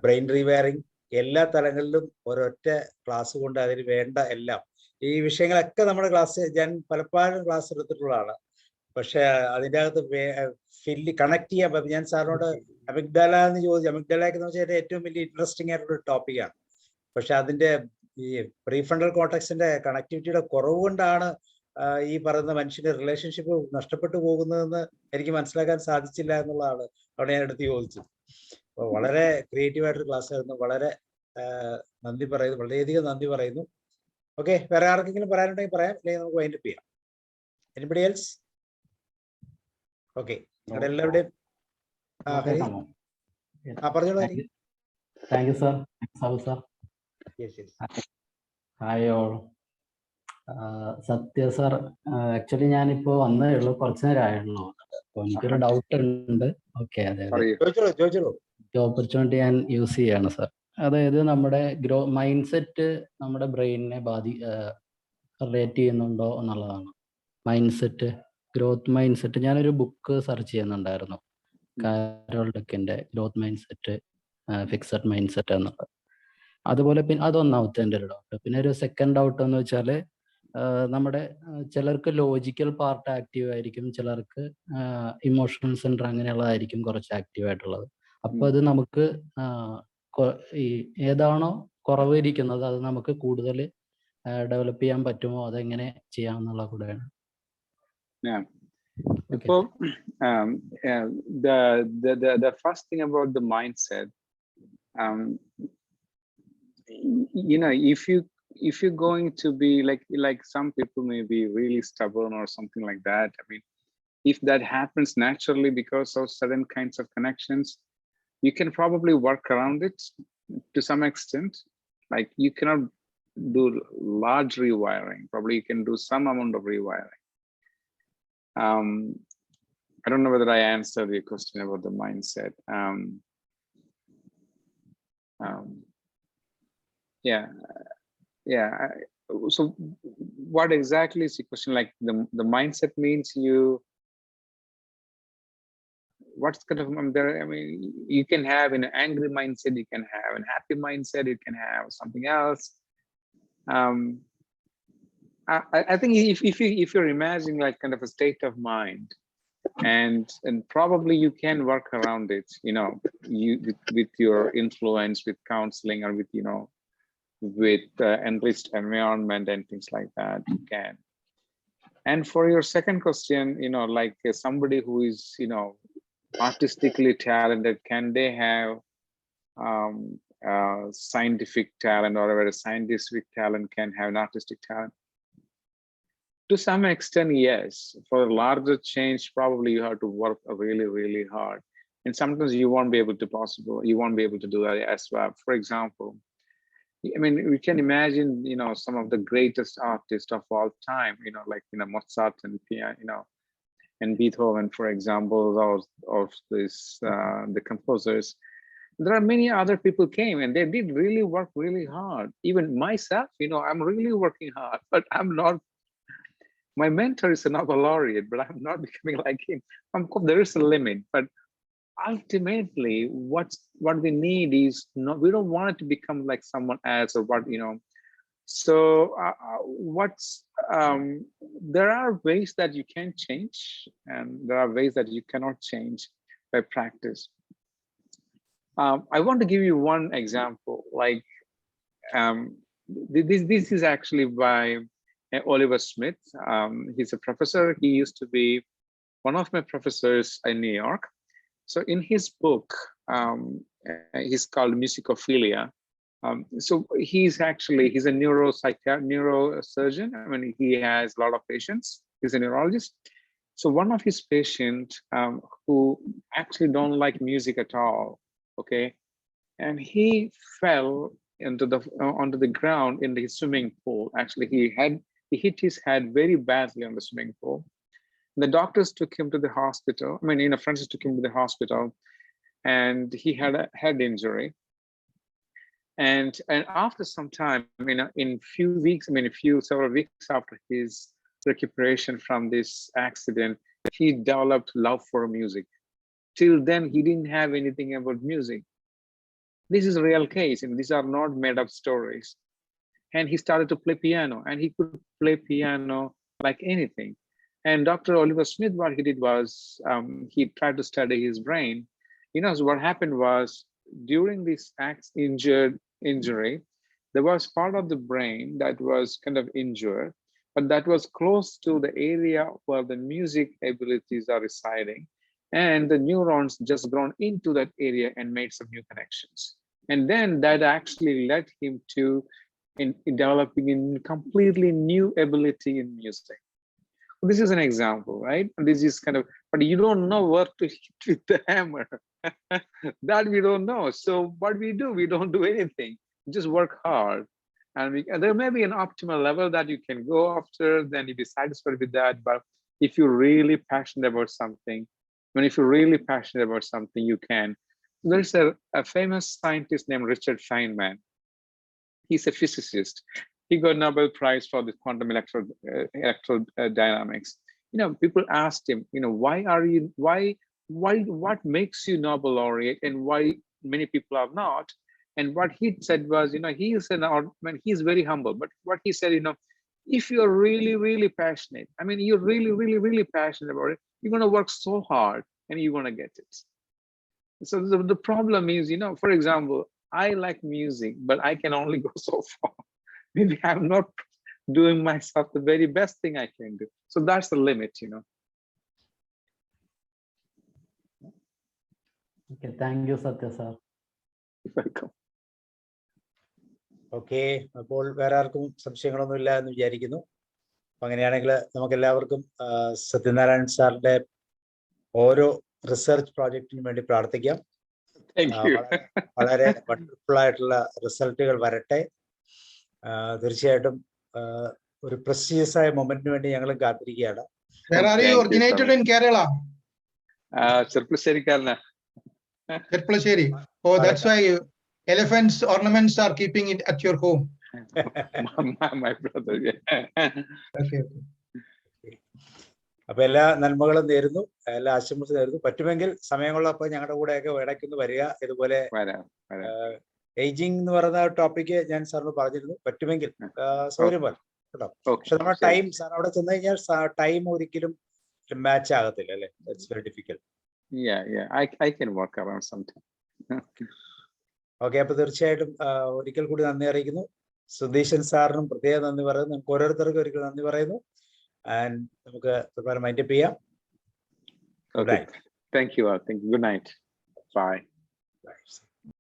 ബ്രെയിൻ റീവയറിംഗ്, എല്ലാ തലങ്ങളിലും ഒരൊറ്റ ക്ലാസ് കൊണ്ട് അതിന് വേണ്ട എല്ലാം ഈ വിഷയങ്ങളൊക്കെ നമ്മുടെ ക്ലാസ് ഞാൻ പലപ്പോഴും ക്ലാസ് എടുത്തിട്ടുള്ളതാണ്. പക്ഷെ അതിൻ്റെ അകത്ത് കണക്ട് ചെയ്യാൻ ഞാൻ സാറിനോട് അമിഗ്ഡാല എന്ന് ചോദിച്ചു. അമിഗ്ഡാലയ്ക്ക് എന്ന് വെച്ചാൽ ഏറ്റവും വലിയ ഇൻട്രസ്റ്റിംഗ് ആയിട്ടുള്ള ടോപ്പിക്കാണ്. പക്ഷെ അതിന്റെ ഈ പ്രീഫ്രണ്ടൽ കോർട്ടക്സിന്റെ കണക്ടിവിറ്റിയുടെ കുറവ് കൊണ്ടാണ് ഈ പറയുന്ന മനുഷ്യന്റെ റിലേഷൻഷിപ്പ് നഷ്ടപ്പെട്ടു പോകുന്നതെന്ന് എനിക്ക് മനസ്സിലാക്കാൻ സാധിച്ചില്ല എന്നുള്ളതാണ് അവിടെ ഞാൻ എടുത്ത് ചോദിച്ചത്. അപ്പോൾ വളരെ ക്രിയേറ്റീവ് ആയിട്ടൊരു ക്ലാസ് ആയിരുന്നു. വളരെ നന്ദി പറയുന്നു, വളരെയധികം നന്ദി പറയുന്നു. ഓക്കെ, വേറെ ആർക്കെങ്കിലും പറയാനുണ്ടെങ്കിൽ പറയാം, അല്ലെങ്കിൽ നമുക്ക് വൈൻഡ് അപ്പ് ചെയ്യാം. Anybody else? ഓക്കെ, നിങ്ങളുടെ എല്ലാവരുടെയും പറഞ്ഞോളൂ.
Thank you sir. Sabu sir. Hi all. Sathya sir, actually ഞാനിപ്പോ വന്നേ ഉള്ളൂ, കുറച്ചു നേരം ആയുള്ളൂ. അപ്പോൾ എനിക്കൊരു ഡൗട്ട് ഉണ്ട്. ഓക്കെ, അതായത് ഓപ്പർച്യൂണിറ്റി ഞാൻ യൂസ് ചെയ്യാണ് സർ. അതായത് നമ്മുടെ മൈൻഡ് സെറ്റ് നമ്മുടെ ബ്രെയിനിനെ റിലേറ്റ് ചെയ്യുന്നുണ്ടോ എന്നുള്ളതാണ്. Mindset, growth mindset. ഞാനൊരു ബുക്ക് സെർച്ച് ചെയ്യുന്നുണ്ടായിരുന്നു, കാരോൾ ഡക്കിന്റെ growth mindset, fixed mindset എന്നുള്ളത്. അതുപോലെ പിന്നെ അതൊന്നാമത്തെ എൻ്റെ ഒരു ഡൗട്ട്. പിന്നെ ഒരു സെക്കൻഡ് ഡൗട്ട് എന്ന് വെച്ചാൽ നമ്മുടെ ചിലർക്ക് ലോജിക്കൽ പാർട്ട് ആക്റ്റീവ് ആയിരിക്കും, ചിലർക്ക് ഇമോഷണൽ സെന്റർ അങ്ങനെയുള്ളതായിരിക്കും കുറച്ച് ആക്റ്റീവ് ആയിട്ടുള്ളത്. അപ്പോൾ അത് നമുക്ക് ഈ ഏതാണോ കുറവ് ഇരിക്കുന്നത് അത് നമുക്ക് കൂടുതൽ ഡെവലപ്പ് ചെയ്യാൻ പറ്റുമോ, അതെങ്ങനെ ചെയ്യാമെന്നുള്ള കൂടെയാണ്.
The first thing about the mindset, you know, if you're going to be like some people may be really stubborn or something like that. I mean, if that happens naturally because of certain kinds of connections, you can probably work around it to some extent. Like you cannot do large rewiring. Probably you can do some amount of rewiring. I don't know whether I answered your question about the mindset. Yeah. So what exactly is the question? Like the mindset means what's kind of there? I mean, you can have an angry mindset, you can have a happy mindset, you can have something else. I think if you're imagining like kind of a state of mind, and probably you can work around it, you know, with your influence, with counseling, or with, you know, with enriched environment and things like that, you can. And for your second question, you know, like somebody who is, you know, artistically talented, can they have scientific talent, or whether a scientific talent can have an artistic talent? To some extent, yes. For a larger change, probably you have to work really, really hard. And sometimes you won't be able to do that as well. For example, I mean, we can imagine, you know, some of the greatest artists of all time, you know, like, you know, Mozart and, you know, and Beethoven, for example, of this, the composers. There are many other people came and they did really work really hard. Even myself, you know, I'm really working hard, but I'm not. My mentor is a Nobel laureate, but I'm not becoming like him. There is a limit, but ultimately, what we need is we don't want it to become like someone else or what, you know. So there are ways that you can change, and there are ways that you cannot change by practice. I want to give you one example. Like this is actually by Oliver Smith. He's a professor. He used to be one of my professors in New York. So in his book, he's called Musicophilia. So he's a neurosurgeon. I mean, he has a lot of patients. He's a neurologist. So one of his patients who actually don't like music at all, okay, and he fell into onto the ground in the swimming pool. Actually, he hit his head very badly on the swimming pool. The doctors took him to the hospital. I mean, friends took him to the hospital, and he had a head injury. And after some time, in few weeks, several weeks after his recuperation from this accident, he developed love for music. Till then, he didn't have anything about music. This is a real case, and these are not made up stories. And he started to play piano, and he could play piano like anything. And Dr. Oliver Smith, what he did was he tried to study his brain. So what happened was during this injury, there was part of the brain that was kind of injured, but that was close to the area where the music abilities are residing. And the neurons just grown into that area and made some new connections. And then that actually led him to in developing a completely new ability in music. This is an example, right? This is kind of, but you don't know where to hit with the hammer. That we don't know. So what we do, we don't do anything. We just work hard. And there may be an optimal level that you can go after, then you be satisfied with that. But if you're really passionate about something, you can. There's a famous scientist named Richard Feynman. He's a physicist. He got Nobel Prize for the quantum electrodynamics. People asked him, what makes you Nobel laureate and why many people are not? And what he said was, he's very humble, but what he said, if you're really, really passionate, you're really, really, really passionate about it, you're going to work so hard and you're going to get it. So the problem is, for example, I like music, but I can only go so far. Maybe I'm not doing myself the very best thing I can do. So that's the limit,
Okay, thank you, Satya sir.
You're welcome.
Okay, അപ്പോൾ വേറെ ആർക്കും സംശയങ്ങളൊന്നും ഇല്ല എന്ന് വിചാരിക്കുന്നു. അങ്ങനെയാണെങ്കിൽ നമുക്ക് എല്ലാവർക്കും സത്യനാരായണൻ സാറിന്റെ ഓരോ റിസർച്ച് പ്രോജക്റ്റിനും വേണ്ടി പ്രാർത്ഥിക്കാം. വളരെ വണ്ടർഫുൾ ആയിട്ടുള്ള റിസൾട്ടുകൾ വരട്ടെ. തീർച്ചയായിട്ടും ഒരു പ്രസ്റ്റീജിയസ് ആയ മൊമെന്റിന് വേണ്ടി ഞങ്ങളും കാത്തിരിക്കുകയാണ്.
Where are you originated in Kerala? Cherpalasheri. Oh, that's why elephants ornaments are keeping it at your home.
My brother, yeah.
Okay.
അപ്പൊ എല്ലാ നന്മകളും നേരുന്നു, എല്ലാ ആശംസ നേരുന്നു. പറ്റുമെങ്കിൽ സമയമുള്ളപ്പോൾ ഞങ്ങളുടെ കൂടെയൊക്കെ ഇടയ്ക്കൊന്ന് വരിക. ഇതുപോലെ ഏജിങ് എന്ന് പറയുന്ന ടോപ്പിക്ക് ഞാൻ സാറിന് പറഞ്ഞിരുന്നു. പറ്റുമെങ്കിൽ സൗകര്യം പോലെ കേട്ടോ. പക്ഷെ നമ്മുടെ ടൈം, സാർ അവിടെ ചെന്ന് കഴിഞ്ഞാൽ ടൈം ഒരിക്കലും മാച്ച് ആകത്തില്ല അല്ലേ? It's very difficult.
I can work around sometime.
Okay, അപ്പൊ തീർച്ചയായിട്ടും ഒരിക്കൽ കൂടി നന്ദി അറിയിക്കുന്നു. സുധീഷൻ സാറിനും പ്രത്യേക നന്ദി പറയുന്നു. നമുക്ക് ഓരോരുത്തർക്കും ഒരിക്കൽ നന്ദി പറയുന്നു. And നമുക്ക് മൈൻഡ് അപ്പ് ചെയ്യാം.
Thank you all. Thank you. Good night. Bye.